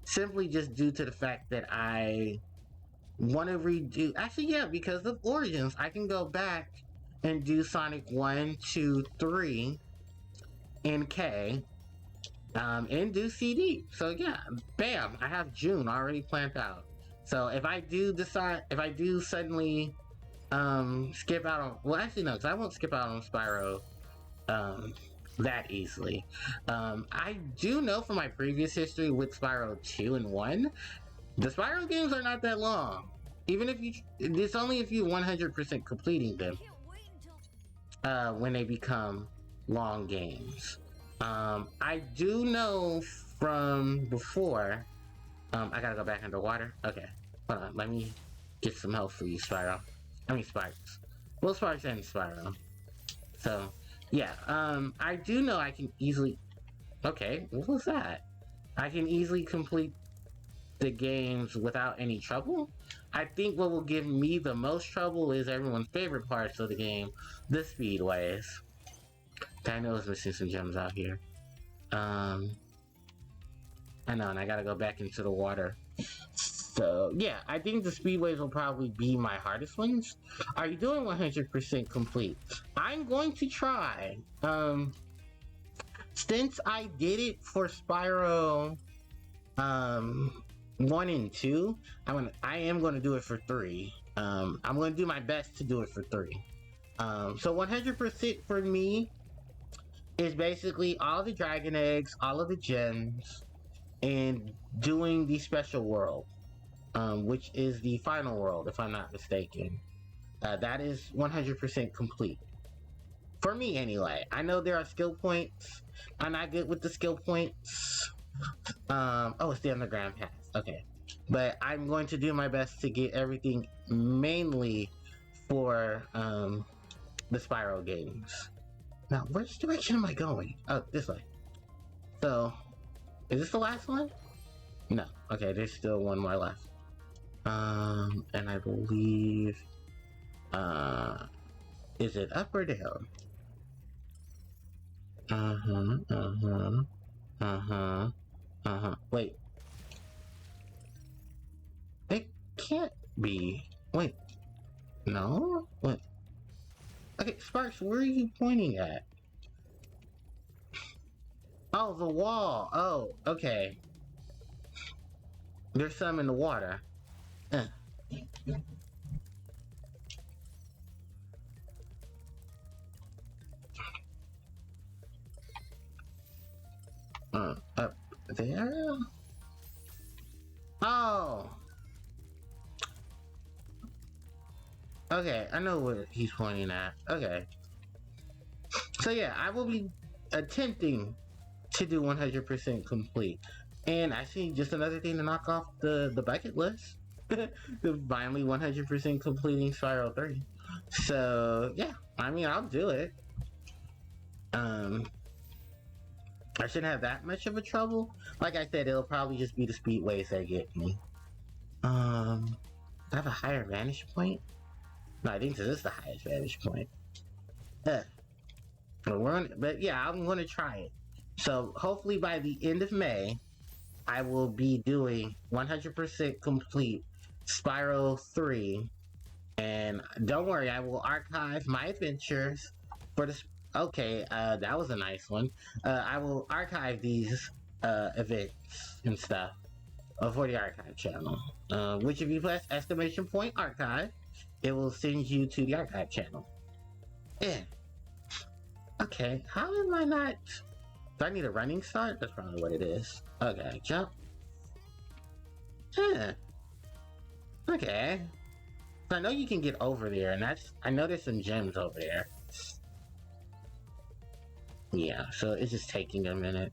Simply just due to the fact that I want to redo... Actually, yeah, because of Origins, I can go back and do Sonic 1, 2, 3, and K, and do CD. So yeah, bam, I have June already planned out. So if I do suddenly skip out on... Well, actually, no, because I won't skip out on Spyro that easily. I do know from my previous history with Spyro 2 and 1, the Spyro games are not that long. Even if it's only if you 100% completing them when they become long games. I do know from before, I gotta go back underwater. Okay, hold on, let me get some help for you, Spyro. I mean, Sparks. Well, Sparks and Spyro. So, yeah, I do know I can easily... Okay, what was that? I can easily complete the games without any trouble. I think what will give me the most trouble is everyone's favorite parts of the game, the speedways. I know it's missing some gems out here. I know, and I gotta go back into the water. So, yeah, I think the speedways will probably be my hardest ones. Are you doing 100% complete? I'm going to try. Since I did it for Spyro, 1 and 2, I am gonna do it for 3. I'm gonna do my best to do it for 3. So 100% for me is basically all the dragon eggs, all of the gems, and doing the special world, which is the final world, if I'm not mistaken. That is 100% complete. For me, anyway. I know there are skill points. I'm not good with the skill points. Oh, it's the underground path. Okay. But I'm going to do my best to get everything mainly for the Spyro games. Now, which direction am I going? Oh, this way. So, is this the last one? No. Okay, there's still one more left. And I believe, is it up or down? Wait. It can't be. Wait. No? What? Okay, Sparks, where are you pointing at? Oh, the wall. Oh, okay. There's some in the water. Up there? Oh! Okay, I know what he's pointing at. Okay. So yeah, I will be attempting to do 100% complete. And actually, just another thing to knock off the bucket list. Finally 100% completing Spyro 3. So, yeah. I mean, I'll do it. I shouldn't have that much of a trouble. Like I said, it'll probably just be the speedways that get me. I have a higher vantage point? No, I think this is the highest vantage point. But yeah, I'm gonna try it. So hopefully by the end of May, I will be doing 100% complete Spyro 3. And don't worry, I will archive my adventures for the... Okay, that was a nice one. I will archive these events and stuff for the archive channel. Which if you press !archive, it will send you to the archive channel. Yeah. Okay, how am I not... Do I need a running start? That's probably what it is. Okay, jump. Huh. Okay. So I know you can get over there, and I know there's some gems over there. Yeah, so it's just taking a minute.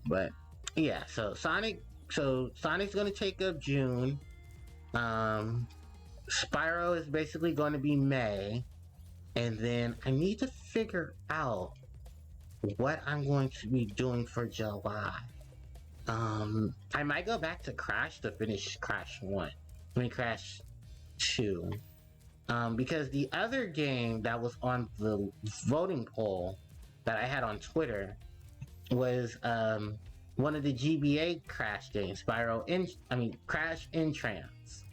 But, yeah, so Sonic's gonna take up June. Spyro is basically going to be May. And then I need to figure out what I'm going to be doing for July. I might go back to Crash to finish Crash 2. Because the other game that was on the voting poll that I had on Twitter was one of the GBA Crash games, Crash Entrance.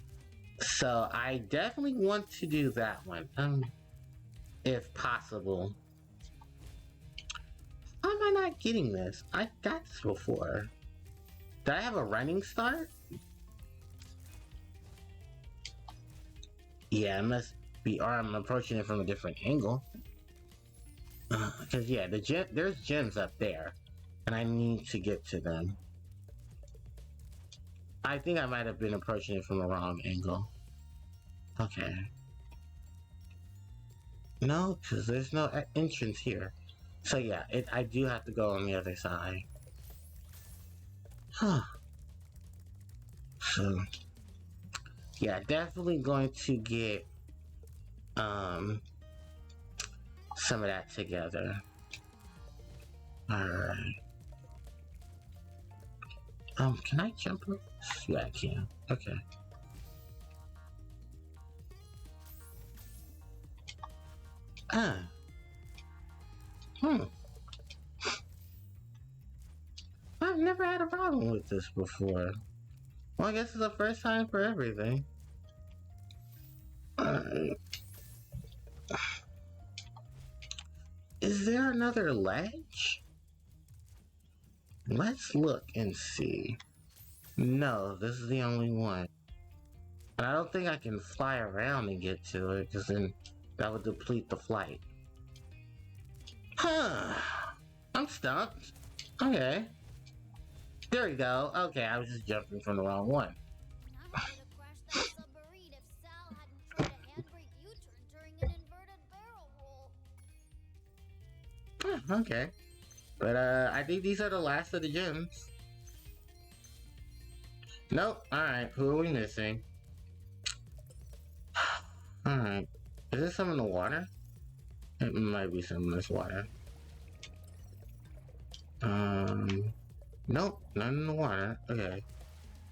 So I definitely want to do that one, if possible. How am I not getting this? I got this before. Did I have a running start? Yeah, it must be, or I'm approaching it from a different angle. Because yeah, there's gems up there, and I need to get to them. I think I might have been approaching it from a wrong angle. Okay. No, because there's no entrance here. So yeah, I do have to go on the other side. Huh. So, yeah, definitely going to get some of that together. Alright. Can I jump up? Yeah, I can. Okay. Hmm. I've never had a problem with this before. Well, I guess it's the first time for everything. Alright. Is there another ledge? Let's look and see. No, this is the only one. And I don't think I can fly around and get to it, because then that would deplete the flight. Huh. I'm stumped. Okay. There we go. Okay, I was just jumping from the wrong one. I'm ready to crash that submarine if Sal hadn't tried a handbrake U-turn during an inverted barrel roll. Okay. But I think these are the last of the gems. Nope. Alright, who are we missing? Alright. Is there some in the water? It might be some in this water. Nope, none in the water. Okay.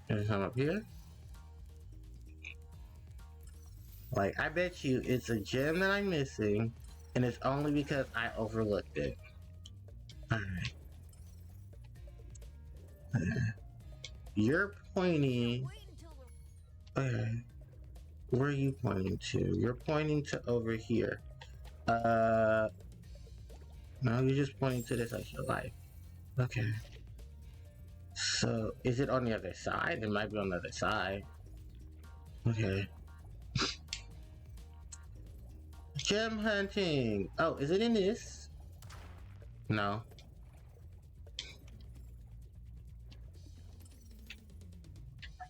There's some up here. Like, I bet you it's a gem that I'm missing, and it's only because I overlooked it. Alright. You're pointing... Okay. Where are you pointing to? You're pointing to over here. No, you're just pointing to this as your life. Okay. So, is it on the other side? It might be on the other side. Okay. Gem hunting! Oh, is it in this? No.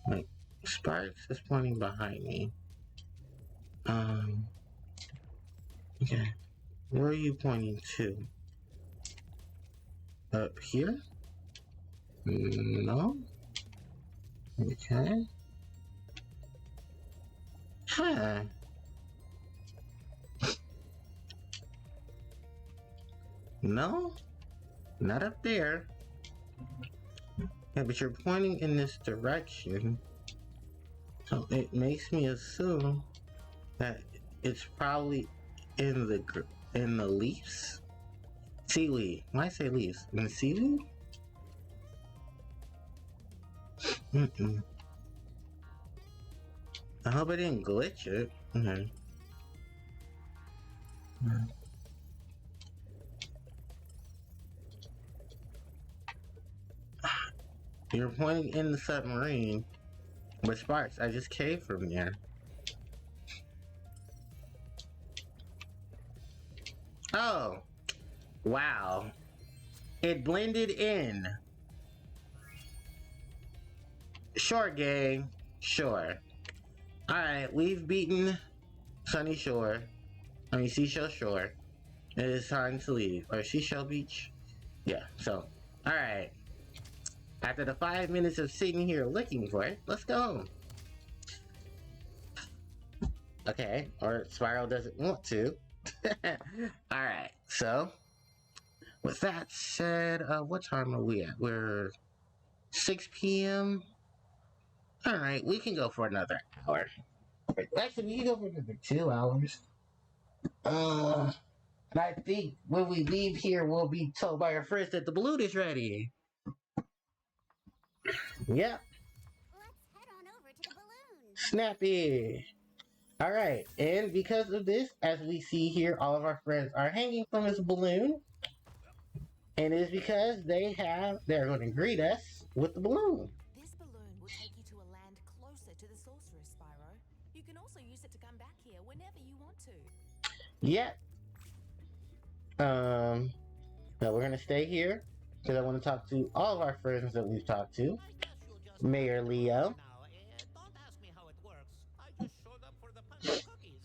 Wait, Sparks is pointing behind me. Okay. Where are you pointing to? Up here? No? Okay. Huh. No? Not up there. Yeah, but you're pointing in this direction. So it makes me assume that it's probably in the leaves? Seaweed. Why I say leaves? In the seaweed? I hope I didn't glitch it. Okay. You're pointing in the submarine. But Sparks, I just came from there. Oh. Wow. It blended in. Sure, gang. Sure. Alright, we've beaten Sunny Shore. I mean, Seashell Shore. It is time to leave. Or Seashell Beach? Yeah, so. Alright. After the 5 minutes of sitting here looking for it, let's go home. Okay, or Spyro doesn't want to. Alright, so. With that said, what time are we at? We're 6 p.m. Alright, we can go for another hour. Actually, we can go for another 2 hours. And I think when we leave here, we'll be told by our friends that the balloon is ready. Yep. Let's head on over to the balloon. Snappy. Alright, and because of this, as we see here, all of our friends are hanging from this balloon. And it is because they're going to greet us with the balloon. This balloon will take you to a land closer to the sorceress, Spyro. You can also use it to come back here whenever you want to. Yep. Now we're gonna stay here because I want to talk to all of our friends that we've talked to. Mayor Leo. Don't ask me how it works. I just showed up for the punch cookies.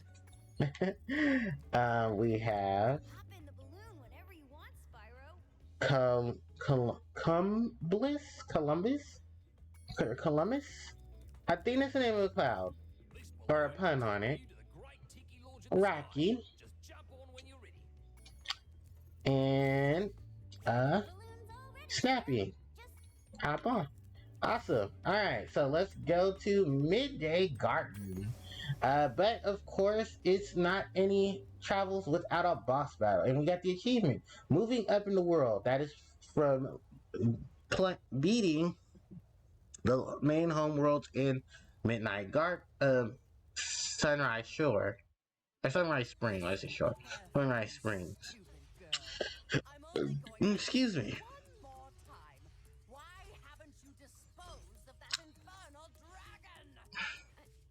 We have Hop in the balloon whenever you want, Spyro. Columbus? I think that's the name of the cloud. Or a pun on it. Rocky. Just jump on when you're ready. And Balloon's all ready. Snappy. Just Hop on. Awesome. Alright, so let's go to Midday Garden. But of course, it's not any travels without a boss battle. And we got the achievement. Moving up in the world. That is from beating the main home worlds in Midnight Garden, Sunrise Shore. Or Sunrise Spring, let's say short. Sunrise Springs. I'm only going Excuse me. one more time. Why haven't you disposed of that infernal dragon?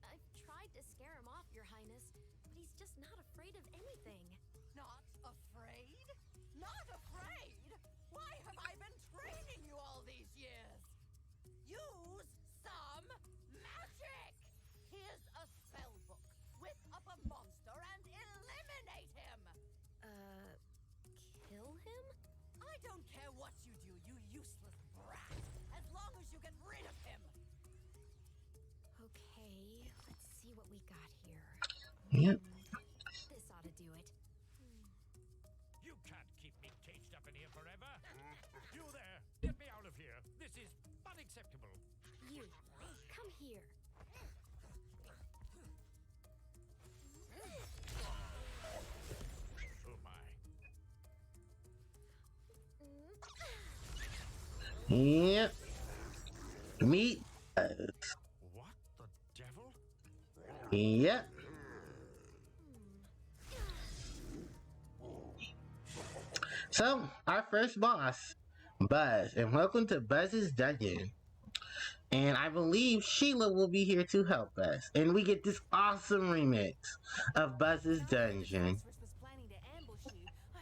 I've tried to scare him off, Your Highness, but he's just not afraid of anything. Not afraid? Not afraid? Why have I been training you all these years? Use some magic! Here's a spell book. Whip up a monster and eliminate him! Kill him? I don't care what you do, you useless brat, as long as you get rid of him! Okay, let's see what we got here. Yep. This ought to do it. You can't keep me caged up in here forever. You there, get me out of here. This is unacceptable. You, come here. Oh my. Yep. Meat. What the devil? Yep. So, our first boss, Buzz, and welcome to Buzz's Dungeon. And I believe Sheila will be here to help us. And we get this awesome remix of Buzz's Dungeon. This was planning to ambush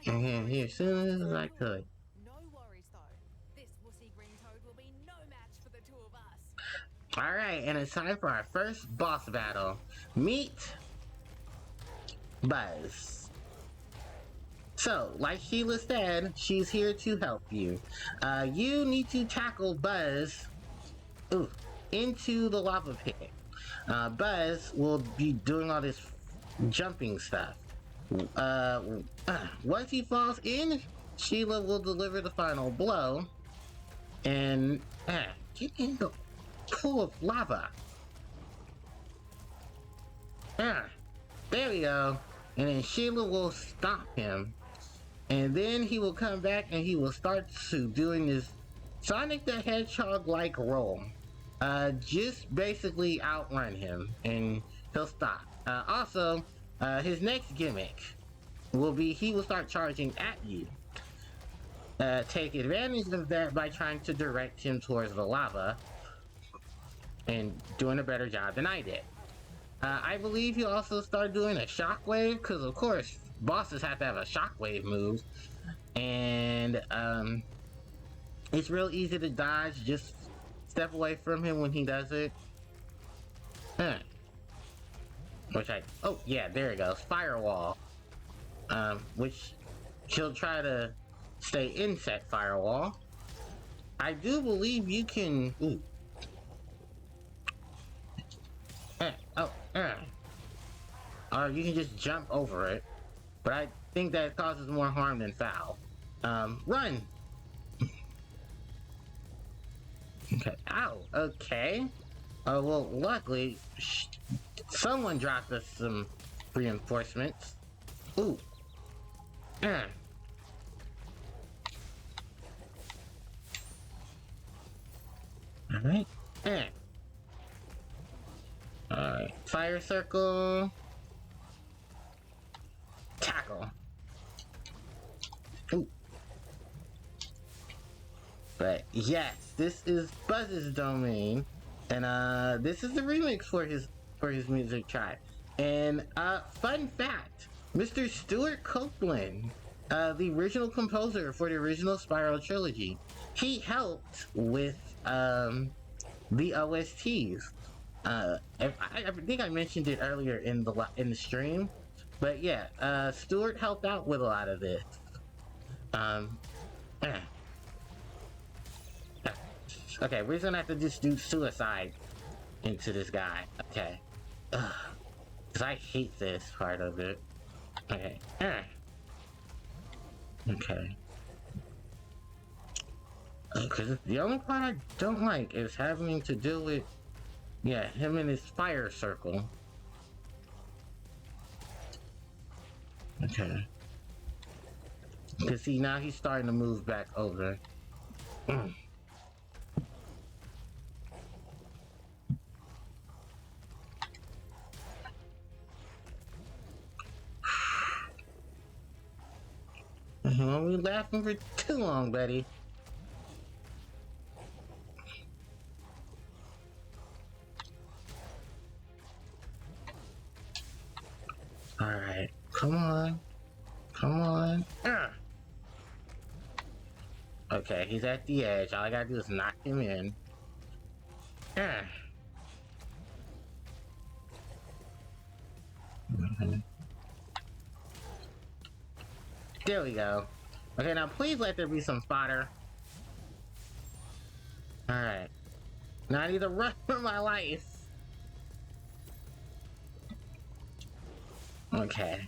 you. And here as soon as I could. No worries though. This wussy green toad will be no match for the two of us. Alright, and it's time for our first boss battle. Meet Buzz. So, like Sheila said, she's here to help you. You need to tackle Buzz into the lava pit. Buzz will be doing all this jumping stuff. Once he falls in, Sheila will deliver the final blow. And get in the pool of lava. There we go. And then Sheila will stop him. And then he will come back and he will start to doing this Sonic the Hedgehog-like roll. Just basically outrun him and he'll stop. Also, his next gimmick will be he will start charging at you. Take advantage of that by trying to direct him towards the lava and doing a better job than I did. I believe he'll also start doing a shockwave because of course bosses have to have a shockwave move, and it's real easy to dodge. Just step away from him when he does it. Oh yeah, there it goes, firewall. Which he'll try to stay in set firewall. I do believe you can. Or you can just jump over it. But I think that causes more harm than foul. Run! Okay, ow, okay. Well, luckily, someone dropped us some reinforcements. Ooh. Alright. Alright, fire circle. Tackle. Ooh. But yes, this is Buzz's domain, and this is the remix for his music track. And fun fact, Mr. Stuart Copeland, the original composer for the original Spyro trilogy, he helped with the OSTs. I think I mentioned it earlier in the stream. But yeah, Stuart helped out with a lot of this. Okay, we're just gonna have to just do suicide into this guy. Okay. Cause I hate this part of it. Okay. Okay. Because the only part I don't like is having to deal with, yeah, him and his fire circle. Okay. Because see, now he's starting to move back over. Mm. Don't be laughing for too long, buddy. Alright, come on. Come on. Okay, he's at the edge. All I gotta do is knock him in. There we go. Okay, now please let there be some fodder. Alright. Now I need to run for my life. Okay.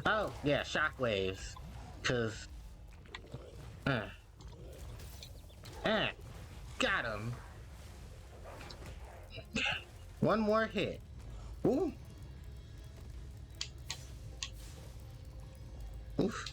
Oh, yeah, shockwaves. Cause... got him. One more hit. Ooh. Oof.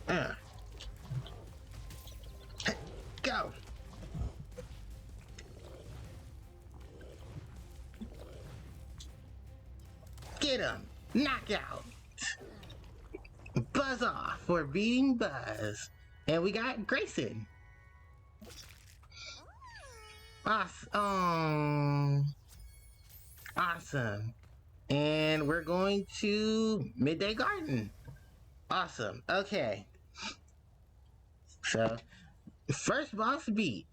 Alright. Go. Get him. Knockout. Buzz off for beating Buzz. And we got Grayson. Awesome. Awesome. And we're going to Midday Garden. Awesome. Okay. So, first boss beat.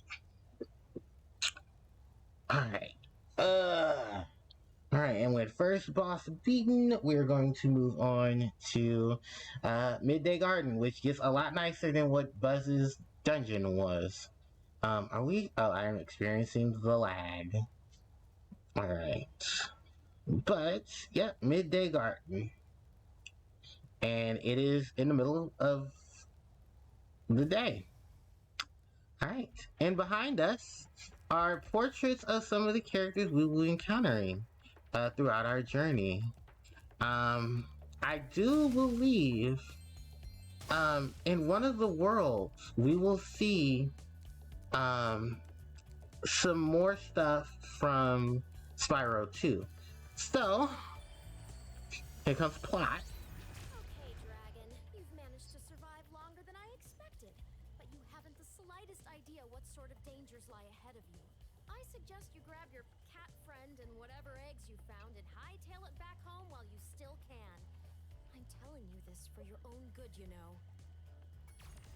Alright. Alright, and with first boss beaten, we're going to move on to Midday Garden, which gets a lot nicer than what Buzz's dungeon was. Are we? Oh, I'm experiencing the lag. Alright. But, yeah, Midday Garden. And it is in the middle of the day. Alright, and behind us are portraits of some of the characters we will be encountering throughout our journey. I do believe in one of the worlds we will see some more stuff from Spyro 2. So, here comes plot. Okay, Dragon, you've managed to survive longer than I expected, but you haven't the slightest idea what sort of dangers lie ahead of you. I suggest you grab your cat friend and whatever eggs you found and hightail it back home while you still can. I'm telling you this for your own good, you know.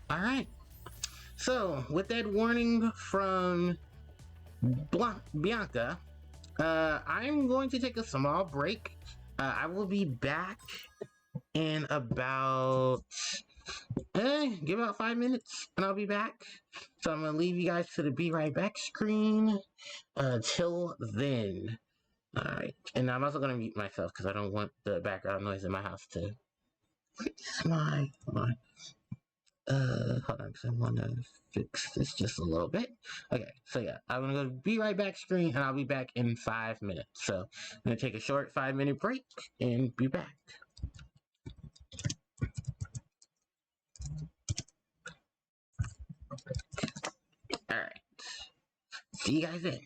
Alright. So, with that warning from Bianca, I'm going to take a small break. I will be back in about give about 5 minutes and I'll be back. So I'm gonna leave you guys to the be right back screen till then. Alright, and I'm also gonna mute myself because I don't want the background noise in my house to hold on, because I want to fix this just a little bit. Okay, so yeah, I'm gonna go to be right back screen and I'll be back in 5 minutes. So I'm gonna take a short 5-minute break and be back. Alright, see you guys then.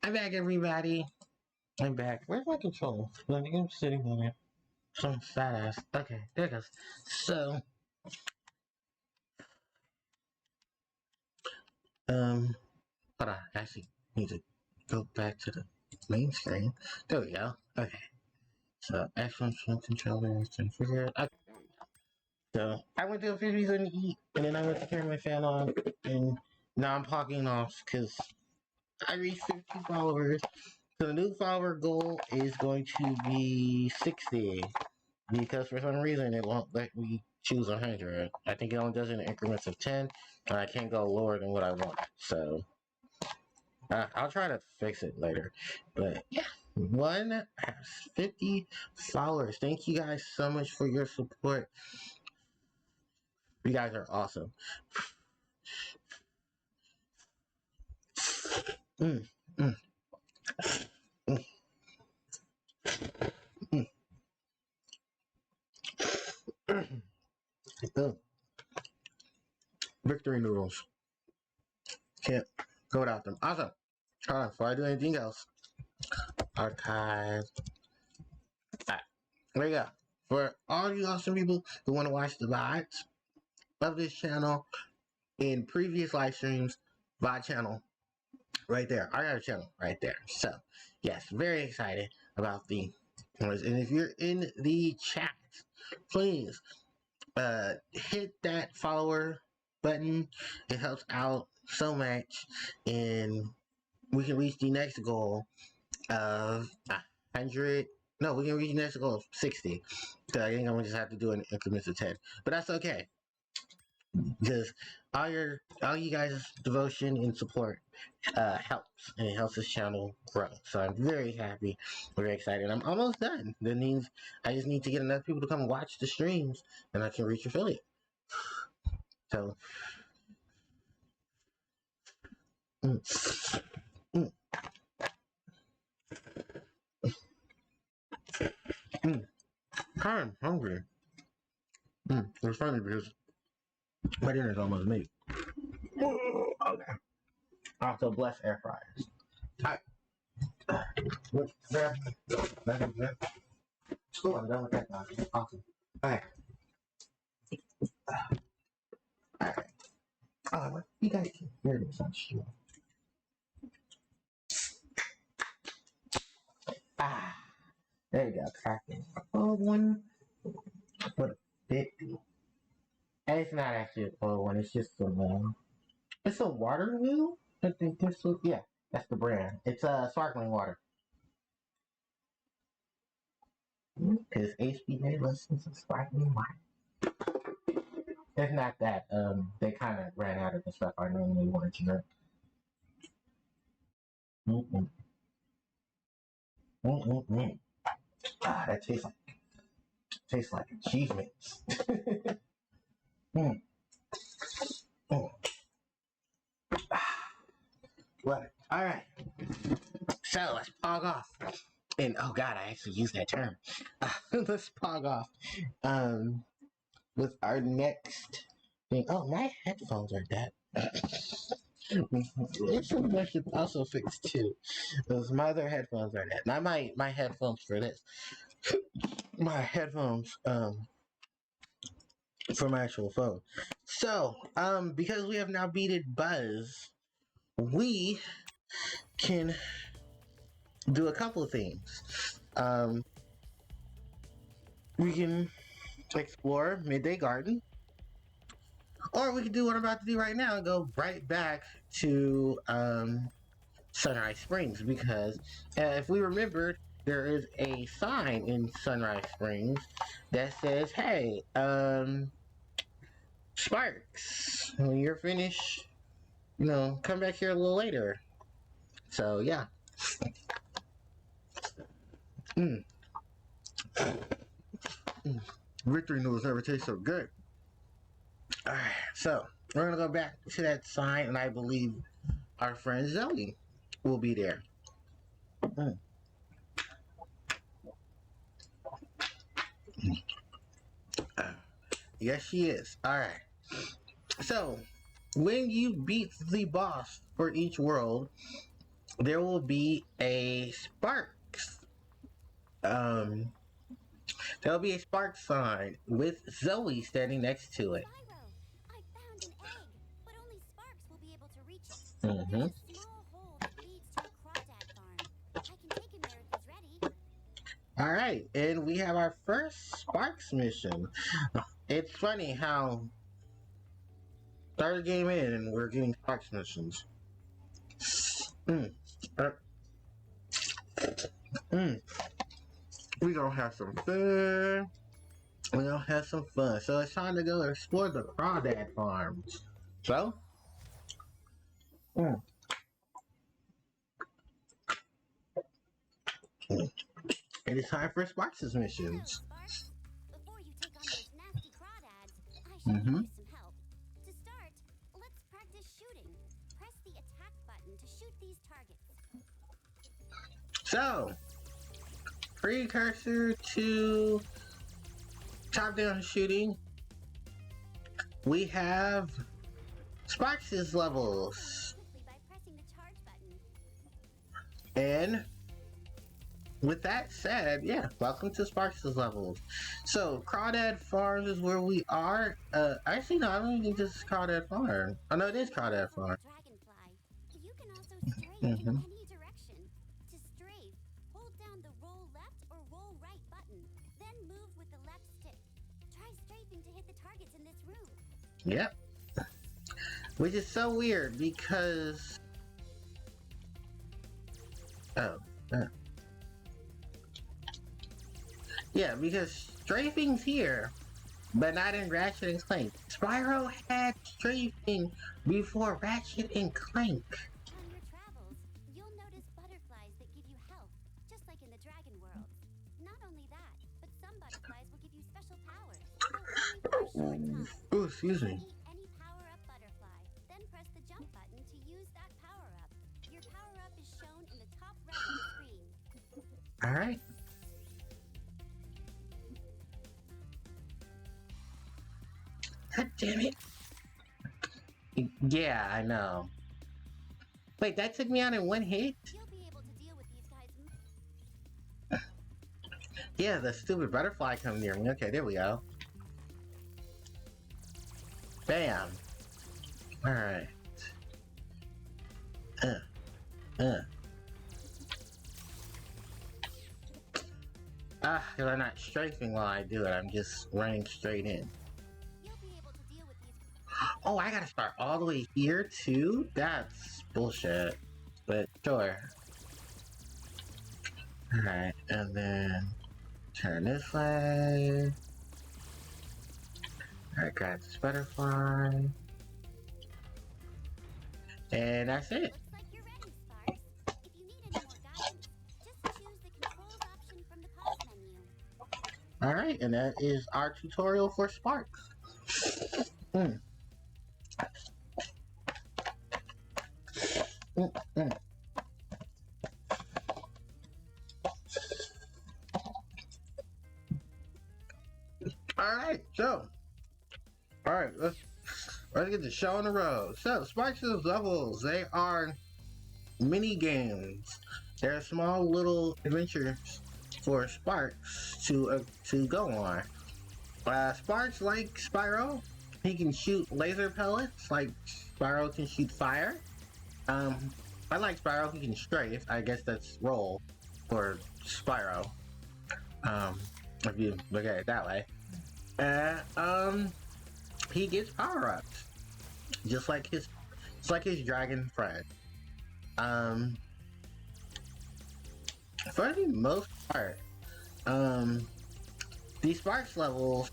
I'm back, everybody. I'm back. Where's my controller? I think I'm sitting on it. Some fat ass. Okay, there it goes. So, hold on. I actually need to go back to the main screen. There we go. Okay. So, X1 controller, configure. Okay. So, I went to a 50s and eat, and then I went to turn my fan on, and now I'm pogging off because I reached 50 followers. So the new follower goal is going to be 60 because for some reason it won't let me choose 100. I think it only does it in increments of 10, and I can't go lower than what I want. So I'll try to fix it later. But yeah, one has 50 followers. Thank you guys so much for your support. You guys are awesome. Mm, mm, mm, mm. Oh, victory noodles. Can't go without them. Awesome. All right, before I do anything else, archive. Alright, there you go. For all you awesome people who want to watch the VODs of this channel in previous live streams, VOD channel right there. I got a channel right there. So, yes, very excited about the. And if you're in the chat, please hit that follower button. It helps out so much, and we can reach the next goal of 100. No, we can reach the next goal of 60. So I think I'm gonna just have to do an increments of 10. But that's okay. Because all you guys' devotion and support helps, and it helps this channel grow. So I'm very happy, very excited. I'm almost done. That means I just need to get enough people to come watch the streams, and I can reach affiliate. So, mm, mm, mm. I'm hungry. It's funny because my dinner's almost made. Okay. Also, bless air fryers. Alright. What's that? Cool, I'm done with that now. Awesome. Alright. Alright. Oh, you guys can hear this, I'm sure. Ah. There you go, cracking. Cold one. What a 50. And it's not actually a cold one, it's just some, it's a water wheel? I think this was, yeah, that's the brand. It's sparkling water. Because HBA listens to sparkling water. It's not that, they kind of ran out of the stuff I normally wanted to drink. Mm-mm. Mm-mm-mm. Ah, that tastes like achievements. mm. Mm. What? All right. So let's pog off. And oh god, I actually used that term. Let's pog off. With our next thing. Oh, my headphones are dead. It's something I should also fix too. Those my other headphones are dead. Not my headphones for this. My headphones for my actual phone. So, because we have now beaten Buzz, we can do a couple of things. We can explore Midday Garden, or we can do what I'm about to do right now and go right back to Sunrise Springs, because if we remember, there is a sign in Sunrise Springs that says, hey, Sparks, when you're finished, come back here a little later. So, yeah. Mm. Mm. Victory noodles never taste so good. Alright, so we're gonna go back to that sign, and I believe our friend Zoe will be there. Mm. Yes, she is. Alright. So, when you beat the boss for each world, there will be a Sparks. Um, there'll be a Sparks sign with Zoe standing next to it. Spyro, I found an egg, but only Sparks will be able to reach it. Mm-hmm. There's a small hole that leads to a crawdad farm. I can take him there if he's ready. All right, and we have our first Sparks mission. It's funny how third game in and we're getting Sparks missions. Mm. Uh, We gonna have some fun. We gonna have some fun. So it's time to go explore the crawdad farms. So, it is time for Sparks' Hello, missions. Sparks. Before you take on those nasty crawdads, I should Mm-hmm. use some help. To start, let's practice shooting. Press the attack button to shoot these targets. So, precursor to top-down shooting, we have Sparks' levels. Quickly by pressing the charge button. And with that said, yeah, welcome to Sparks' levels. So, Crawdad Farms is where we are. Actually, no, I don't think this is Crawdad Farm. Oh, no, it is Crawdad Farm. Dragonfly. You can also strafe in Mhm. any direction. To strafe, hold down the roll left or roll right button. Then move with the left stick. Try strafing to hit the targets in this room. Yep. Which is so weird because... Oh. Yeah, because strafing's here, but not in Ratchet and Clank. Spyro had strafing before Ratchet and Clank. On your travels, you'll notice butterflies that give you health, just like in the Dragon World. Not only that, but some butterflies will give you special powers, though only for a short time. Oh, excuse me. Eat any power-up butterfly, then press the jump button to use that power-up. Your power-up is shown in the top right of the screen. Alright. God damn it. Yeah, I know. Wait, that took me out in one hit? You'll be able to deal with these guys. Yeah, the stupid butterfly come near me. Okay, there we go. Bam. Alright. Because I'm not strafing while I do it. I'm just running straight in. You'll be able to deal with these. Oh, I gotta start all the way here too? That's bullshit. But sure. Alright, and then turn this way. I got this butterfly. And that's it. Looks like you're ready, Sparks. If you need any more guidance, just choose the controls option from the pause menu. Alright, and that is our tutorial for Sparks. Alright, so. Alright, let's get the show on the road. So, Sparks' levels, they are mini games. They're small little adventures for Sparks to go on. Sparks, like Spyro, he can shoot laser pellets like Spyro can shoot fire. Unlike Spyro, he can strafe. I guess that's roll for Spyro. If you look at it that way. He gets power-ups. Just like his dragon friend. For the most part, these Sparks levels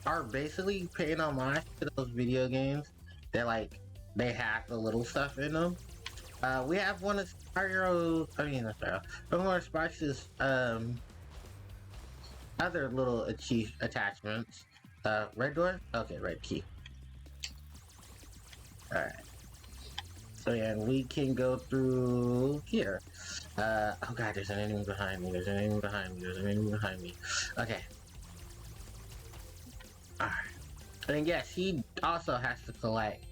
are basically paying homage to those video games that they have the little stuff in them. We have one of one of Sparks' other little attachments. Red door? Okay, red key. Alright. So yeah, and we can go through here. Oh god, there's an enemy behind me, there's an enemy behind me. Okay. Alright. And yes, he also has to collect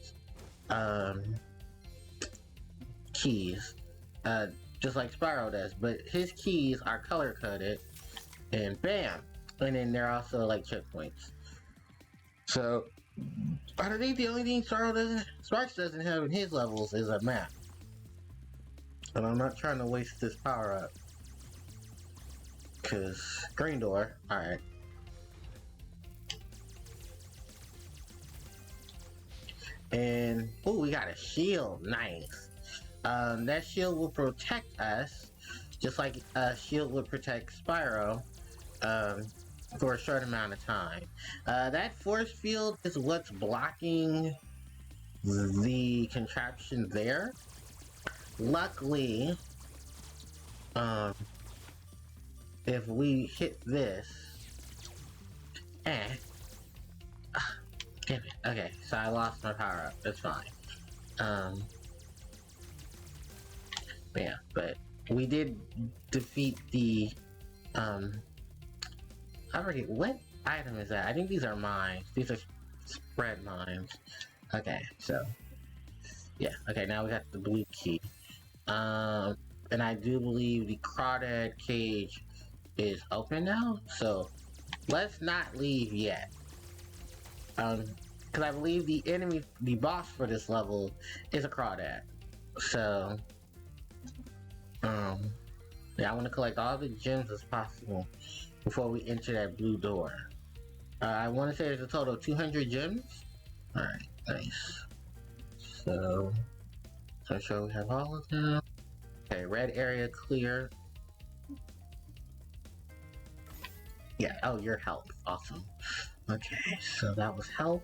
keys. just like Spyro does. But his keys are color coded, and bam! And then they're also like checkpoints. So I think the only thing Sparks doesn't have in his levels is a map. And I'm not trying to waste this power up. Cause green door, alright. And oh, we got a shield, nice. That shield will protect us, just like a shield would protect Spyro, for a short amount of time. That force field is what's blocking the contraption there. Luckily, if we hit this, damn it. Okay, so I lost my power up. That's fine. Yeah, but we did defeat the, I forget, what item is that? I think these are mines. These are spread mines. Okay, so, yeah, okay, now we got the blue key. And I do believe the crawdad cage is open now, so let's not leave yet. Because I believe the boss for this level is a crawdad. So, yeah, I want to collect all the gems as possible before we enter that blue door. I want to say there's a total of 200 gems. Alright, nice. So, I'm sure we have all of them. Okay, red area clear. Yeah, oh, your health. Awesome. Okay, so that was health.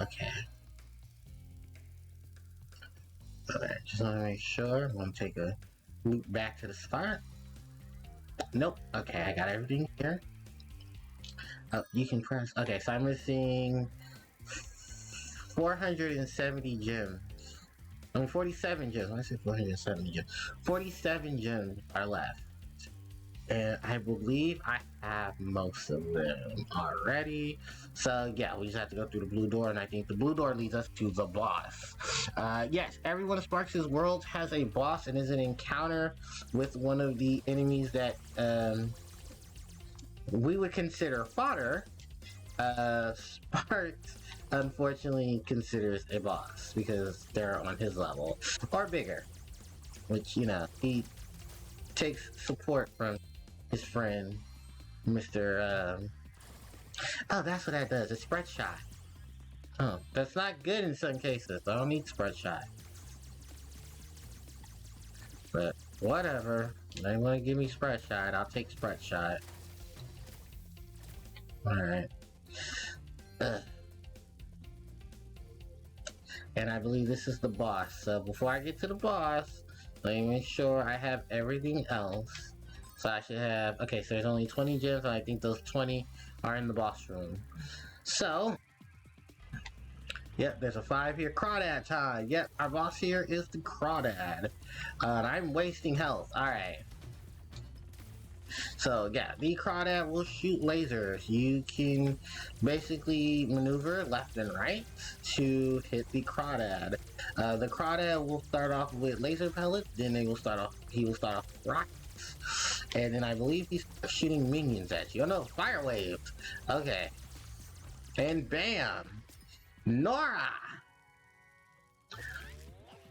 Okay. Alright, just want to make sure. I'm going to take a loop back to the start. Nope. Okay, I got everything here. Oh, you can press. Okay, so I'm missing 470 gems. I mean, 47 gems. When I say 470 gems, 47 gems are left. And I believe I have most of them already. So yeah, we just have to go through the blue door, and I think the blue door leads us to the boss. Yes, every one of Sparks' worlds has a boss and is an encounter with one of the enemies that we would consider fodder. Sparks unfortunately considers a boss because they're on his level or bigger, which, you know, he takes support from his friend Mr. Oh, that's what that does. It's spread shot. Oh, that's not good in some cases. I don't need spread shot. But whatever. They want to give me spread shot. I'll take spread shot. Alright. And I believe this is the boss. So before I get to the boss, let me make sure I have everything else. So I should have, okay, so there's only 20 gems, and I think those 20 are in the boss room. So, yep, there's a 5 here. Crawdad time. Yep, our boss here is the Crawdad. And I'm wasting health. Alright. So, yeah, the Crawdad will shoot lasers. You can basically maneuver left and right to hit the Crawdad. The Crawdad will start off with laser pellets, then he will start off with rockets. And then I believe he's shooting minions at you. Oh no, fire waves. Okay. And bam! Nora!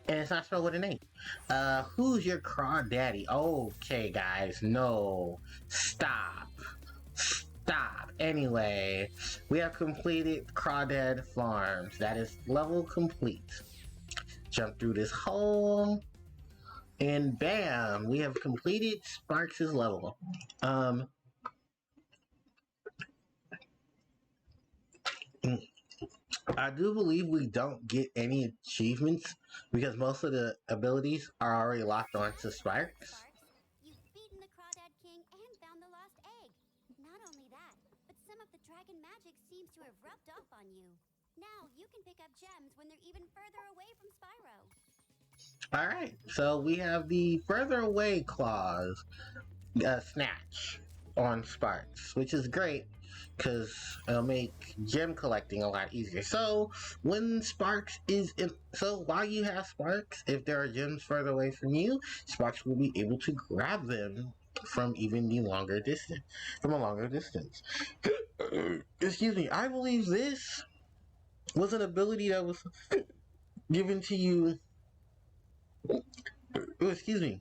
And it's not spelled with an A. Who's your crawdaddy? Okay, guys, no. Stop. Stop. Anyway, we have completed Crawdad Farms. That is level complete. Jump through this hole. And bam, we have completed Sparks' level. I do believe we don't get any achievements because most of the abilities are already locked onto Sparks. You've beaten the Crawdad King and found the lost egg. Not only that, but some of the dragon magic seems to have rubbed off on you. Now you can pick up gems when they're even further away from Spyro. Alright, so we have the further away clause snatch on Sparks, which is great because it'll make gem collecting a lot easier. So when Sparks is in, so while you have Sparks, if there are gems further away from you, Sparks will be able to grab them from even the longer distance, from a longer distance. Excuse me. I believe this was an ability that was given to you. Excuse me.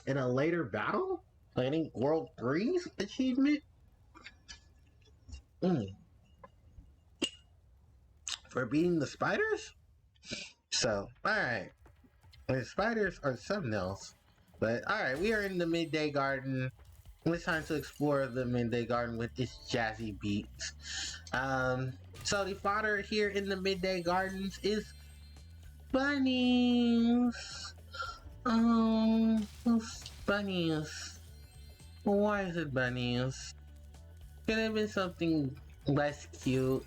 In a later battle, like I think World 3's achievement. For beating the spiders? So, alright. The spiders are something else. But, alright, we are in the Midday Garden. It's time to explore the Midday Garden with its jazzy beats. So the fodder here in the Midday Gardens is bunnies. Bunnies. Why is it bunnies? Could have been something less cute.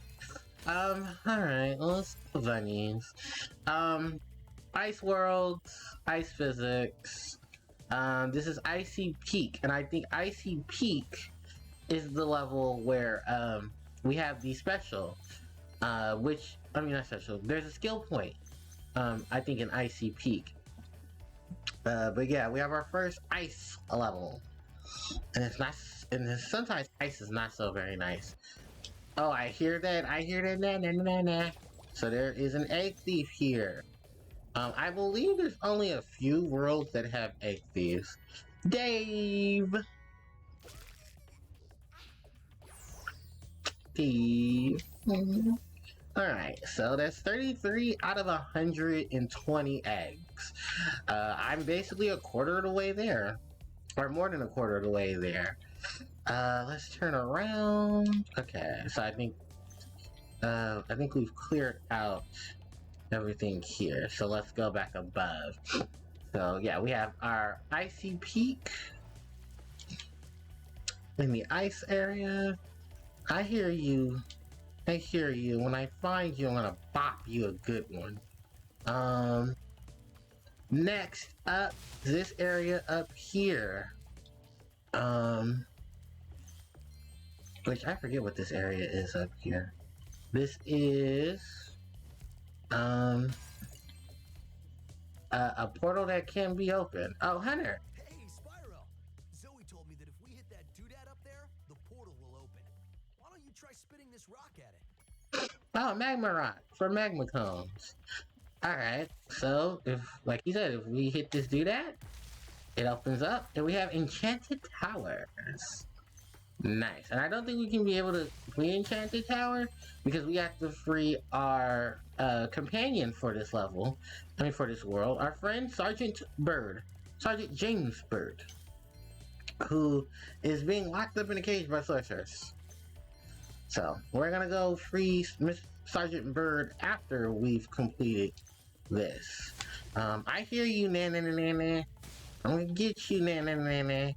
Alright, let's do bunnies. Ice Worlds, Ice Physics. This is Icy Peak, and I think Icy Peak is the level where, we have the special, which, I mean, not special, there's a skill point, I think in Icy Peak. But yeah, we have our first ice level. And it's not, and sometimes ice is not so very nice. Oh, I hear that, nah. So there is an egg thief here. I believe there's only a few worlds that have egg thieves. Dave! Steve. Alright, so that's 33 out of 120 eggs. I'm basically a quarter of the way there. Or more than a quarter of the way there. Let's turn around. Okay, so I think we've cleared out everything here. So let's go back above. So yeah, we have our Icy Peak in the ice area. I hear you. When I find you, I'm gonna bop you a good one. Next up, this area up here. Which I forget what this area is up here. This is a portal that can be opened. Oh, Hunter. Hey, Spyro! Zoe told me that if we hit that doodad up there, the portal will open. Why don't you try spitting this rock at it? Oh, magma rock for magma cones. Alright, so if, like you said, if we hit this doodad, it opens up and we have enchanted towers. Nice. And I don't think we can be able to free enchanted tower because we have to free our companion for this level. I mean, for this world. Our friend Sergeant James Bird, who is being locked up in a cage by sorcerers. So we're gonna go free Miss Sergeant Bird after we've completed this. I hear you, na. I'm gonna get you, na.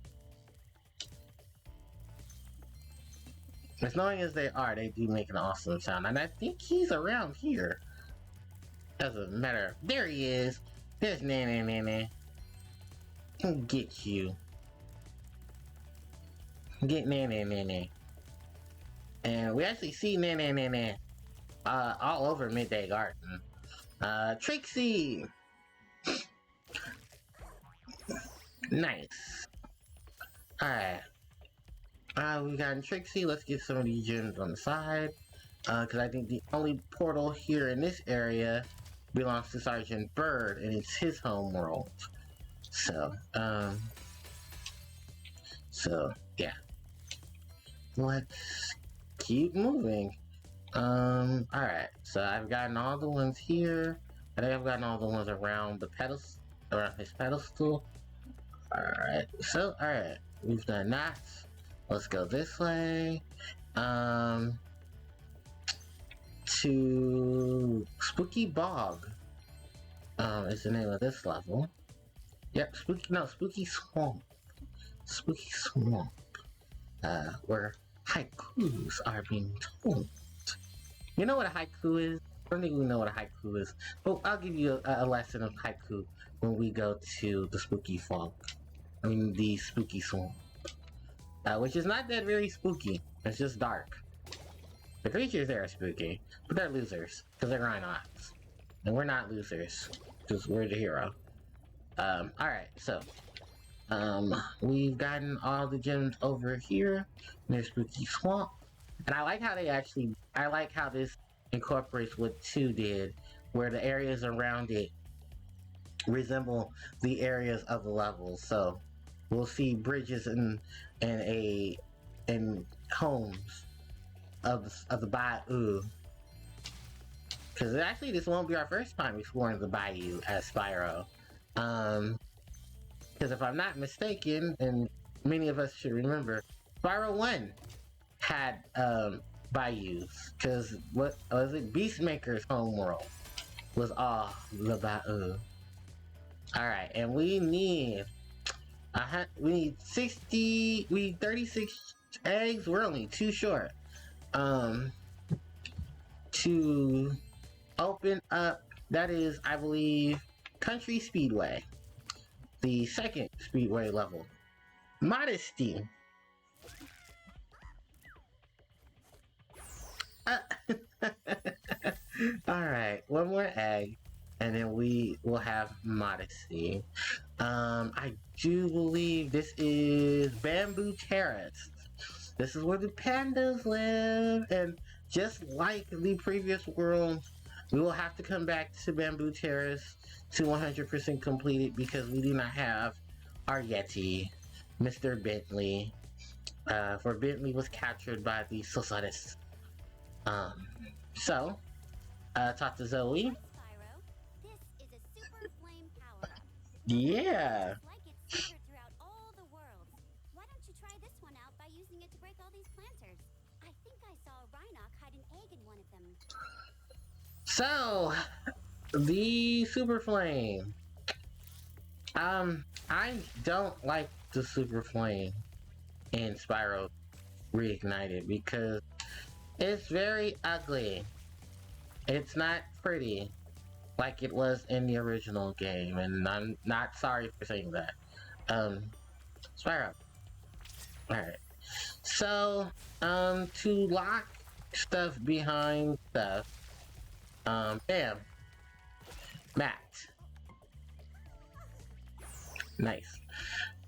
As long as they are, they do make an awesome sound. And I think he's around here. Doesn't matter. There he is. There's na. I'll get you. Get na. And we actually see na all over Midday Garden. Trixie! Nice. Alright. We got Trixie. Let's get some of these gems on the side. Because I think the only portal here in this area belongs to Sergeant Bird, and it's his home world. So, yeah. Let's keep moving. Alright. So I've gotten all the ones here. I think I've gotten all the ones around the pedals, around his pedestal. Alright. So, alright. We've done that. Let's go this way. To Spooky Bog. Is the name of this level. Yep, Spooky Swamp. Spooky Swamp. Where haikus are being told. You know what a haiku is? I don't think we know what a haiku is. But I'll give you a lesson of haiku when we go to the Spooky Fog. I mean, the Spooky Swamp. Which is not that very spooky. It's just dark. The creatures there are spooky, but they're losers, because they're Rhinox. And we're not losers, because we're the hero. Alright, so. We've gotten all the gems over here. There's Spooky Swamp. And I like how this incorporates what 2 did, where the areas around it resemble the areas of the levels. So we'll see bridges and homes of the Bayou. Because actually this won't be our first time exploring the Bayou as Spyro. Because if I'm not mistaken, and many of us should remember, Spyro 1 had bayous. Because what was it? Beastmaker's homeworld was all the Bayou. Alright, and we need 36 eggs. We're only 2 short. To open up, that is, I believe, Country Speedway. The second Speedway level. Modesty. Alright, 1 more egg, and then we will have Modesty. I do believe this is Bamboo Terrace. This is where the pandas live, and just like the previous world, we will have to come back to Bamboo Terrace to 100% complete it because we do not have our Yeti, Mr. Bentley. For Bentley was captured by the Socialists. So, talk to Zoe. Spyro, this is a super flame power-up. Yeah. Like it's scattered throughout all the worlds. Why don't you try this one out by using it to break all these planters? I think I saw Rhinoc hide an egg in one of them. So, the Super Flame. I don't like the Super Flame in Spyro Reignited because it's very ugly. It's not pretty like it was in the original game, and I'm not sorry for saying that. Spyro. Alright. So, to lock stuff behind stuff, bam. Matt. Nice.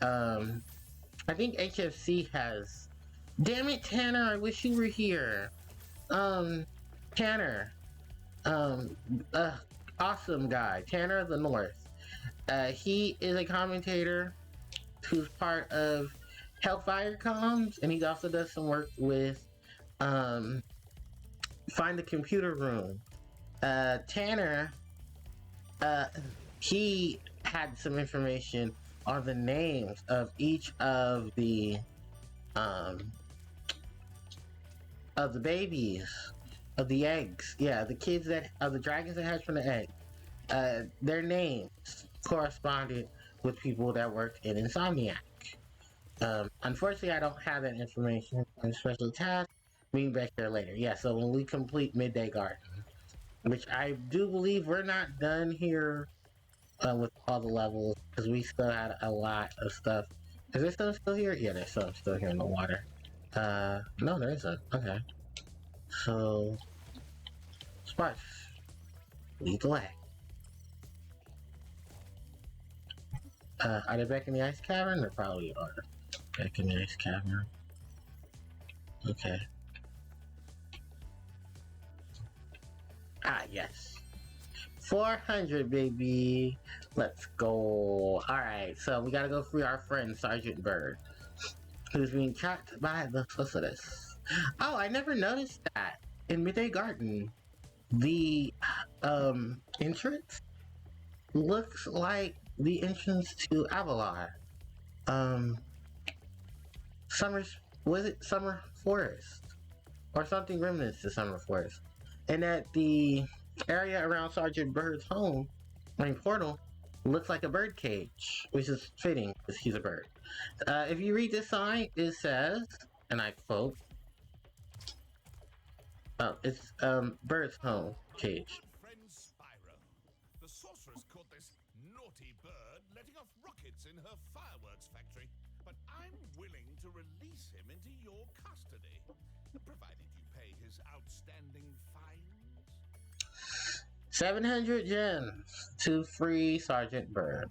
I think HFC has... Damn it, Tanner, I wish you were here. Tanner. Awesome guy. Tanner of the North. He is a commentator who's part of Hellfire Comms, and he also does some work with, Find the Computer Room. Tanner, he had some information on the names of each of the babies, of the eggs. Yeah, the kids that, of the dragons that hatch from the egg. Their names corresponded with people that worked in Insomniac. Unfortunately, I don't have that information on special task. We'll be back there later. Yeah, so when we complete Midday Garden, which I do believe we're not done here with all the levels, because we still had a lot of stuff. Is there some still here? Yeah, there's some still here in the water. No, there isn't. Okay. So, Sparks, lead the way. Are they back in the ice cavern? They probably are. Back in the ice cavern. Okay. Ah, yes. 400, baby. Let's go. Alright, so we gotta go free our friend, Sergeant Bird, who's being trapped by the Socialists. Oh, I never noticed that. In Midday Garden, the, entrance looks like the entrance to Avalar. Summer Forest? Or something remnants to Summer Forest. And that the area around Sergeant Bird's home, portal, looks like a bird cage, which is fitting because he's a bird. If you read this sign, it says, and I quote, it's Bird's home cage. Friend Spyro. The sorceress caught this naughty bird letting off rockets in her fireworks factory. but I'm willing to release him into your custody, provided you pay his outstanding fines. 700 gems to free Sergeant Bird.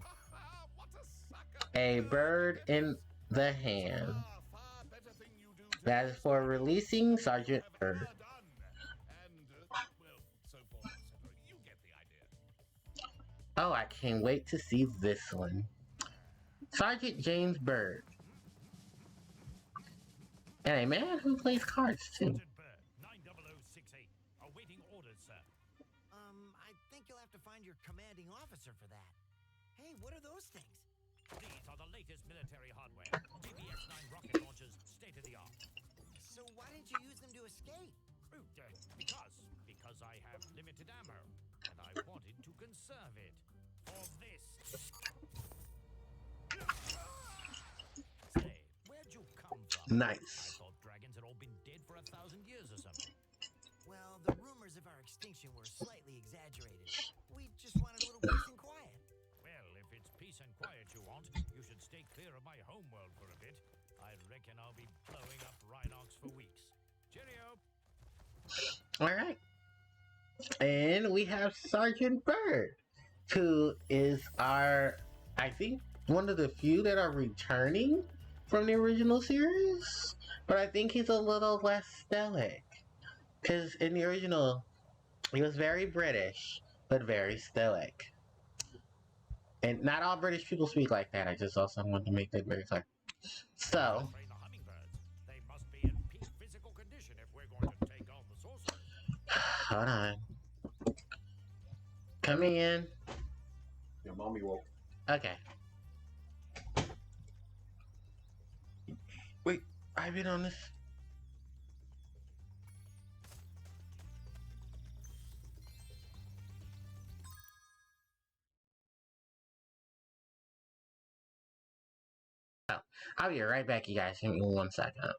What a sucker! A bird in the hand. Far better thing you do to That is for releasing Sergeant Bird. ever done. And, well, so forth, etc. You get the idea. Oh, I can't wait to see this one. Sergeant James Bird. And a man who plays cards too. Sergeant Bird, 90068. Awaiting orders, sir. I think you'll have to find your commanding officer for that. Hey, what are those things? These are the latest military hardware. GBX-9 rocket launchers, state of the art. So why didn't you use them to escape? Because I have limited ammo, and I wanted to conserve it for this. Say, where'd you come from? Nice. I thought dragons had all been dead for 1,000 years or something. Well, the rumors of our extinction were slightly exaggerated. We just wanted a little peace and quiet. Well, if it's peace and quiet you want, you should stay clear of my homeworld for a bit. I reckon I'll be blowing up Rhinox for weeks. Cheerio! Alright. And we have Sergeant Bird, who is our, I think, one of the few that are returning from the original series. But I think he's a little less stoic. Because in the original, he was very British, but very stoic. And not all British people speak like that. I just also wanted to make that very clear. So, Train the hummingbirds. They must be in peak physical condition if we're going to take on the sorcerer. hold on. Coming in. Your mommy woke. Okay. Wait, I've been on this. Oh, I'll be right back, you guys. Give me 1 second.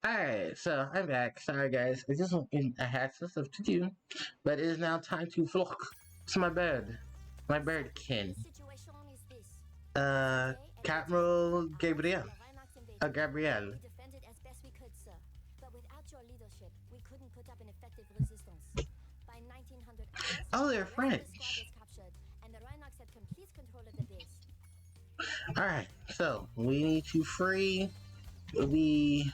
Alright, so I'm back. Sorry guys, I had some stuff to do, but it is now time to flock to my bed. My birdkin. The situation is this. Captain Gabriel. Gabriel. We defended as best we could, sir. But without your leadership, we couldn't put up an effective resistance. By 1900 hours, Oh, they're the rest of the French. squad was captured, and the Rhinox had complete control of the base. Alright, so we need to free we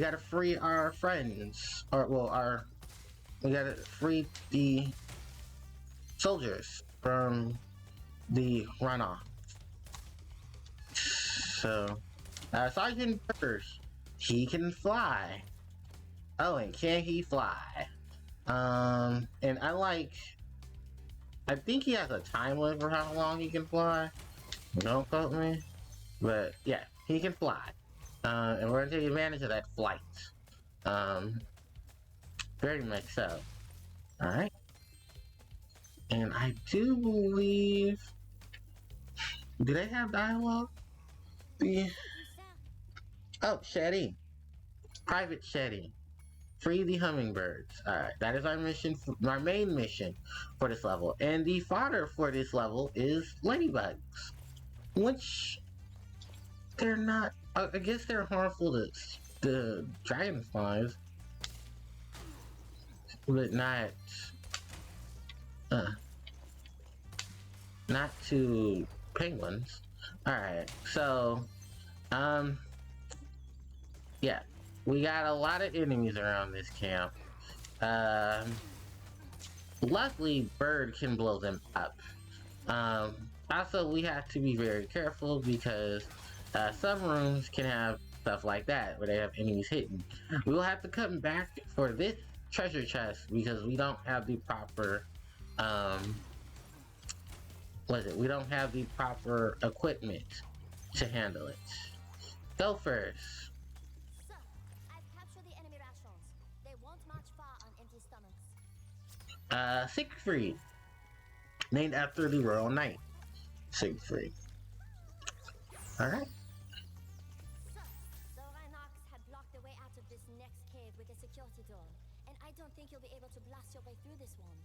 gotta free our friends. We gotta free the soldiers from the runoff. So, Sergeant Bird, he can fly. Oh, and can he fly? And I think he has a time limit for how long he can fly. Don't quote me. But yeah, he can fly. And we're gonna take advantage of that flight. Very much so. Alright. And I do believe... Do they have dialogue? Oh, Shetty. Private Shetty. Free the hummingbirds. Alright, that is our mission, our main mission for this level. And the fodder for this level is ladybugs. Which... They're not... I guess they're harmful to the dragonflies. But not... not to penguins. Alright, so... yeah. We got a lot of enemies around this camp. Luckily, Bird can blow them up. Also, we have to be very careful because some rooms can have stuff like that, where they have enemies hidden. We will have to come back for this treasure chest because we don't have the proper, we don't have the proper equipment to handle it. Go first. Sir, I've captured the enemy rations. They won't march far on empty stomachs. Siegfried. Named after the Royal Knight. Siegfried. Alright. Sir, the Rhinox had blocked the way out of this next cave with a security door, and I don't think you'll be able to blast your way through this one.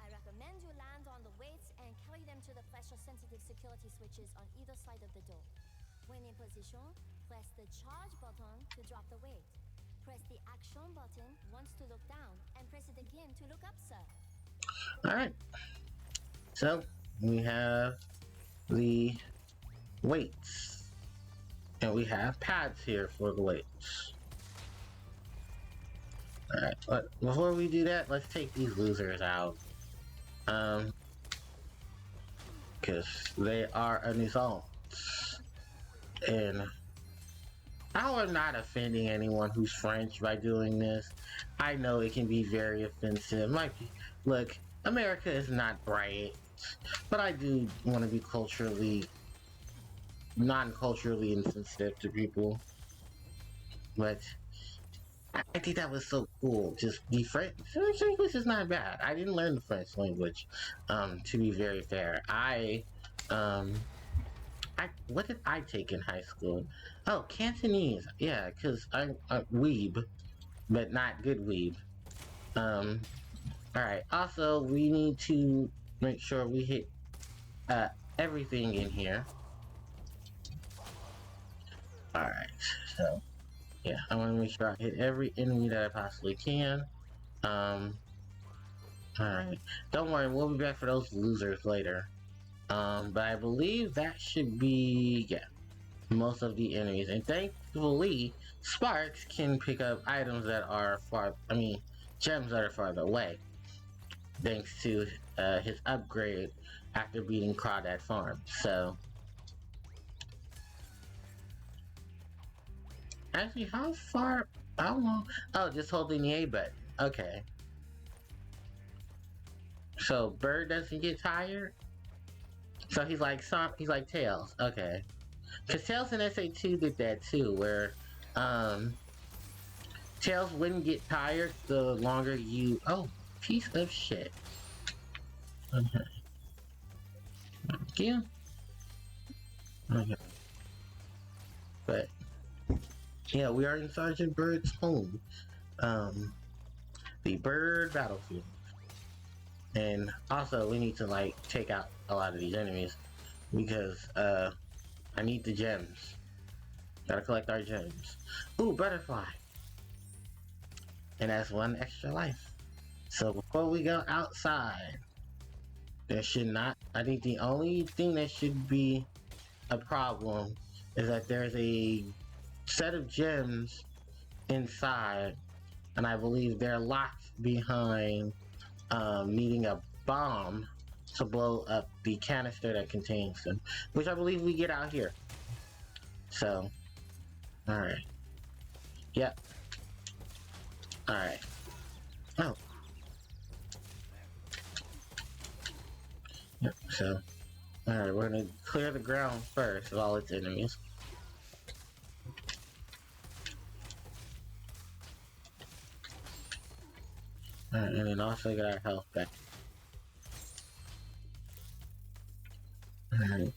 I recommend you land on the weights and carry them to the pressure-sensitive security switches on either side of the door. When in position, press the charge button to drop the weight. Press the action button once to look down, and press it again to look up, sir. Alright. So, we have the weights. And we have pads here for the weights. Alright, but before we do that, let's take these losers out. Because they are an assault. And I'm not offending anyone who's French by doing this. I know it can be very offensive. Look, America is not bright, but I do want to be non-culturally insensitive to people. But I think that was so cool. Just the French language is not bad. I didn't learn the French language, to be very fair. What did I take in high school? Oh, Cantonese. Yeah, because I'm a weeb, but not good weeb. Alright, also, we need to make sure we hit, everything in here. Alright, so, yeah, I want to make sure I hit every enemy that I possibly can. Alright, don't worry, we'll be back for those losers later. But I believe that should be, yeah, most of the enemies. And thankfully, Sparks can pick up items that are gems that are farther away. Thanks to his upgrade after beating Crawdad Farm. So, actually, how long? Oh, just holding the A button. Okay. So, Bird doesn't get tired? So he's like Tails. Okay. Because Tails in SA2 did that too, where Tails wouldn't get tired the longer you... Oh, piece of shit. Okay. Thank you. Okay. But Yeah, we are in Sergeant Bird's home. The Bird Battlefield. And also, we need to, like, take out a lot of these enemies. Because, I need the gems. Gotta collect our gems. Ooh, butterfly! And that's one extra life. So before we go outside, there should not, I think the only thing that should be a problem is that there's a set of gems inside, and I believe they're locked behind needing a bomb to blow up the canister that contains them, which I believe we get out here. So, alright. Yep. Alright. Oh. Yep, so. Alright, we're gonna clear the ground first of all its enemies. Alright, and then also get our health back. Alright.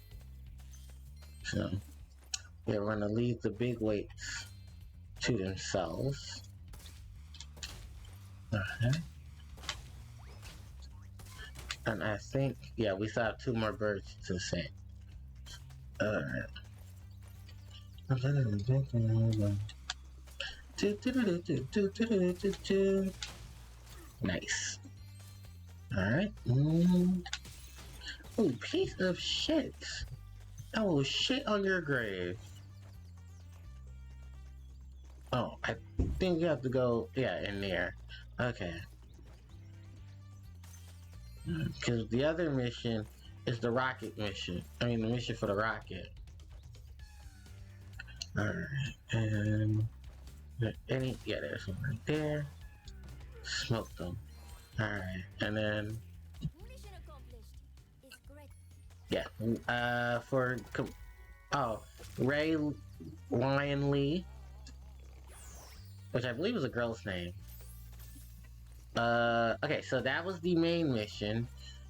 So, yeah, we're gonna leave the big weights to themselves. Okay. And I think, yeah, we still have 2 more birds to sing. Alright. Nice. Alright. Ooh, piece of shit. I will shit on your grave. Oh, I think you have to go, yeah, in there. Okay. Because the other mission is the rocket mission. I mean, the mission for the rocket. Alright, and... yeah, there's one right there. Smoke them. Alright, and then... Mission accomplished. It's great. yeah, Ray Lion Lee, which I believe is a girl's name. Okay, so that was the main mission.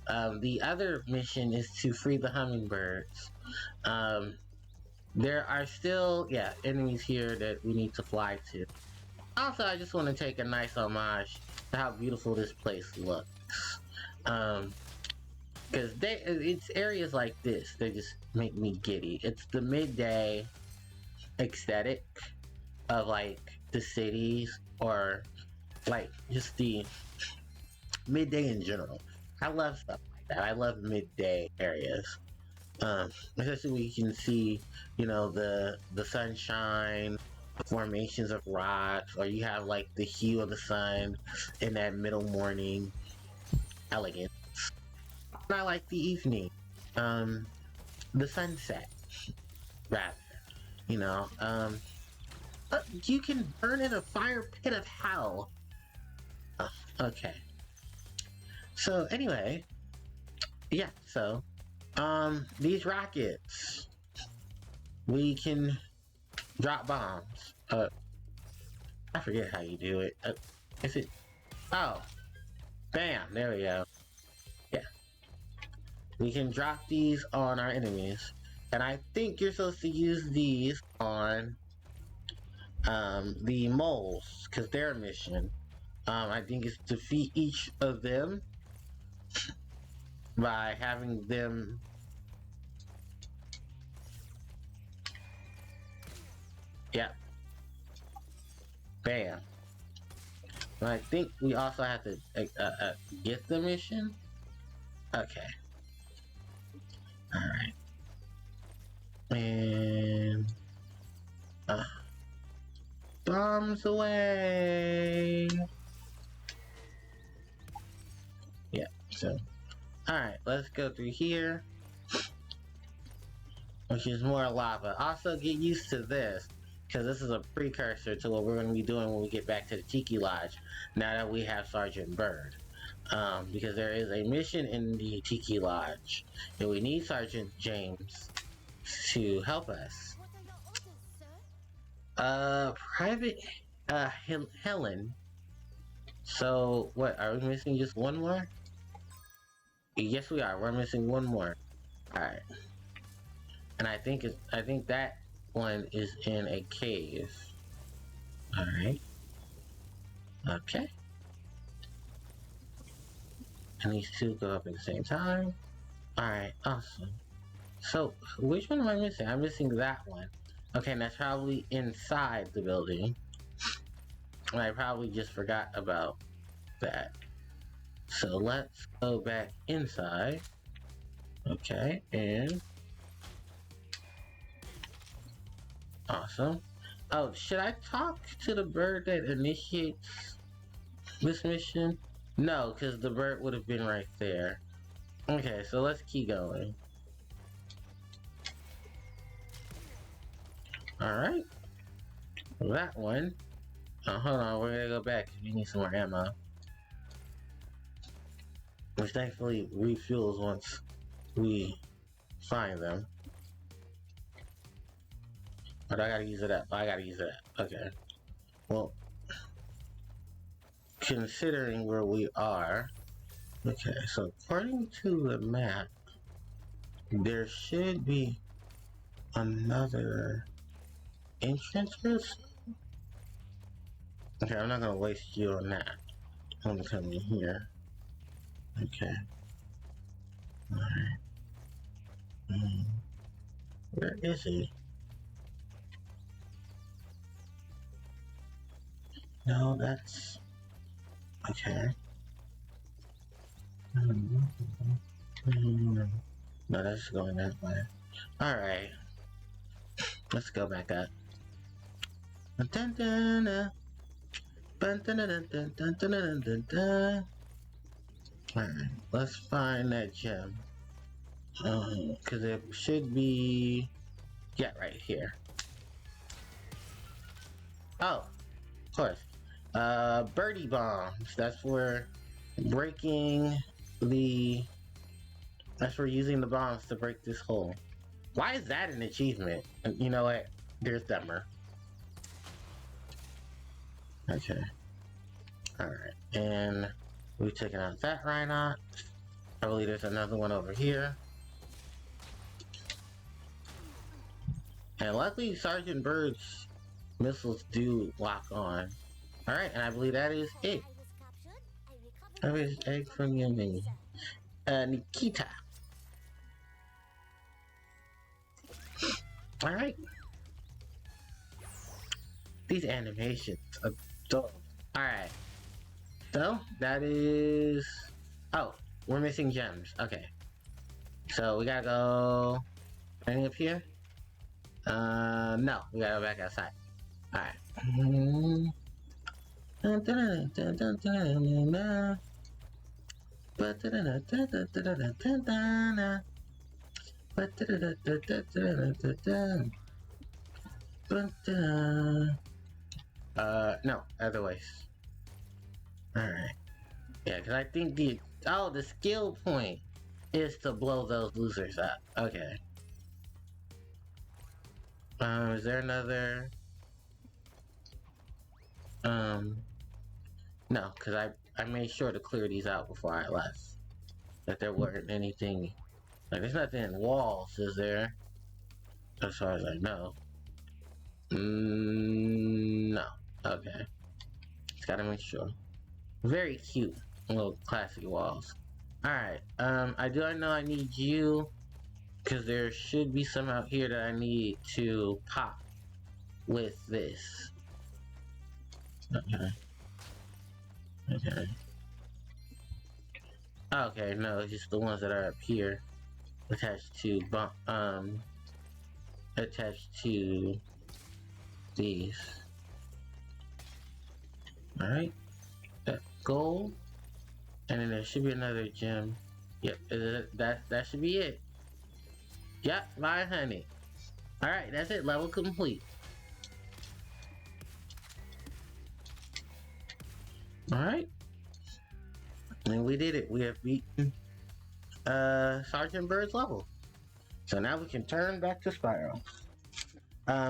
The other mission is to free the hummingbirds. There are still, yeah, enemies here that we need to fly to. Also, I just want to take a nice homage to how beautiful this place looks. Because it's areas like this that just make me giddy. It's the midday aesthetic of, like, the cities, or, like, just the midday in general. I love stuff like that. I love midday areas. Especially when you can see, you know, the sunshine, the formations of rocks, or you have, like, the hue of the sun in that middle morning elegance. And I like the evening, the sunset, rather, you know, you can burn in a fire pit of hell. Oh, okay. So anyway, yeah, so, these rockets, we can drop bombs. I forget how you do it. Is it? Oh, bam, there we go. Yeah. We can drop these on our enemies. And I think you're supposed to use these on, the moles, because their mission, I think is defeat each of them by having them bam. And I think we also have to get the mission. Okay. Alright. And bombs away. Yeah, so alright, let's go through here, which is more lava. Also, get used to this, because this is a precursor to what we're going to be doing when we get back to the Tiki Lodge, now that we have Sergeant Bird. Because there is a mission in the Tiki Lodge, and we need Sergeant James to help us. What are your orders, sir? Private, Helen. So, what, are we missing just one more? Yes, we are. We're missing one more. Alright. And I think that one is in a cave. Alright. Okay. And these two go up at the same time. Alright, awesome. So, which one am I missing? I'm missing that one. Okay, and that's probably inside the building. And I probably just forgot about that. So let's go back inside. Okay, and... Awesome. Oh, should I talk to the bird that initiates this mission? No, because the bird would have been right there. Okay, so let's keep going. Alright. That one. Oh, hold on, we're gonna go back because we need some more ammo. Which thankfully refuels once we find them. But I gotta use it up. I gotta use it up. Okay. Well, considering where we are. Okay, so according to the map, there should be another entrance or something. Okay, I'm not gonna waste you on that. I'm gonna come in here. Okay. Alright. Where is he? No, that's... Okay. No, that's going that way. Alright. Let's go back up. Alright, let's find that gem. Cause it should be... Yeah, right here. Oh, of course. Birdie bombs. That's for breaking the... That's for using the bombs to break this hole. Why is that an achievement? You know what? There's Dumber. Okay. Alright, and we've taken out that Rhinox. I believe there's another one over here. And luckily, Sergeant Bird's missiles do lock on. Alright, and I believe that is it. That is egg from Yummy. Nikita. Alright. These animations are dope. Alright. So, that is... Oh, we're missing gems. Okay. So, we gotta go... Anything up here? No. We gotta go back outside. Alright. No, other ways. Alright. Yeah, because I think the... Oh, the skill point is to blow those losers up. Okay. Is there another... No, because I made sure to clear these out before I left. That there weren't anything... Like, there's nothing in walls, is there? As far as I know. No. Okay. Just gotta make sure. Very cute little classic walls. Alright, I know I need you, because there should be some out here that I need to pop with this. Okay. Okay. Okay, no, it's just the ones that are up here. Attached to, attached to these. Alright. That gold. And then there should be another gem. Yep, that should be it. Yep, 500. Alright, that's it. Level complete. Alright. And we did it. We have beaten Sergeant Bird's level. So now we can turn back to Spyro.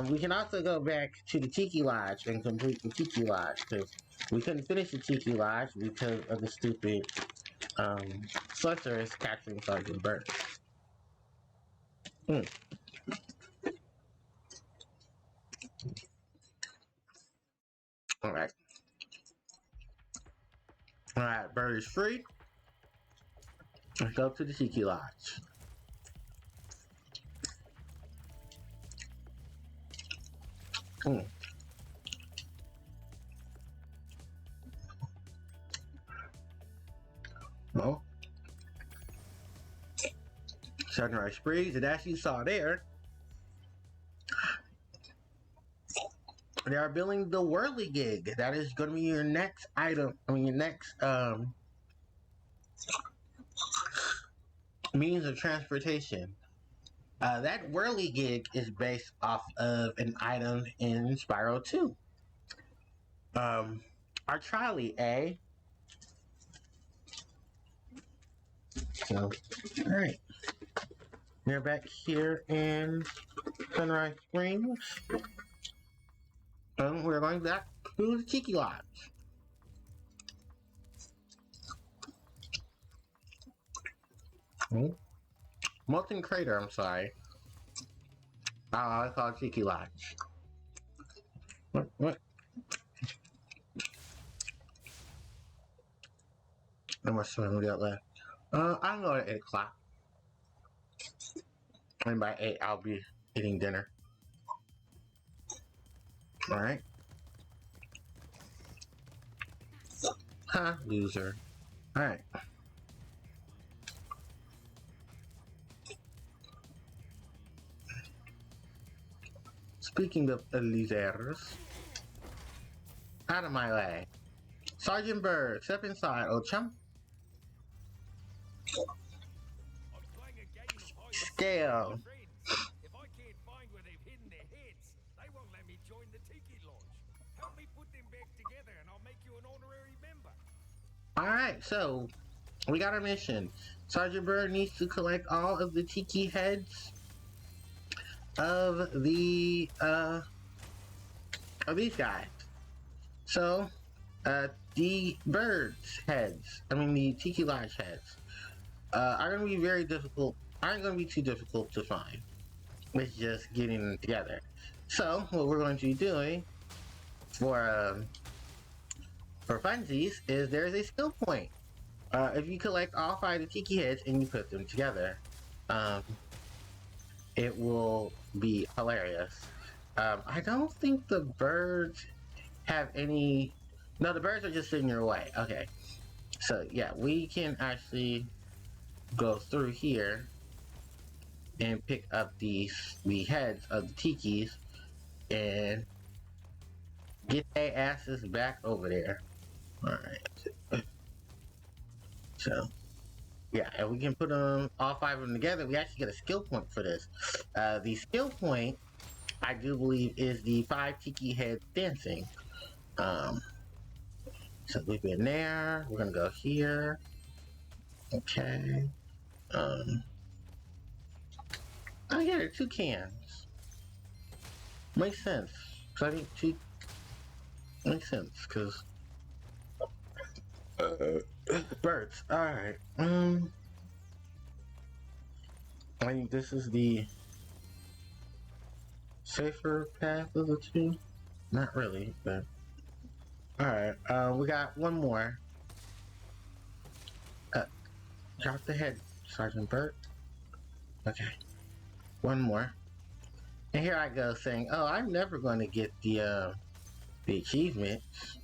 We can also go back to the Tiki Lodge and complete the Tiki Lodge, because we couldn't finish the Tiki Lodge because of the stupid sorceress capturing Sergeant Bird. Alright. Alright, bird is free. Let's go to the Tiki Lodge. Well, Sunrise Springs, and as you saw there, they are building the Whirly Gig. That is going to be your next item. I mean, your next means of transportation. That Whirly Gig is based off of an item in Spyro 2. Our trolley, eh? So, alright. We're back here in Sunrise Springs. We're going back to the Tiki Lodge. Molten Crater, I'm sorry. I call it Tiki Lodge. What? How much time we got left? I'm going at 8 o'clock. And by 8, I'll be eating dinner. Alright. Huh, loser. Alright. Speaking of losers, out of my way. Sergeant Bird, step inside, old chum. Scale. If I can't find where they've hidden their heads, they won't let me join the Tiki Lodge. Help me put them back together and I'll make you an honorary member. Alright, so we got our mission. Sergeant Bird needs to collect all of the Tiki heads of the of these guys. So the birds heads, I mean the Tiki Lodge heads, are gonna be very difficult, aren't gonna be too difficult to find. It's just getting them together. So what we're going to be doing for funsies is there's a skill point. If you collect all 5 of the Tiki heads and you put them together, it will be hilarious. I don't think the birds have any... No, the birds are just in your way. Okay. So, yeah, we can actually go through here and pick up the heads of the Tikis and get their asses back over there. Alright. So, yeah, and we can put them, all 5 of them together. We actually get a skill point for this. The skill point, I do believe, is the 5 Tiki heads dancing. So we've been there. We're gonna go here. Okay. Oh yeah, there are 2 cans. Makes sense. So I think 2 makes sense because birds. All right. I think this is the safer path of the 2. Not really, but all right. We got one more. Drop the head, Sergeant Burt. Okay. One more. And here I go saying, "Oh, I'm never going to get the achievements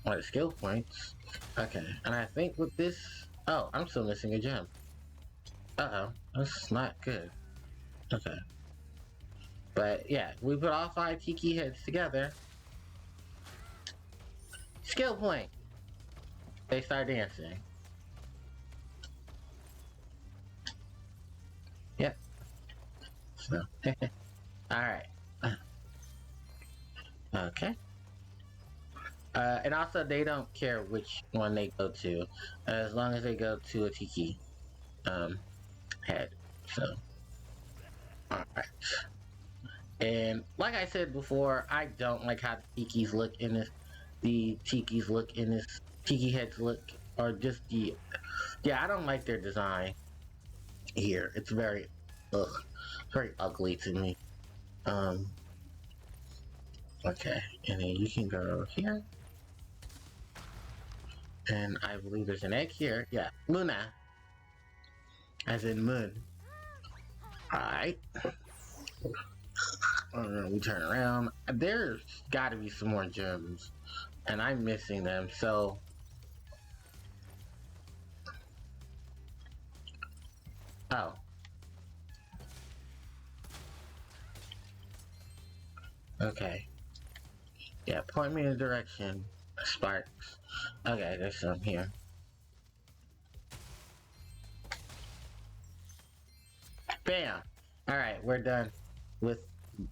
or the skill points." Okay. And I think with this, oh, I'm still missing a gem. Uh-oh, that's not good. Okay. But yeah, we put all 5 Tiki heads together. Skill point. They start dancing. Yep. So, alright. Okay. And also, they don't care which one they go to, as long as they go to a Tiki head. So, alright. And like I said before, I don't like how the Tikis look in this. The Tikis look in this. Tiki heads look, or just the. Yeah, I don't like their design here. It's very, very ugly to me. Okay, and then you can go here. And I believe there's an egg here. Yeah, Luna. As in moon. Alright. We turn around. There's gotta be some more gems. And I'm missing them, so... Oh. Okay. Yeah, point me in the direction. Sparks. Okay, there's some here. Bam! Alright, we're done with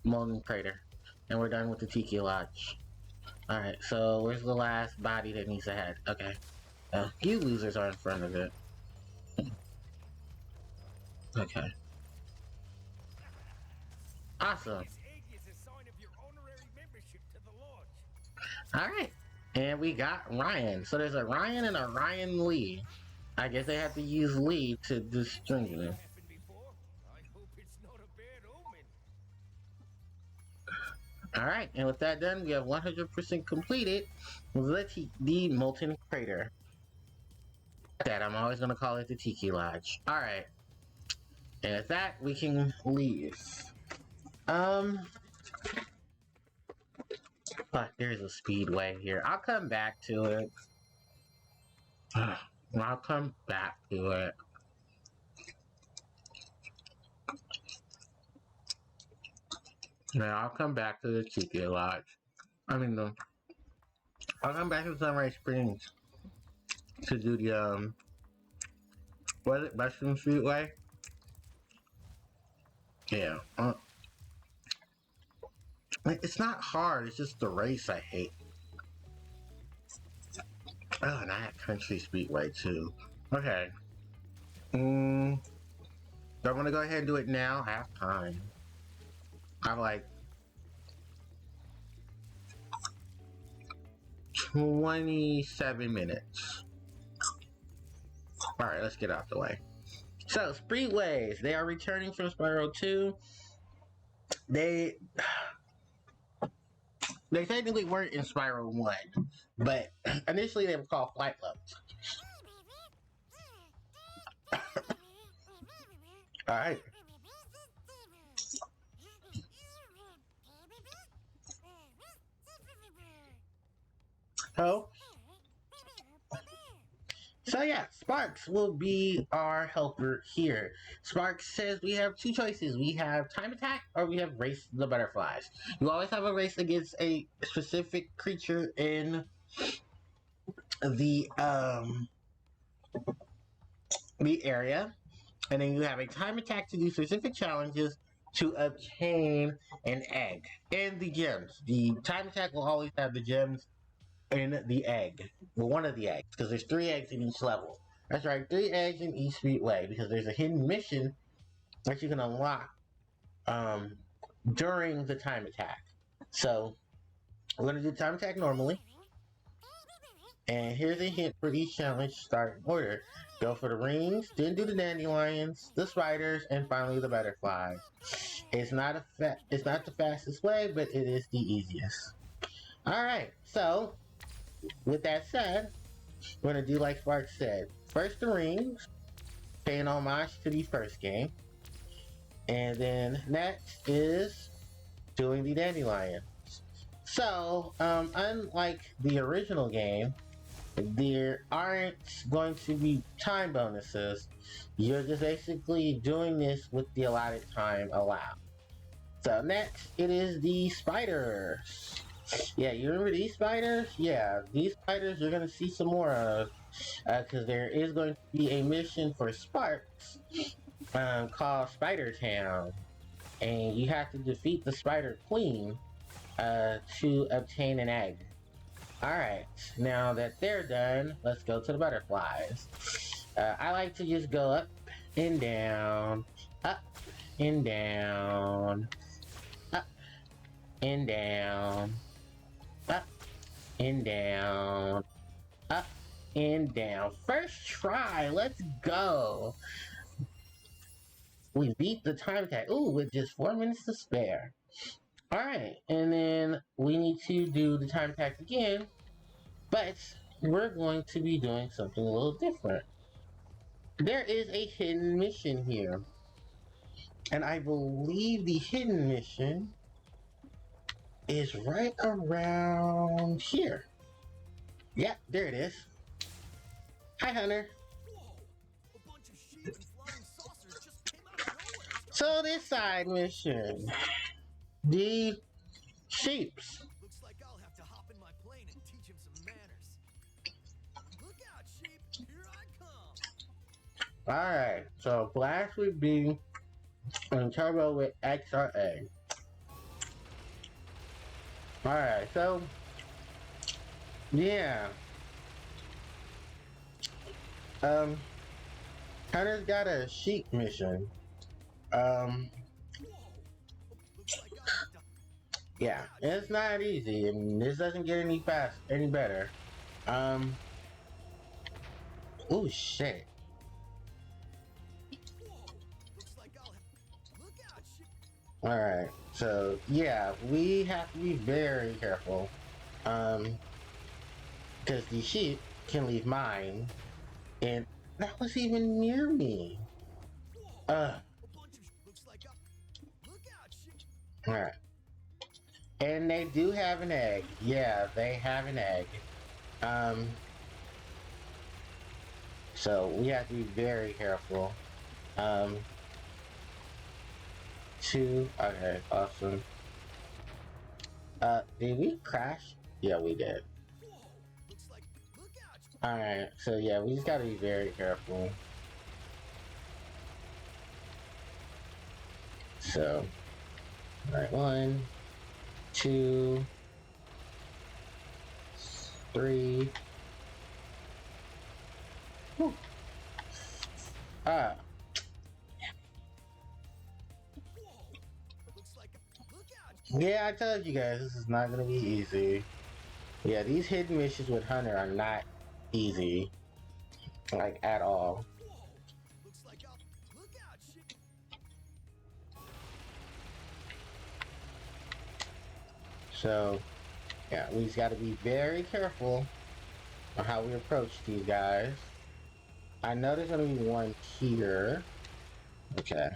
Molten Crater. And we're done with the Tiki Lodge. Alright, so where's the last body that needs to head? Okay. You losers are in front of it. Okay. Awesome. This egg is a sign of your honorary membership to the lodge. Alright. And we got Ryan. So there's a Ryan and a Ryan Lee. I guess they have to use Lee to distinguish them. Happened before. I hope it's not a bad omen. Alright, and with that done, we have 100% completed the Molten Crater. That I'm always going to call it the Tiki Lodge. Alright. And with that, we can leave. But there's a Speedway here. I'll come back to it. I'll come back to it. Yeah, I'll come back to the Tiki Lodge. I'll come back to Sunrise Springs to do the, what is it, Mushroom Speedway? Yeah. It's not hard, it's just the race I hate. Oh, and I had Country Speedway too. Okay. I'm gonna go ahead and do it now. I have time. I have like 27 minutes. Alright, let's get out the way. So, Speedways, they are returning from Spyro 2. They technically weren't in Spyro 1, but initially they were called flight levels. Alright. So yeah, Sparks will be our helper here. Sparks says we have two choices. We have time attack or we have race the butterflies. You always have a race against a specific creature in the area. And then you have a time attack to do specific challenges to obtain an egg and the gems. The time attack will always have the gems in the egg. Well, one of the eggs, because there's 3 eggs in each level. That's right, 3 eggs in each Speedway, because there's a hidden mission that you can unlock during the time attack. So, we're going to do time attack normally. And here's a hint for each challenge. Start in order. Go for the rings, then do the dandelions, the spiders, and finally the butterflies. It's not the fastest way, but it is the easiest. Alright, so with that said, we're going to do like Sparks said. First the rings, paying homage to the first game. And then next is doing the dandelions. So, unlike the original game, there aren't going to be time bonuses. You're just basically doing this with the allotted time allowed. So next, it is the spiders. Yeah, you remember these spiders? Yeah, these spiders you're going to see some more of. Because there is going to be a mission for Sparks called Spider Town. And you have to defeat the Spider Queen to obtain an egg. Alright, now that they're done, let's go to the butterflies. I like to just go up and down, up and down, up and down, up and down, up and down. First try, let's go. We beat the time attack. Ooh, with just 4 minutes to spare. Alright, and then we need to do the time attack again, but we're going to be doing something a little different. There is a hidden mission here. And I believe the hidden mission is right around here. Yep, there it is. Hi, Hunter. Whoa! A bunch of sheep and flying saucers just came out of nowhere and started. So this side mission, the sheeps. Looks like I'll have to hop in my plane and teach him some manners. Look out, sheep! Here I come! Alright, so Blast would be in turbo with XRA. Alright, so yeah. Hunter's got a sheep mission. Whoa! Looks like I'll have to. Yeah, it's not easy, and this doesn't get any better. Oh shit. Whoa! Looks like I'll have. Look out, sheep! Alright, so yeah, we have to be very careful. Because the sheep can leave mine, and that was even near me. Whoa! A bunch of. Looks like I'll. Look out, sheep! Alright. And they do have an egg. Yeah, they have an egg. So we have to be very careful. Okay, awesome. Did we crash? Yeah, we did. Whoa! Looks like. Look out! Alright, so yeah, we just gotta be very careful. So, alright, 1, 2, 3. Whew. Ah, Whoa! Looks like. Look out! yeah, I told you guys this is not gonna be easy. Yeah, these hidden missions with Hunter are not easy. Like, at all. Whoa! Looks like I'll. Look out, sheep! So, yeah, we just gotta be very careful on how we approach these guys. I know there's gonna be one here. Okay.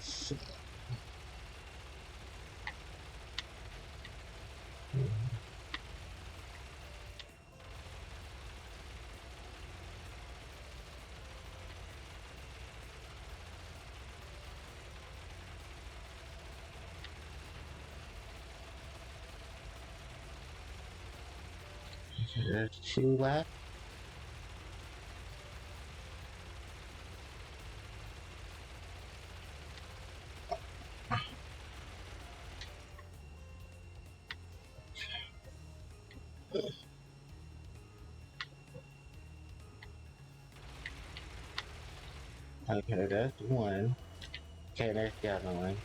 So- There's 2 left. Okay, that's 1. Okay, there's the other one.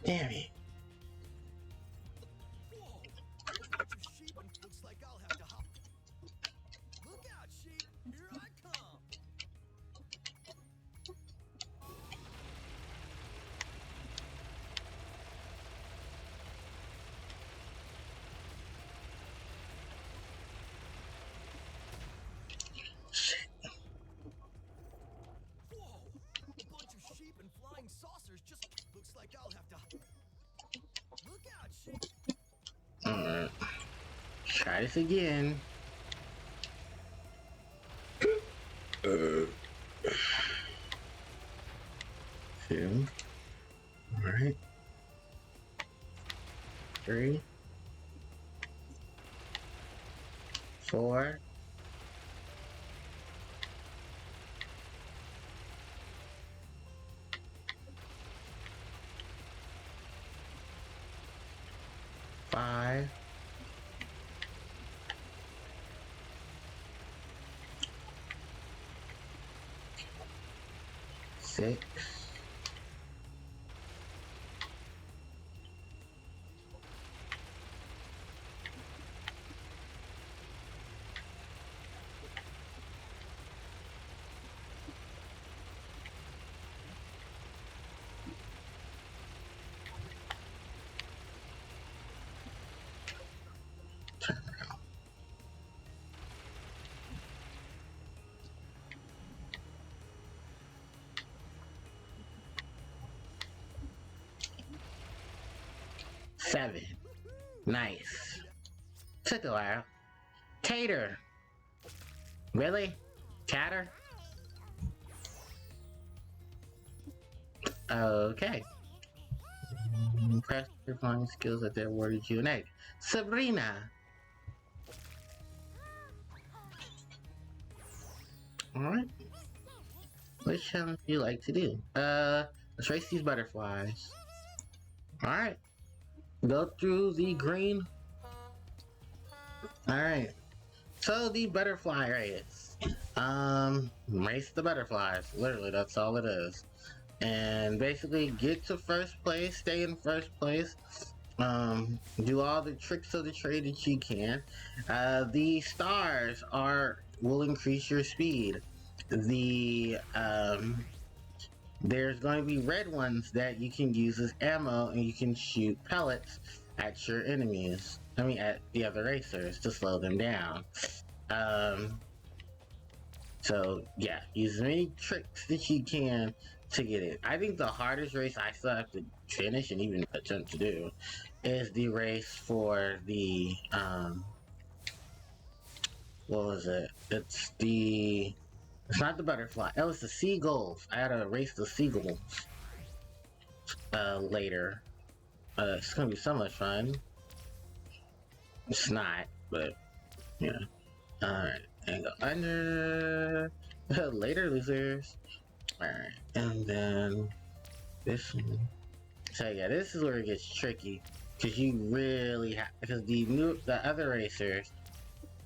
Damn it. Whoa! A bunch of sheep and looks like I'll have to hop. Look out, sheep! Here I come! Try this again. Two. Alright. 3. 4. 5. 6. 7. Nice. Took a while. Tater. Really? Tatter? Okay. Press your flying skills that they awarded you an egg. Sabrina. Alright. Which challenge do you like to do? Let's race these butterflies. Alright. Go through the green. Alright. So the butterfly race. Race the butterflies. Literally, that's all it is. And basically get to first place, stay in first place. Do all the tricks of the trade that you can. The stars will increase your speed. The there's going to be red ones that you can use as ammo, and you can shoot pellets at your enemies. I mean, at the other racers to slow them down. So yeah, use as many tricks that you can to get it. I think the hardest race I still have to finish and even attempt to do is the race for the what was it? It's not the butterfly. It was the seagulls. I had to race the seagulls later. It's gonna be so much fun. It's not, but yeah. Alright, and go under. Later, losers. Alright, and then this one. So yeah, this is where it gets tricky, because you really have, because the other racers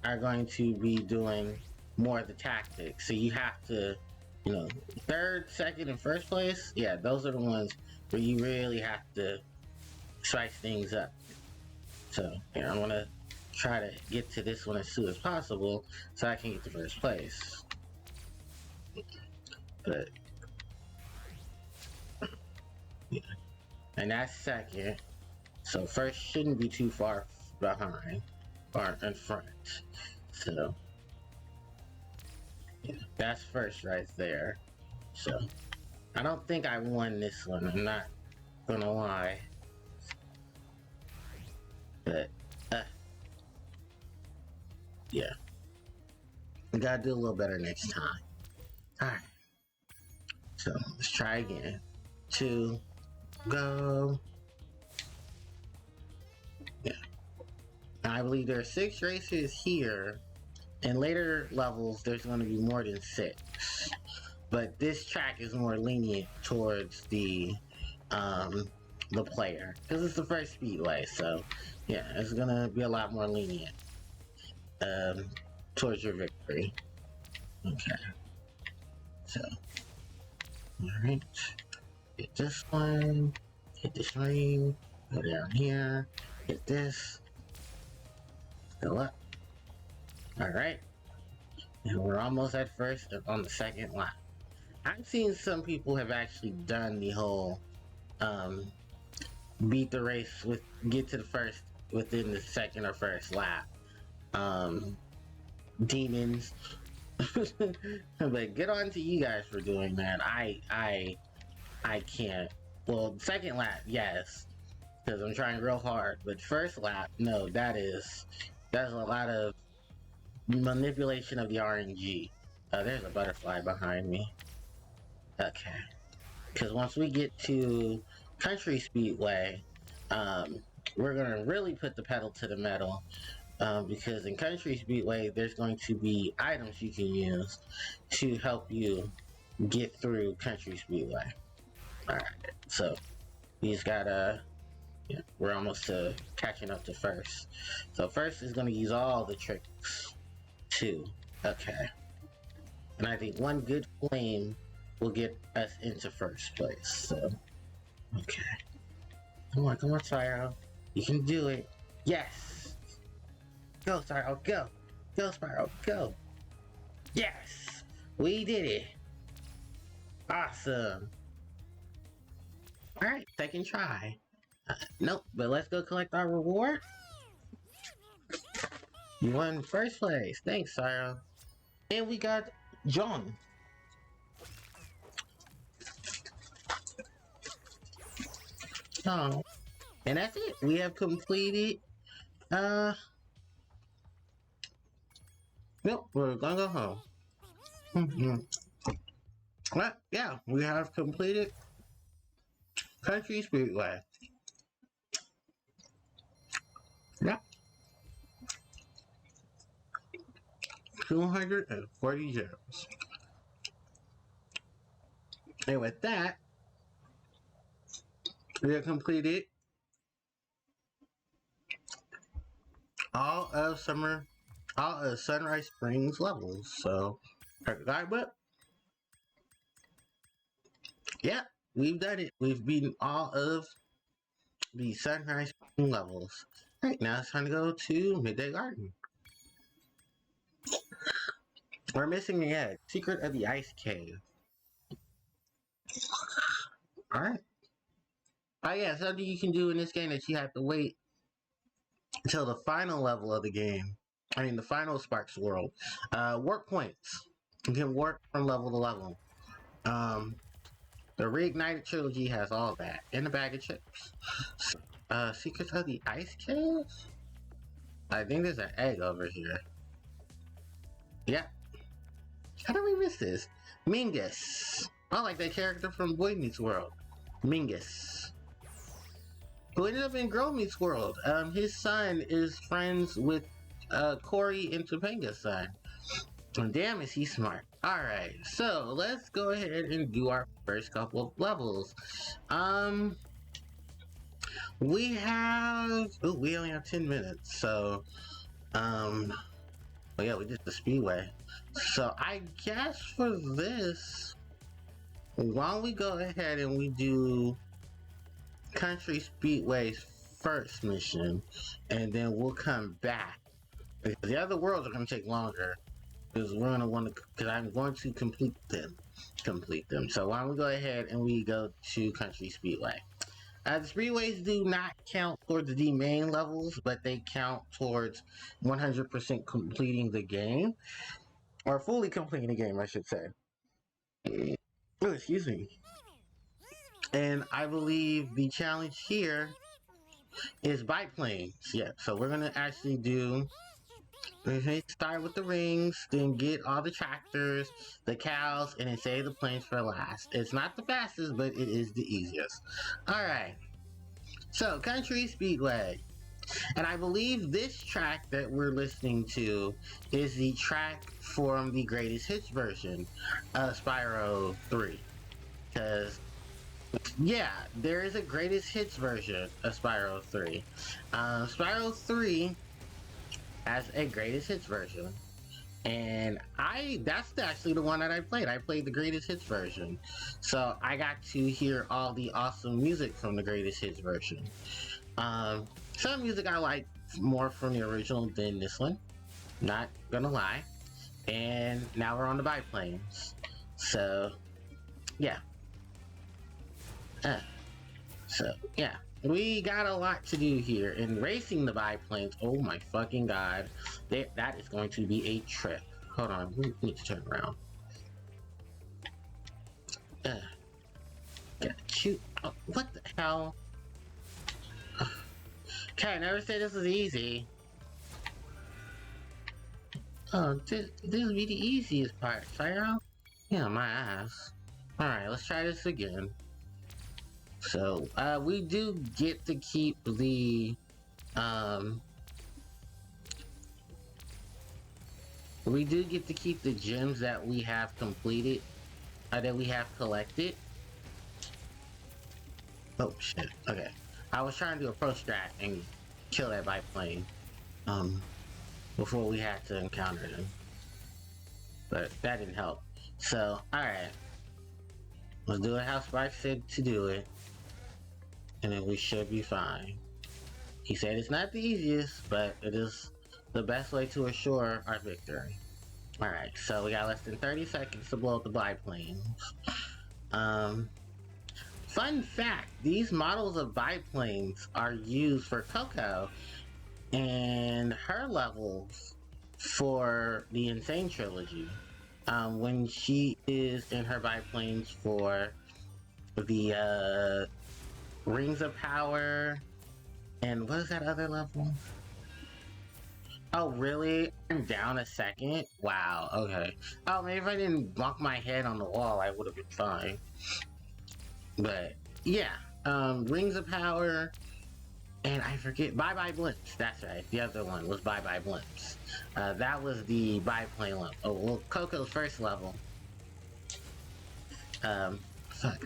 are going to be doing more of the tactics. So you have to, you know, third, second, and first place. Yeah, those are the ones where you really have to spice things up. So yeah, I'm gonna try to get to this one as soon as possible so I can get to first place. But yeah, and that's second. So first shouldn't be too far behind or in front. So yeah, that's first right there. So I don't think I won this one. I'm not gonna lie. But yeah, we gotta do a little better next time. Alright, so let's try again. 2, go. Yeah, and I believe there are 6 racers here. In later levels, there's going to be more than 6, but this track is more lenient towards the player, because it's the first Speedway. So yeah, it's gonna be a lot more lenient towards your victory. Okay, so alright, hit this one, hit this ring, go down here, hit this, go up. Alright, and we're almost at first on the second lap. I've seen some people have actually done the whole beat the race get to the first within the second or first lap. Demons. But good on to you guys for doing that. I can't. Well, second lap, yes, because I'm trying real hard, but first lap, no, that is There's a lot of manipulation of the RNG. There's a butterfly behind me. Okay. Because once we get to Country Speedway, we're going to really put the pedal to the metal. Because in Country Speedway, there's going to be items you can use to help you get through Country Speedway. Alright, so we just gotta, yeah, we're almost to catching up to first. So first is gonna use all the tricks too. Okay. And I think one good flame will get us into first place. So, okay. Come on, Spyro. You can do it. Yes! Go, Spyro, go! Go, Spyro, go! Yes! We did it! Awesome! Alright, second try. Nope, but let's go collect our reward. You won first place. Thanks, Spyro. And we got John. Oh. And that's it. We have completed, nope, we're gonna go home. Well, yeah, we have completed Country Speedway. Yeah. 240 gems. And with that, we have completed all of Sunrise Springs levels. So, but yeah, we've done it. We've beaten all of the Sunrise Springs levels. Right now, it's time to go to Midday Garden. We're missing the egg. Secret of the Ice Cave. Alright. Oh yeah, something you can do in this game that you have to wait until the final level of the game. I mean, the final Sparks world. Work points. You can work from level to level. The Reignited Trilogy has all that in a bag of chips. Secrets of the Ice Cave? I think there's an egg over here. Yeah. How did we miss this? Mingus. I like that character from Boy Meets World. Mingus. Who ended up in Girl Meets World. His son is friends with Corey and Topanga's son. And damn, is he smart. Alright, so let's go ahead and do our first couple of levels. We have... Oh, we only have 10 minutes, so... Oh yeah, we did the Speedway. So I guess for this, why don't we go ahead and we do Country Speedway's first mission, and then we'll come back. Because the other worlds are going to take longer. Because we're going to want to, because I'm going to complete them. So why don't we go ahead and we go to Country Speedway. The Speedways do not count towards the main levels, but they count towards 100% completing the game. Or fully completing the game, I should say. Oh, excuse me. And I believe the challenge here is biplanes. Yeah, so we're going to actually do... Start with the rings, then get all the tractors, the cows, and then save the planes for last. It's not the fastest, but it is the easiest. Alright. So, Country Speedway. And I believe this track that we're listening to is the track from the Greatest Hits version of Spyro 3. Because, yeah, there is a Greatest Hits version of Spyro 3. Spyro 3 has a Greatest Hits version. And that's actually the one that I played. I played the Greatest Hits version. So I got to hear all the awesome music from the Greatest Hits version. Some music I like more from the original than this one. Not gonna lie. And now we're on the biplanes. So, yeah. So, yeah. We got a lot to do here. And racing the biplanes, oh my fucking god. That is going to be a trip. Hold on, we need to turn around. Gotta shoot. Oh, what the hell? Okay, I never said this was easy. Oh, this will be the easiest part, Spyro. Yeah, my ass. Alright, let's try this again. So, we do get to keep the, we do get to keep the gems that we have completed, that we have collected. Oh shit, okay. I was trying to do a pro strat and kill that biplane, before we had to encounter them. But that didn't help. So, alright. Let's do it how Spike said to do it. And then we should be fine. He said it's not the easiest, but it is the best way to assure our victory. Alright, so we got less than 30 seconds to blow up the biplanes. Fun fact, these models of biplanes are used for Coco and her levels for the Insane Trilogy. When she is in her biplanes for the Rings of Power, and what is that other level? Oh, really? I'm down a second? Wow, okay. Oh, maybe if I didn't bonk my head on the wall, I would have been fine. But, yeah. Rings of Power, and I forget, Bye Bye Blimps, that's right. The other one was Bye Bye Blimps. That was the biplane level. Oh, well, Coco's first level. Fuck,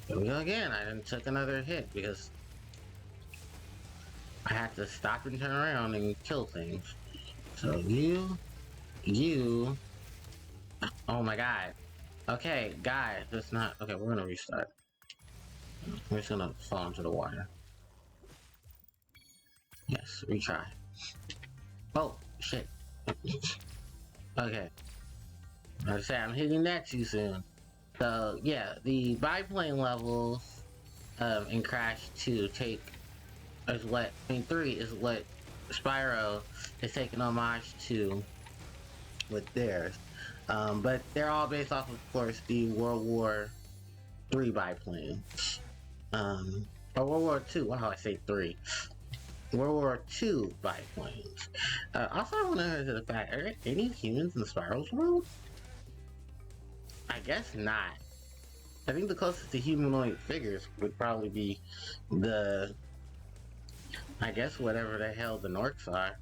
here we go again. I done took another hit because I had to stop and turn around and kill things. So you, oh my god. Okay, guys, that's not, okay, we're gonna restart. We're just gonna fall into the water. Yes, retry. Oh, shit. Okay. Like I said, I'm hitting that too soon. So, yeah, the biplane levels in Crash 2 take, is what, 3 is what Spyro is taking homage to with theirs. But they're all based off, of course, the World War III biplanes. Or World War II, wow, I say 3. World War II biplanes. Also, I want to know the fact, are there any humans in Spyro's world? I guess not. I think the closest to humanoid figures would probably be the, I guess whatever the hell the Norks are.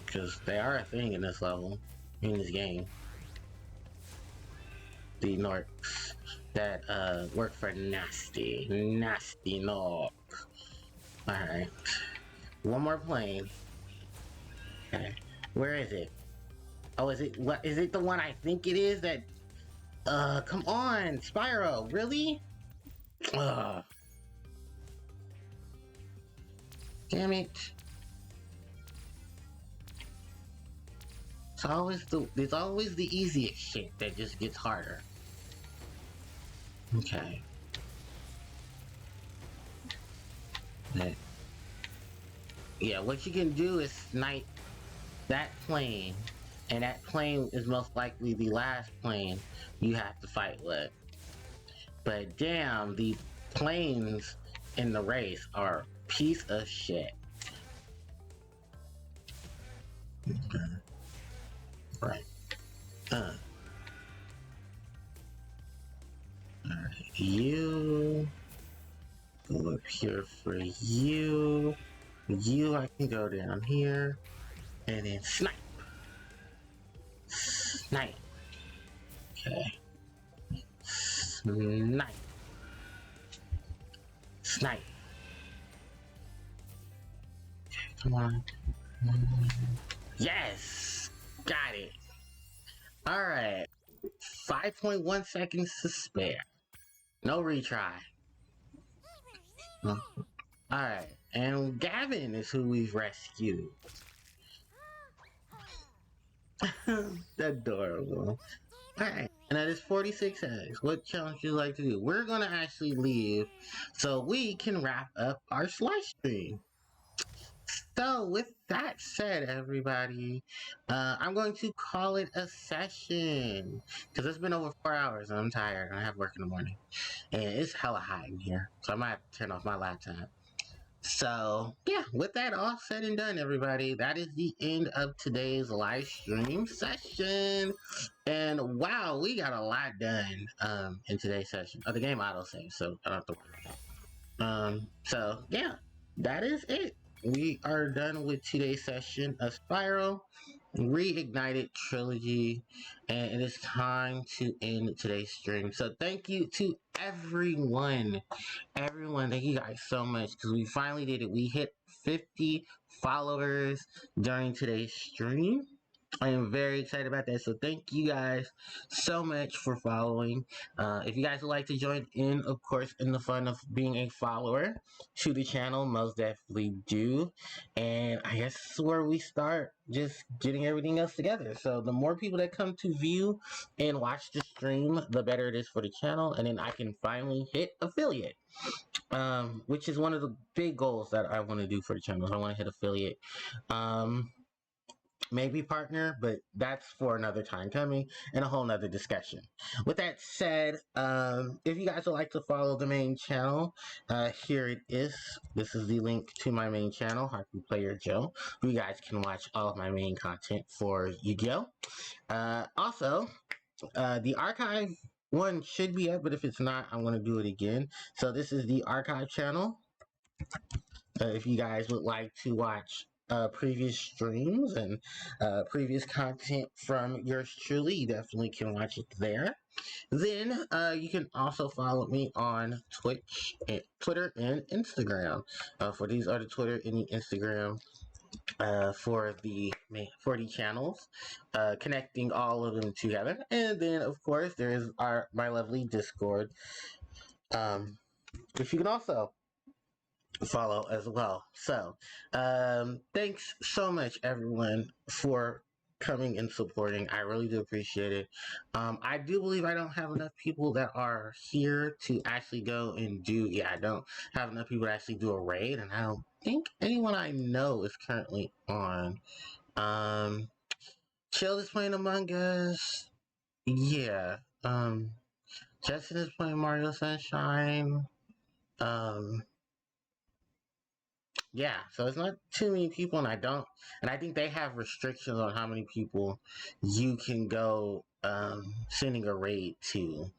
Because they are a thing in this level, in this game. The Norks that work for Nasty Nork. Alright. One more plane. Okay. Where is it? Oh, is it, what, is it the one I think it is that, come on, Spyro, really? Ugh. Damn it. It's always the easiest shit that just gets harder. Okay. Yeah, what you can do is snipe that plane, and that plane is most likely the last plane you have to fight with. But damn, the planes in the race are a piece of shit. Okay. Right. Alright, you go up here for you. You, I can go down here and then snipe. Snipe. Okay. Snipe. Snipe. Okay, come on. Yes! Got it. Alright. 5.1 seconds to spare. No retry. Alright. And Gavin is who we've rescued. Adorable. Alright, and that is 46 eggs. What challenge would you like to do? We're gonna actually leave so we can wrap up our live stream. So, with that said, everybody, I'm going to call it a session. Because it's been over 4 hours and I'm tired and I have work in the morning. And it's hella hot in here. So I might have to turn off my laptop. So, yeah, with that all said and done, everybody, that is the end of today's live stream session. And wow, we got a lot done in today's session. Oh, the game auto save, so I don't have to worry. So yeah, that is it. We are done with today's session of Spyro Reignited Trilogy, and it is time to end today's stream. So thank you to everyone. Everyone, thank you guys so much because we finally did it. We hit 50 followers during today's stream. I am very excited about that. So thank you guys so much for following. If you guys would like to join in, of course, in the fun of being a follower to the channel, most definitely do. And I guess this is where we start just getting everything else together. So the more people that come to view and watch the stream, the better it is for the channel. And then I can finally hit affiliate. Which is one of the big goals that I want to do for the channel. I want to hit affiliate. Maybe partner, but that's for another time coming and a whole nother discussion. With that said, if you guys would like to follow the main channel, here it is. This is the link to my main channel, Harpie Player Joe. You guys can watch all of my main content for Yu-Gi-Oh! Also, the archive one should be up, but if it's not, I'm going to do it again. So this is the archive channel. If you guys would like to watch previous streams and previous content from yours truly, you definitely can watch it there. Then you can also follow me on Twitch, and Twitter, and Instagram. For these are the Twitter and the Instagram for the channels, connecting all of them together. And then, of course, there is my lovely Discord, which you can also follow as well. So, thanks so much, everyone, for coming and supporting. I really do appreciate it. I do believe I don't have enough people that are here to actually go and do. Yeah, I don't have enough people to actually do a raid, and I don't think anyone I know is currently on. Chill is playing Among Us. Yeah. Justin is playing Mario Sunshine. Yeah, so it's not too many people, and I think they have restrictions on how many people you can go sending a raid to.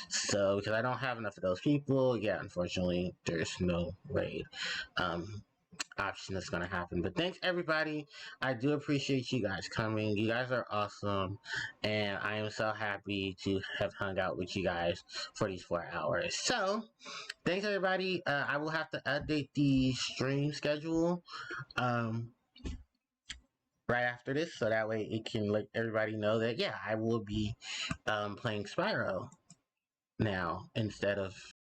So because I don't have enough of those people, yeah, unfortunately, there's no raid option that's gonna happen. But thanks everybody. I do appreciate you guys coming. You guys are awesome, and I am so happy to have hung out with you guys for these 4 hours. So thanks everybody. I will have to update the stream schedule right after this, so that way it can let everybody know that yeah, I will be playing Spyro now instead of